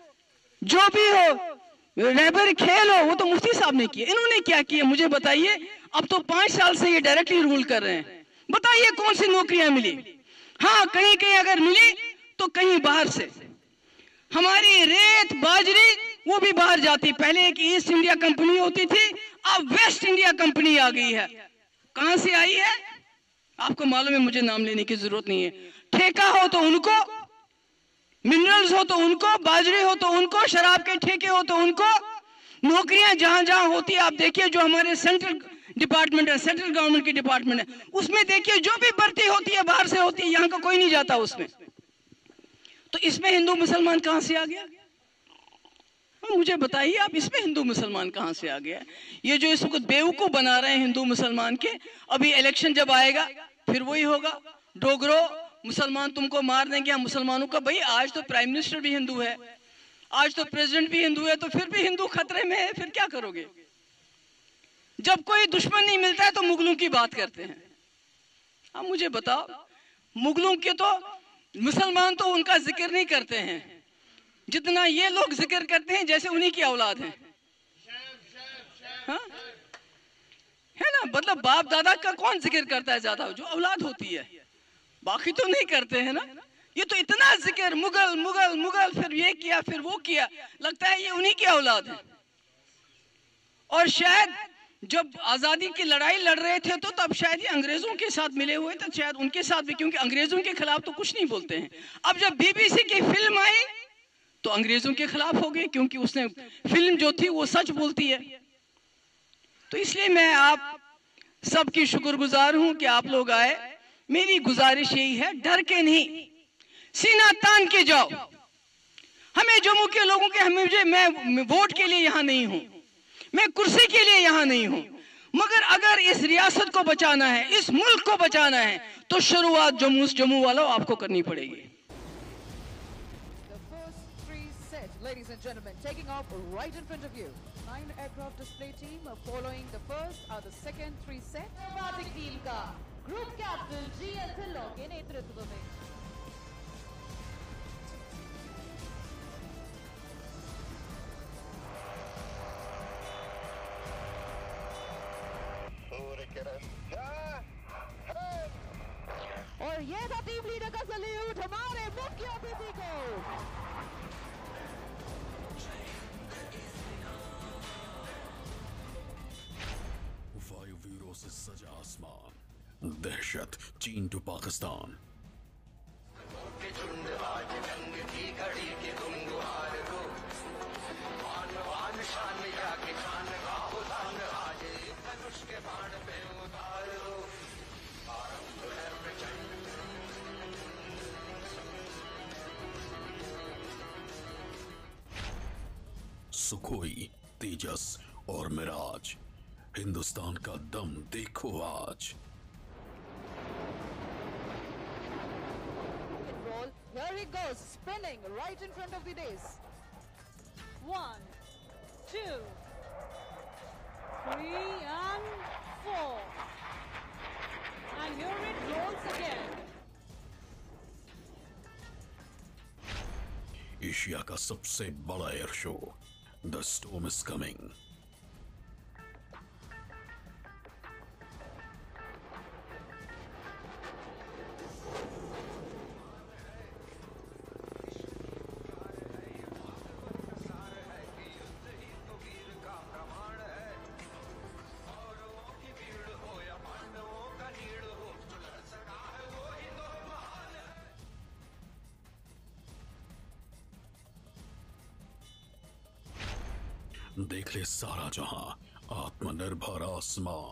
जो भी हो, रहबर खेल हो, वो तो मुफ्ती साहब ने किया। इन्होंने क्या किया मुझे बताइए। अब तो 5 साल से ये डायरेक्टली रूल कर रहे हैं। बताइए कौन सी नौकरियां मिली? हाँ कहीं कहीं अगर मिली तो कहीं बाहर से। हमारी रेत बाजरी वो भी बाहर जाती। पहले एक ईस्ट इंडिया कंपनी होती थी, अब वेस्ट इंडिया कंपनी आ गई है। कहां से आई है आपको मालूम है, मुझे नाम लेने की जरूरत नहीं है। ठेका हो तो उनको, मिनरल्स हो तो उनको, बाजरे हो तो उनको, शराब के ठेके हो तो उनको। नौकरियां जहां जहां होती है, आप देखिए जो हमारे सेंट्रल डिपार्टमेंट है, सेंट्रल गवर्नमेंट की डिपार्टमेंट है, उसमें देखिए जो भी भर्ती होती है बाहर से होती है, यहाँ का कोई नहीं जाता उसमें। तो इसमें हिंदू मुसलमान कहां से आ गया? मुझे बताइए आप, इसमें हिंदू मुसलमान कहां से आ गया? ये जो इस वक्त बेवकूफ बना रहे हैं हिंदू मुसलमान के, अभी इलेक्शन जब आएगा फिर वही होगा, डोगरो मुसलमान तुमको मार देंगे हम मुसलमानों का। भाई आज तो प्राइम मिनिस्टर भी हिंदू है, आज तो प्रेसिडेंट भी हिंदू है, तो फिर भी हिंदू खतरे में है, फिर क्या करोगे? जब कोई दुश्मन नहीं मिलता है तो मुगलों की बात करते हैं। अब मुझे बताओ, मुगलों के तो मुसलमान तो उनका जिक्र नहीं करते हैं जितना ये लोग जिक्र करते हैं जैसे उन्हीं की औलाद है। हाँ? है ना, मतलब बाप दादा का कौन जिक्र करता है ज्यादा? जो औलाद होती है, बाकी तो नहीं करते हैं ना। ये तो इतना जिक्र मुगल मुगल मुगल, फिर ये किया फिर वो किया, लगता है ये उन्हीं की औलाद है। और शायद जब आजादी की लड़ाई लड़ रहे थे तो तब शायद ये अंग्रेजों के साथ मिले हुए थे, शायद उनके साथ भी, क्योंकि अंग्रेजों के खिलाफ तो कुछ नहीं बोलते हैं। अब जब बीबीसी की फिल्म आई तो अंग्रेजों के खिलाफ हो गए, क्योंकि उसने फिल्म जो थी वो सच बोलती है। तो इसलिए मैं आप सबकी शुक्रगुजार हूं कि आप लोग आए। मेरी गुजारिश यही है, डर के नहीं, सीना तान के जाओ। हमें जम्मू के लोगों के मैं वोट के लिए यहाँ नहीं हूँ, मैं कुर्सी के लिए यहाँ नहीं हूँ, मगर अगर इस रियासत को बचाना है, इस मुल्क को बचाना है, तो शुरुआत जम्मू वालों आपको करनी पड़ेगी। Ladies and gentlemen, taking off right in front of you. 9 aircraft display team following the first or the second 3 set. Acrobatic team का ग्रुप कैप्टन GL ढिल्लों के नेतृत्व में। और ये था टीम लीडर का सल्यूट हमारे मुख्य अतिथि को। वायुवीरों से सजा आसमान, दहशत चीन टू पाकिस्तान। सुखोई, तेजस और मिराज, हिंदुस्तान का दम देखो आज। Here he goes, spinning right in front of the days. 1, 2, 3 and 4. And here it rolls again. Asia का सबसे बड़ा air show, the storm is coming. देख ले सारा जहां, आत्मनिर्भर आसमां।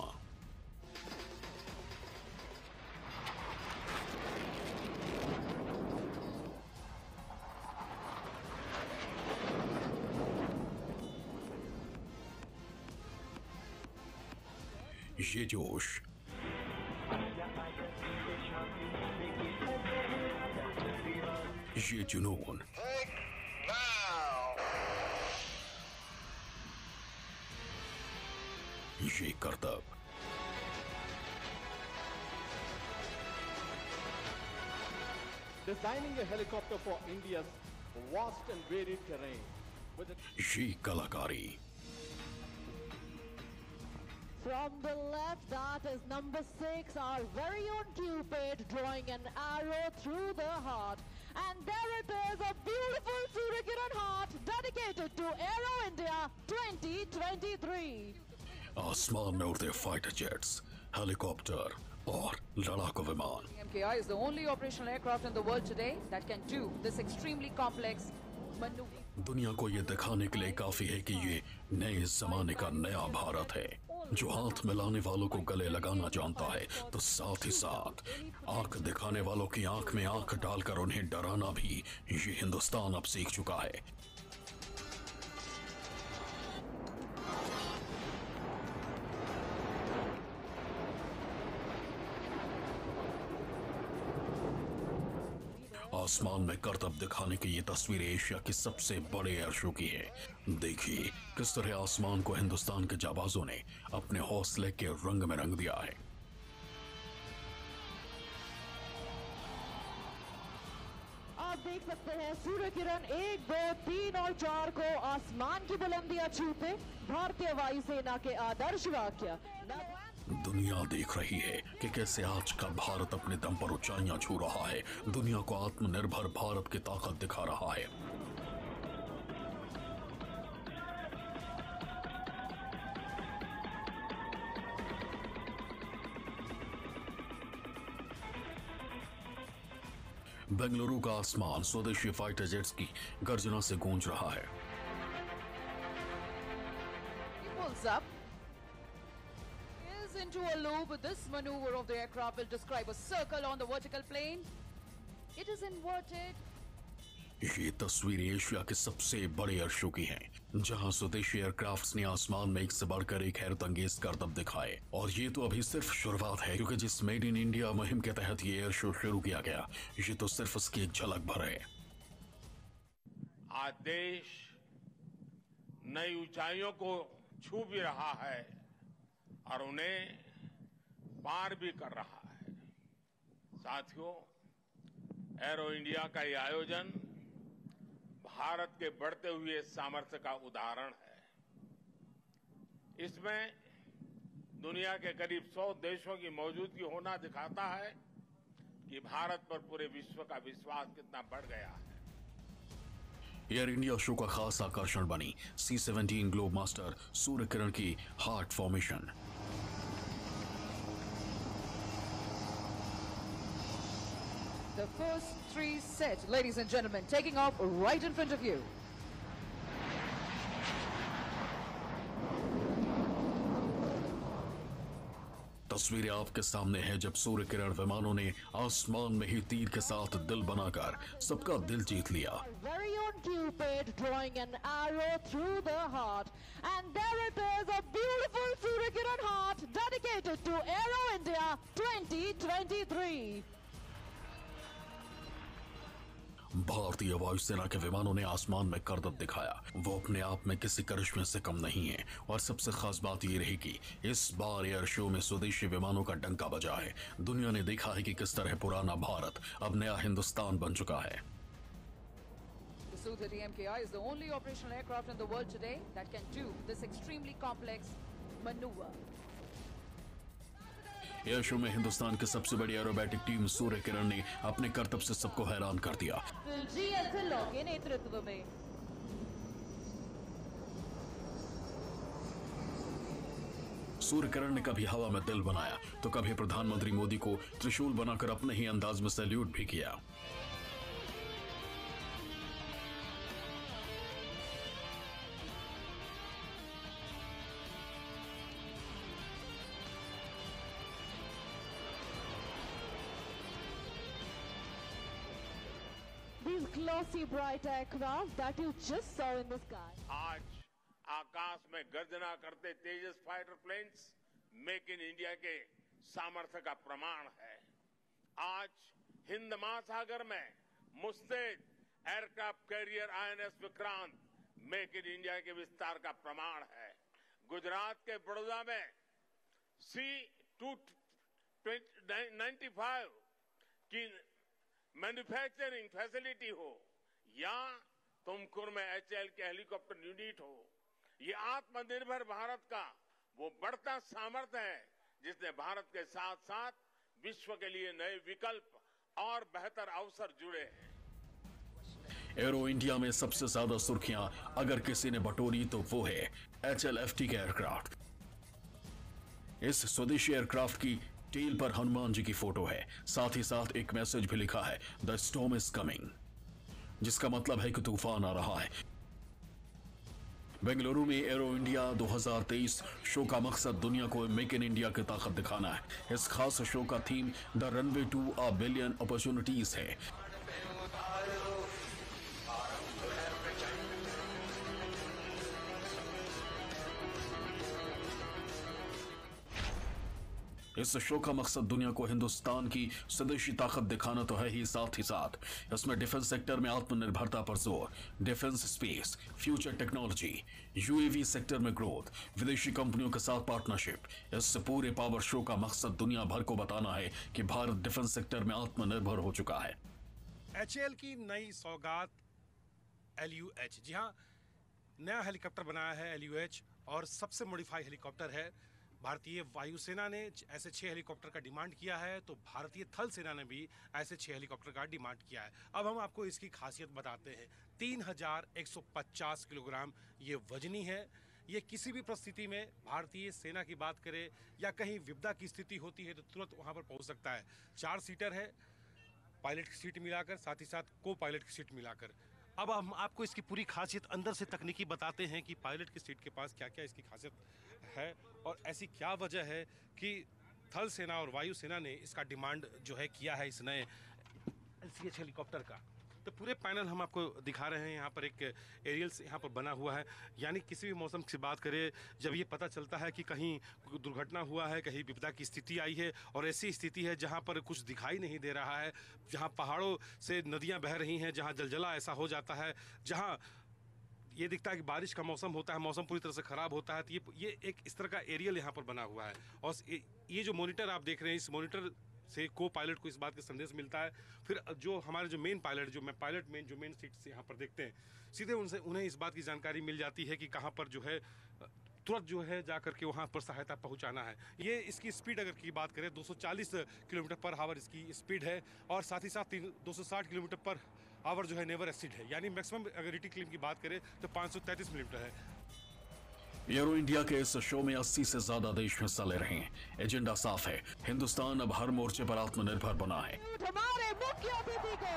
ये जोश, ये जुनून, ये करतब, Designing a helicopter for India's vast and varied terrain with ये कलाकारी, From the left, that is number 6, our very own Cupid, drawing an arrow through the heart. And there it is, a beautiful Surya Kiran heart dedicated to Aero India 2023. आसमान में उड़ते fighter jets, helicopter और लड़ाकू विमान। MKI is the only operational aircraft in the world today that can do this extremely complex maneuver. दुनिया को ये दिखाने के लिए काफी है कि ये नए जमाने का नया भारत है, जो हाथ मिलाने वालों को गले लगाना जानता है, तो साथ ही साथ आंख दिखाने वालों की आंख में आंख डालकर उन्हें डराना भी ये हिंदुस्तान अब सीख चुका है। आसमान में करतब दिखाने की ये तस्वीर एशिया की सबसे बड़े एयर शो की है। देखिए किस तरह आसमान को हिंदुस्तान के जाबाजों ने अपने हौसले के रंग में रंग दिया है। आप देख सकते हैं सूर्य किरण 1, 2, 3 और 4 को आसमान की बुलंदियां छूते भारतीय वायुसेना के आदर्श वाक्य। दुनिया देख रही है कि कैसे आज का भारत अपने दम पर ऊंचाइयां छू रहा है, दुनिया को आत्मनिर्भर भारत की ताकत दिखा रहा है। बेंगलुरु का आसमान स्वदेशी फाइटर जेट्स की गर्जना से गूंज रहा है। Into a loop, this maneuver of the aircraft will describe a circle on the vertical plane. It is inverted ये तस्वीर एशिया के सबसे बड़े एयर शो की है, जहां स्वदेशी एयरक्राफ्ट्स ने आसमान में एक से बढ़कर एक हैरतअंगेज करतब दिखाए। और ये तो अभी सिर्फ शुरुआत है, क्योंकि जिस मेड इन इंडिया मुहिम के तहत ये एयर शो शुरू किया गया, ये तो सिर्फ उसकी एक झलक भर है। आज देश नई ऊंचाइयों को छू भी रहा है और उन्हें पार भी कर रहा है। साथियों, एरो इंडिया का ये आयोजन भारत के बढ़ते हुए सामर्थ्य का उदाहरण है। इसमें दुनिया के करीब 100 देशों की मौजूदगी होना दिखाता है कि भारत पर पूरे विश्व का विश्वास कितना बढ़ गया है। एयर इंडिया शो का खास आकर्षण बनी C-17 globe master Surya Kiran की heart formation. The first three set, ladies and gentlemen, taking off right in front of you. तस्वीरें आपके सामने हैं जब सूर्य किरण विमानों ने आसमान में ही तीर के साथ दिल बनाकर सबका दिल जीत लिया। Very own Cupid drawing an arrow through the heart, and there it is, a beautiful Surya Kiran heart dedicated to Aero India 2023. भारतीय वायुसेना के विमानों ने आसमान में करतब दिखाया। वो अपने आप में किसी करिश्मे से कम नहीं है। और सबसे खास बात ये रही कि इस बार एयर शो में स्वदेशी विमानों का डंका बजा है। दुनिया ने देखा है कि किस तरह पुराना भारत अब नया हिंदुस्तान बन चुका है। The Su-30 MKI is the only operational aircraft in the world today that can do this extremely complex maneuver. Air show में हिंदुस्तान की सबसे बड़ी एरोबैटिक टीम सूर्य किरण ने अपने करतब से सबको हैरान कर दिया। दिलजीत ढिल्लों के नेतृत्व में सूर्य किरण ने कभी हवा में दिल बनाया तो कभी प्रधानमंत्री मोदी को त्रिशूल बनाकर अपने ही अंदाज में सैल्यूट भी किया। these glossy bright aircraft that you just saw in the sky. आज आकाश में गर्जना करते Tejas fighter planes make in India के सामर्थ्य का प्रमाण है। आज हिंद महासागर में मुस्तैद aircraft carrier INS Vikrant make in India के विस्तार का प्रमाण है। गुजरात के बड़ौदा में C-295 की मैन्युफैक्चरिंग फैसिलिटी हो या तुमकुर में HAL के हेलीकॉप्टर यूनिट हो, ये आत्मनिर्भर भारत का वो बढ़ता सामर्थ्य है जिसने भारत के साथ साथ विश्व के लिए नए विकल्प और बेहतर अवसर जुड़े हैं। एरो इंडिया में सबसे ज्यादा सुर्खियां अगर किसी ने बटोरी तो वो है HLFT के एयरक्राफ्ट। इस स्वदेशी एयरक्राफ्ट की टेल पर हनुमान जी की फोटो है। साथ ही साथ एक मैसेज भी लिखा है, द स्टॉर्म इज कमिंग, जिसका मतलब है कि तूफान आ रहा है। बेंगलुरु में एरो इंडिया 2023 शो का मकसद दुनिया को मेक इन इंडिया की ताकत दिखाना है। इस खास शो का theme the runway to a billion opportunities है। इस शो का मकसद दुनिया को हिंदुस्तान की स्वदेशी ताकत दिखाना तो है ही, साथ इसमें डिफेंस सेक्टर में आत्मनिर्भरता पर जोर, defence space, future technology, UAV sector में ग्रोथ, विदेशी कंपनियों के साथ पार्टनरशिप। इस पूरे पावर शो का मकसद दुनिया भर को बताना है कि भारत डिफेंस सेक्टर में आत्मनिर्भर हो चुका है। HAL की नई सौगात LUH, जी हाँ, नया हेलीकॉप्टर बनाया है LUH और सबसे मॉडिफाई हेलीकॉप्टर है। भारतीय वायुसेना ने ऐसे 6 हेलीकॉप्टर का डिमांड किया है, तो भारतीय थल सेना ने भी ऐसे 6 हेलीकॉप्टर का डिमांड किया है। अब हम आपको इसकी खासियत बताते हैं। 3150 किलोग्राम ये वजनी है। ये किसी भी परिस्थिति में भारतीय सेना की बात करें या कहीं विपदा की स्थिति होती है तो तुरंत वहाँ पर पहुँच सकता है। 4 सीटर है, पायलट की सीट मिलाकर, साथ ही साथ को पायलट की सीट मिलाकर। अब हम आपको इसकी पूरी खासियत अंदर से तकनीकी बताते हैं कि पायलट की सीट के पास क्या क्या इसकी खासियत है और ऐसी क्या वजह है कि थल सेना और वायु सेना ने इसका डिमांड जो है किया है इस नए LCH हेलीकॉप्टर का। तो पूरे पैनल हम आपको दिखा रहे हैं। यहाँ पर एक एरियल यहाँ पर बना हुआ है, यानी किसी भी मौसम की बात करें, जब ये पता चलता है कि कहीं दुर्घटना हुआ है, कहीं विपदा की स्थिति आई है, और ऐसी स्थिति है जहाँ पर कुछ दिखाई नहीं दे रहा है, जहाँ पहाड़ों से नदियाँ बह रही हैं, जहाँ जलजला ऐसा हो जाता है, जहाँ ये दिखता है कि बारिश का मौसम होता है, मौसम पूरी तरह से ख़राब होता है, तो ये एक इस तरह का एरियल यहाँ पर बना हुआ है। और ये जो मॉनिटर आप देख रहे हैं, इस मॉनिटर से को पायलट को इस बात का संदेश मिलता है। फिर जो हमारे जो मेन पायलट जो मेन सीट से यहाँ पर देखते हैं, सीधे उन्हें इस बात की जानकारी मिल जाती है कि कहाँ पर जो है तुरंत जो है जा करके वहाँ पर सहायता पहुँचाना है। ये इसकी स्पीड अगर की बात करें 240 किलोमीटर पर आवर इसकी स्पीड है, और साथ ही साथ 260 किलोमीटर पर आवर जो है नेवर एक्सीड है, यानी मैक्सिमम अगर रेटिंग क्लेम की बात करें तो 533 मिलीमीटर है। एरो इंडिया के इस शो में 80 से ज्यादा देश हिस्सा ले रहे हैं। एजेंडा साफ है, हिंदुस्तान अब हर मोर्चे पर आत्मनिर्भर बना है। हमारे मुख्य अतिथि को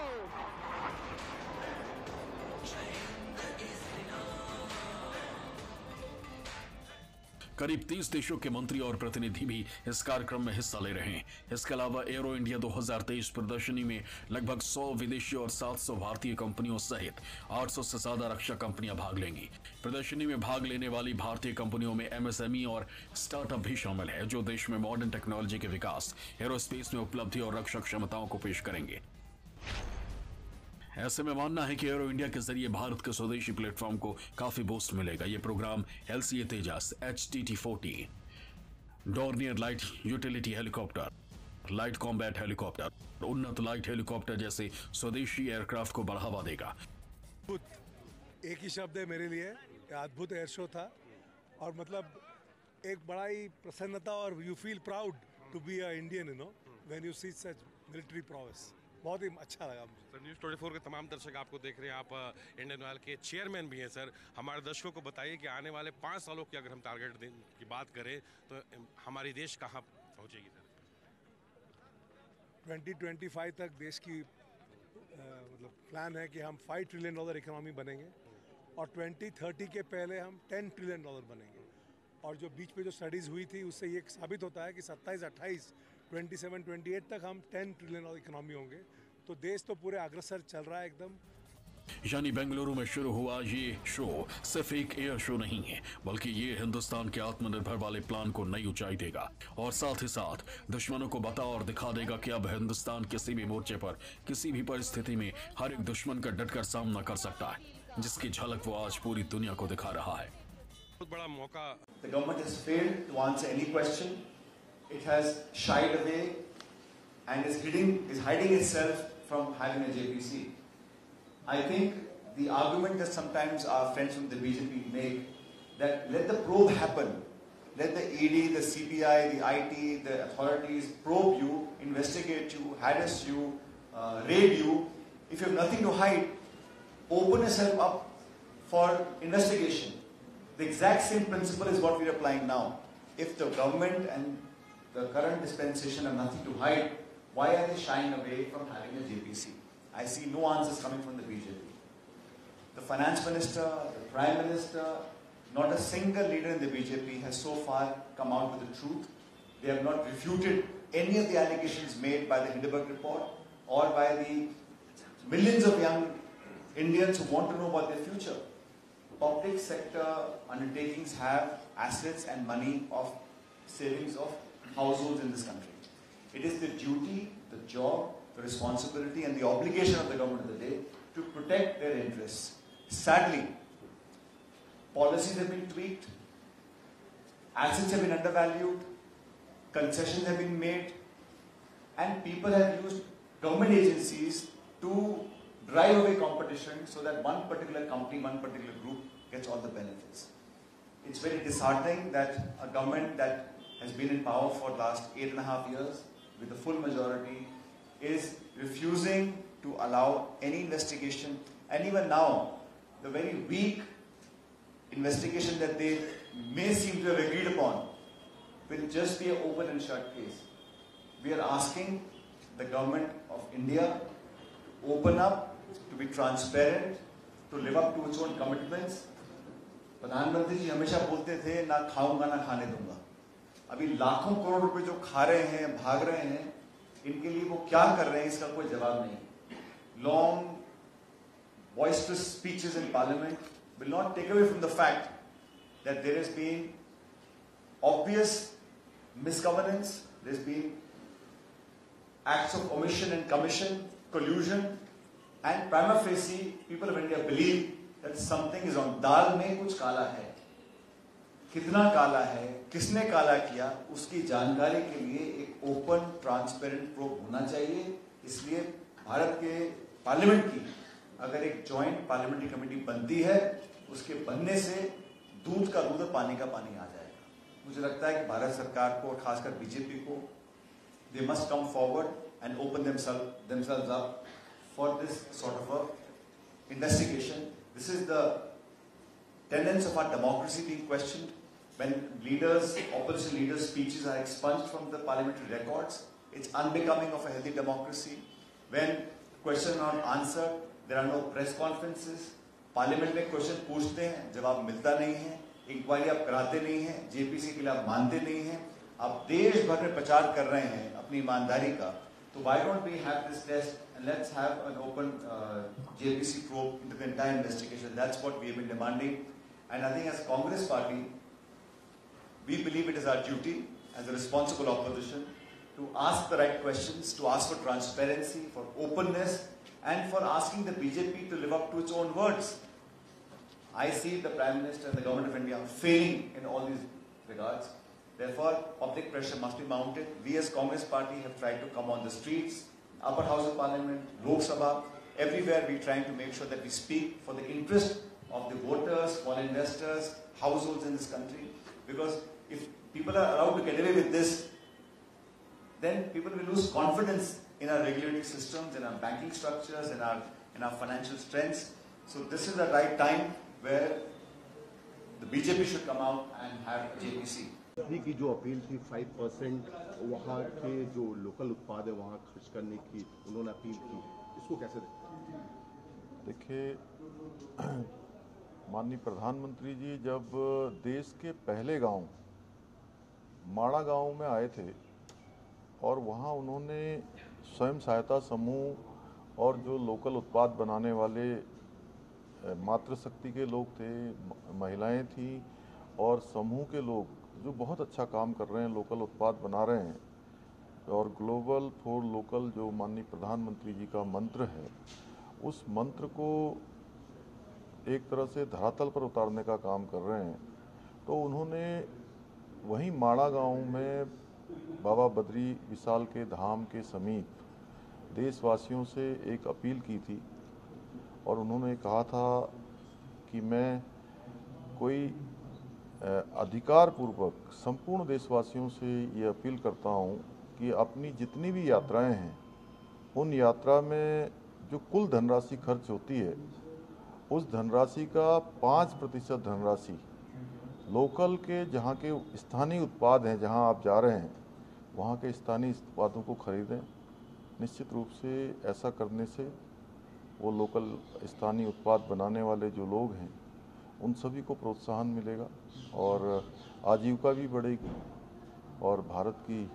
करीब 30 देशों के मंत्री और प्रतिनिधि भी इस कार्यक्रम में हिस्सा ले रहे हैं। इसके अलावा एरो इंडिया 2023 प्रदर्शनी में लगभग 100 विदेशी और 700 भारतीय कंपनियों सहित 800 से ज्यादा रक्षा कंपनियां भाग लेंगी। प्रदर्शनी में भाग लेने वाली भारतीय कंपनियों में एमएसएमई और स्टार्टअप भी शामिल है, जो देश में मॉडर्न टेक्नोलॉजी के विकास, एरोस्पेस में उपलब्धि और रक्षा क्षमताओं को पेश करेंगे। ऐसे में मानना है कि एरो इंडिया के जरिए भारत के स्वदेशी प्लेटफॉर्म को काफी बूस्ट मिलेगा। ये प्रोग्राम LCA तेजस, HTT-40, Dornier light utility helicopter, light combat helicopter, उन्नत लाइट हेलीकॉप्टर जैसे स्वदेशी एयरक्राफ्ट को बढ़ावा देगा। एक ही शब्द है मेरे लिए, अद्भुत एयर शो था, और मतलब एक बड़ा ही प्रसन्नता, और you feel proud to be a Indian, you know, when you see such military prowess. बहुत ही अच्छा लगा मुझे। सर, न्यूज़ 24 के तमाम दर्शक आपको देख रहे हैं, आप इंडियन ऑयल के चेयरमैन भी हैं। सर, हमारे दर्शकों को बताइए कि आने वाले 5 सालों की अगर हम टारगेट की बात करें तो हमारी देश कहाँ पहुँचेगी? सर, 2025 तक देश की मतलब प्लान है कि हम $5 ट्रिलियन इकोनॉमी बनेंगे, और 2030 के पहले हम $10 ट्रिलियन बनेंगे। और जो बीच पे जो स्टडीज़ हुई थी, उससे ये साबित होता है कि 27, 28, 27, 28 तक हम 10 ट्रिलियन इकोनॉमी होंगे। तो देश तो पूरे अग्रसर चल रहा है एकदम। यानी बेंगलुरु में शुरू हुआ ये शो सिर्फ एक एयर शो नहीं है, बल्कि ये हिंदुस्तान के आत्मनिर्भर वाले प्लान को नई ऊंचाई देगा, और साथ ही साथ दुश्मनों को बता और दिखा देगा कि अब हिंदुस्तान किसी भी मोर्चे पर, किसी भी परिस्थिति में हर एक दुश्मन का डटकर सामना कर सकता है, जिसकी झलक वो आज पूरी दुनिया को दिखा रहा है। बहुत बड़ा मौका। The government has failed to answer any question. It has shied away and is hiding itself from having a JPC. I think the argument that sometimes our friends from the BJP make, that let the probe happen, let the ED, the CBI, the IT, the authorities probe you, investigate you, harass you, raid you. If you have nothing to hide, open yourself up for investigation. The exact same principle is what we are applying now. If the government and the current dispensation have nothing to hide, why are they shying away from having a JPC? I see no answers coming from the BJP. The finance minister, the prime minister, not a single leader in the BJP has so far come out with the truth. They have not refuted any of the allegations made by the Hindenburg report or by the millions of young Indians who want to know about their future. Public sector undertakings have assets and money of savings of households in this country. It is the duty, the job, the responsibility and the obligation of the government of the day to protect their interests. Sadly, policies have been tweaked, assets have been undervalued, concessions have been made, and people have used government agencies to drive away competition so that one particular company, one particular group gets all the benefits. It's very disheartening that a government that has been in power for the last 8.5 years with a full majority is refusing to allow any investigation, and even now the very weak investigation that they may seem to have agreed upon will just be an open and shut case. We are asking the government of India to open up, to be transparent, to live up to its own commitments. प्रधानमंत्री जी हमेशा बोलते थे ना खाऊंगा ना खाने दूंगा। अभी लाखों करोड़ रुपए जो खा रहे हैं, भाग रहे हैं, इनके लिए वो क्या कर रहे हैं इसका कोई जवाब नहीं। Long boisterous speeches in Parliament will not take away from the fact that there has been obvious misgovernance, there's been acts of omission and commission, collusion, and prima facie, people of India believe that something is on. दाल में कुछ काला है, कितना काला है, किसने काला किया, उसकी जानकारी के लिए एक ओपन ट्रांसपेरेंट प्रोब होना चाहिए। इसलिए भारत के पार्लियामेंट की अगर एक जॉइंट पार्लियामेंट्री कमेटी बनती है, उसके बनने से दूध का दूध और पानी का पानी आ जाएगा। मुझे लगता है कि भारत सरकार को और खासकर बीजेपी को they must come forward and open themselves up for this sort of a investigation. This is the tenets of our democracy being questioned. When leaders, opposition leaders' speeches are expunged from the parliamentary records, it's unbecoming of a healthy democracy. When questions are not answered, there are no press conferences. Parliament में question पूछते हैं, जवाब मिलता नहीं है, inquiry आप कराते नहीं हैं, जेपीसी के लिए आप मानते नहीं हैं, आप देश भर में प्रचार कर रहे हैं अपनी ईमानदारी का, तो why don't we have this test and let's have an open JPC probe into the entire investigation. That's what we have been demanding, and I think as Congress party, we believe it is our duty as a responsible opposition to ask the right questions, to ask for transparency, for openness, and for asking the BJP to live up to its own words. I see the Prime Minister and the Government of India failing in all these regards. Therefore, public pressure must be mounted. We as Congress party have tried to come on the streets, upper house of parliament, Lok Sabha, everywhere we're trying to make sure that we speak for the interest of the voters, small investors, households in this country. Because if people are allowed to get away with this, then people will lose confidence in our regulatory systems, in our banking structures, in our financial strengths. So this is the right time where the BJP should come out and have JPC. की जो appeal थी 5% वहाँ के जो local उत्पाद है वहाँ खर्च करने की उन्होंने अपील की, इसको कैसे देखते हैं? देखिए, माननीय प्रधानमंत्री जी जब देश के पहले गांव माड़ा गांव में आए थे और वहाँ उन्होंने स्वयं सहायता समूह और जो लोकल उत्पाद बनाने वाले मातृशक्ति के लोग थे, महिलाएं थी और समूह के लोग जो बहुत अच्छा काम कर रहे हैं, लोकल उत्पाद बना रहे हैं, और ग्लोबल फॉर लोकल जो माननीय प्रधानमंत्री जी का मंत्र है, उस मंत्र को एक तरह से धरातल पर उतारने का काम कर रहे हैं। तो उन्होंने वहीं माड़ा गांव में बाबा बद्री विशाल के धाम के समीप देशवासियों से एक अपील की थी और उन्होंने कहा था कि मैं कोई अधिकारपूर्वक संपूर्ण देशवासियों से ये अपील करता हूँ कि अपनी जितनी भी यात्राएं हैं उन यात्रा में जो कुल धनराशि खर्च होती है उस धनराशि का 5% धनराशि लोकल के जहाँ के स्थानीय उत्पाद हैं, जहाँ आप जा रहे हैं वहाँ के स्थानीय उत्पादों को खरीदें। निश्चित रूप से ऐसा करने से वो लोकल स्थानीय उत्पाद बनाने वाले जो लोग हैं उन सभी को प्रोत्साहन मिलेगा और आजीविका भी बढ़ेगी और भारत की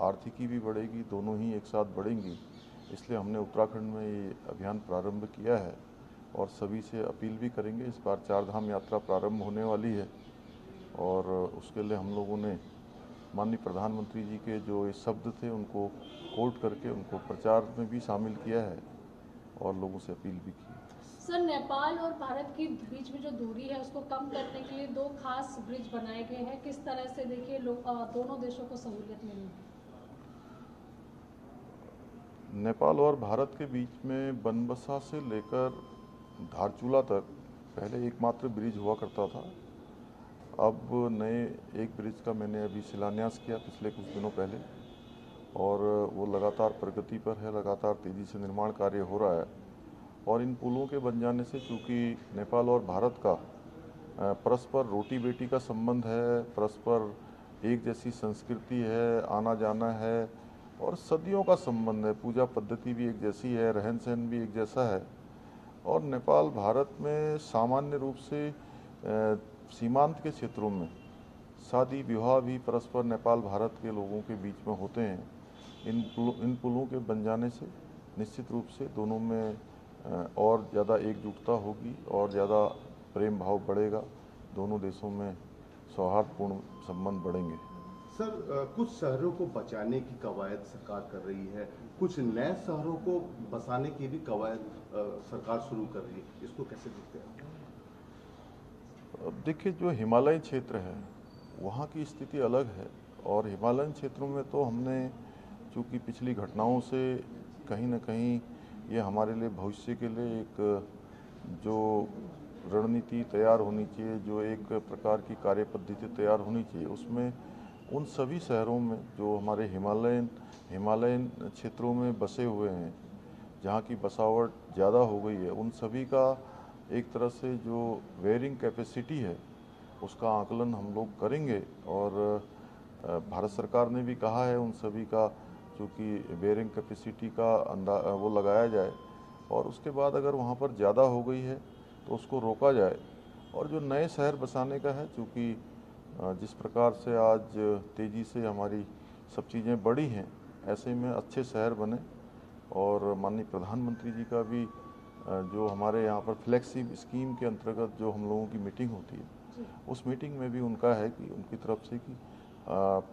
आर्थिकी भी बढ़ेगी, दोनों ही एक साथ बढ़ेंगी। इसलिए हमने उत्तराखंड में ये अभियान प्रारंभ किया है और सभी से अपील भी करेंगे। इस बार 4 धाम यात्रा प्रारंभ होने वाली है और उसके लिए हम लोगों ने माननीय प्रधानमंत्री जी के जो ये शब्द थे उनको कोट करके उनको प्रचार में भी शामिल किया है और लोगों से अपील भी की। सर, नेपाल और भारत के बीच में जो दूरी है उसको कम करने के लिए 2 खास ब्रिज बनाए गए हैं। किस तरह से देखिए दोनों देशों को सहूलियत मिली? नेपाल और भारत के बीच में बनबसा से लेकर धारचूला तक पहले एकमात्र ब्रिज हुआ करता था। अब नए एक ब्रिज का मैंने अभी शिलान्यास किया पिछले कुछ दिनों पहले और वो लगातार प्रगति पर है, लगातार तेज़ी से निर्माण कार्य हो रहा है। और इन पुलों के बन जाने से चूँकि नेपाल और भारत का परस्पर रोटी बेटी का संबंध है, परस्पर एक जैसी संस्कृति है, आना जाना है और सदियों का संबंध है, पूजा पद्धति भी एक जैसी है, रहन सहन भी एक जैसा है और नेपाल भारत में सामान्य रूप से सीमांत के क्षेत्रों में शादी विवाह भी परस्पर नेपाल भारत के लोगों के बीच में होते हैं। इन पुलों के बन जाने से निश्चित रूप से दोनों में और ज़्यादा एकजुटता होगी और ज़्यादा प्रेम भाव बढ़ेगा, दोनों देशों में सौहार्दपूर्ण संबंध बढ़ेंगे। सर, कुछ शहरों को बचाने की कवायद सरकार कर रही है, कुछ नए शहरों को बसाने की भी कवायद सरकार शुरू कर रही है, इसको कैसे देखते हैं? अब देखिए, जो हिमालयी क्षेत्र है वहाँ की स्थिति अलग है और हिमालयन क्षेत्रों में तो हमने चूँकि पिछली घटनाओं से कहीं ना कहीं ये हमारे लिए भविष्य के लिए एक जो रणनीति तैयार होनी चाहिए, जो एक प्रकार की कार्य पद्धति तैयार होनी चाहिए, उसमें उन सभी शहरों में जो हमारे हिमालयन क्षेत्रों में बसे हुए हैं, जहाँ की बसावट ज़्यादा हो गई है, उन सभी का एक तरह से जो वेयरिंग कैपेसिटी है उसका आकलन हम लोग करेंगे। और भारत सरकार ने भी कहा है उन सभी का चूँकि वेयरिंग कैपेसिटी का वो लगाया जाए और उसके बाद अगर वहाँ पर ज़्यादा हो गई है तो उसको रोका जाए। और जो नए शहर बसाने का है, चूँकि जिस प्रकार से आज तेज़ी से हमारी सब चीज़ें बढ़ी हैं, ऐसे में अच्छे शहर बने। और माननीय प्रधानमंत्री जी का भी जो हमारे यहाँ पर फ्लैगशिप स्कीम के अंतर्गत जो हम लोगों की मीटिंग होती है, उस मीटिंग में भी उनका है कि उनकी तरफ से कि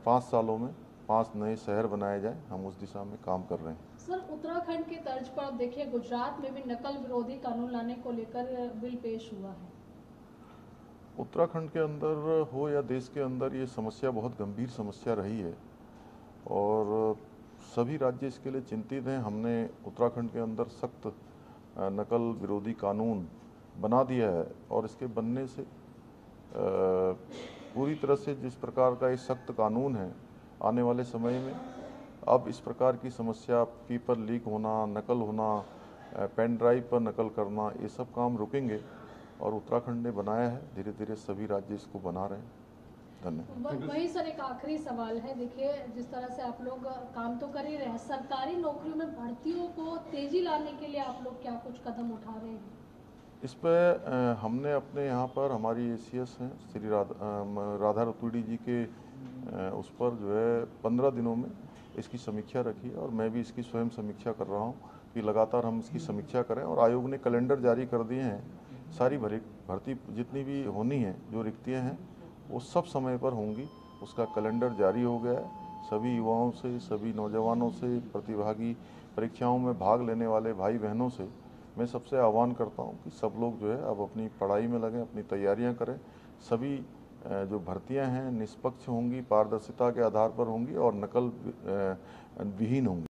5 सालों में 5 नए शहर बनाए जाएं, हम उस दिशा में काम कर रहे हैं। सर, उत्तराखंड के तर्ज पर देखिए गुजरात में भी नकल विरोधी कानून लाने को लेकर बिल पेश हुआ है। उत्तराखंड के अंदर हो या देश के अंदर ये समस्या बहुत गंभीर समस्या रही है और सभी राज्य इसके लिए चिंतित हैं। हमने उत्तराखंड के अंदर सख्त नकल विरोधी कानून बना दिया है और इसके बनने से पूरी तरह से जिस प्रकार का ये सख्त कानून है, आने वाले समय में अब इस प्रकार की समस्या पेपर लीक होना, नकल होना, पेन ड्राइव पर नकल करना, ये सब काम रुकेंगे और उत्तराखंड ने बनाया है, धीरे धीरे सभी राज्य इसको बना रहे हैं। धन्यवाद। वही सर, एक आखिरी सवाल है। देखिए, जिस तरह से आप लोग काम तो कर ही रहे हैं, सरकारी नौकरियों में भर्तियों को तेजी लाने के लिए आप लोग क्या कुछ कदम उठा रहे हैं? इस पर हमने अपने यहाँ पर हमारी ACS हैं श्री राधा रतूड़ी जी के उस पर जो है 15 दिनों में इसकी समीक्षा रखी है और मैं भी इसकी स्वयं समीक्षा कर रहा हूँ कि लगातार हम इसकी समीक्षा करें। और आयोग ने कैलेंडर जारी कर दिए हैं, सारी भर्ती जितनी भी होनी है, जो रिक्तियाँ हैं वो सब समय पर होंगी, उसका कैलेंडर जारी हो गया है। सभी युवाओं से, सभी नौजवानों से, प्रतिभागी परीक्षाओं में भाग लेने वाले भाई बहनों से मैं सबसे आह्वान करता हूं कि सब लोग जो है अब अपनी पढ़ाई में लगें, अपनी तैयारियां करें। सभी जो भर्तियां हैं निष्पक्ष होंगी, पारदर्शिता के आधार पर होंगी और नकल विहीन होंगी।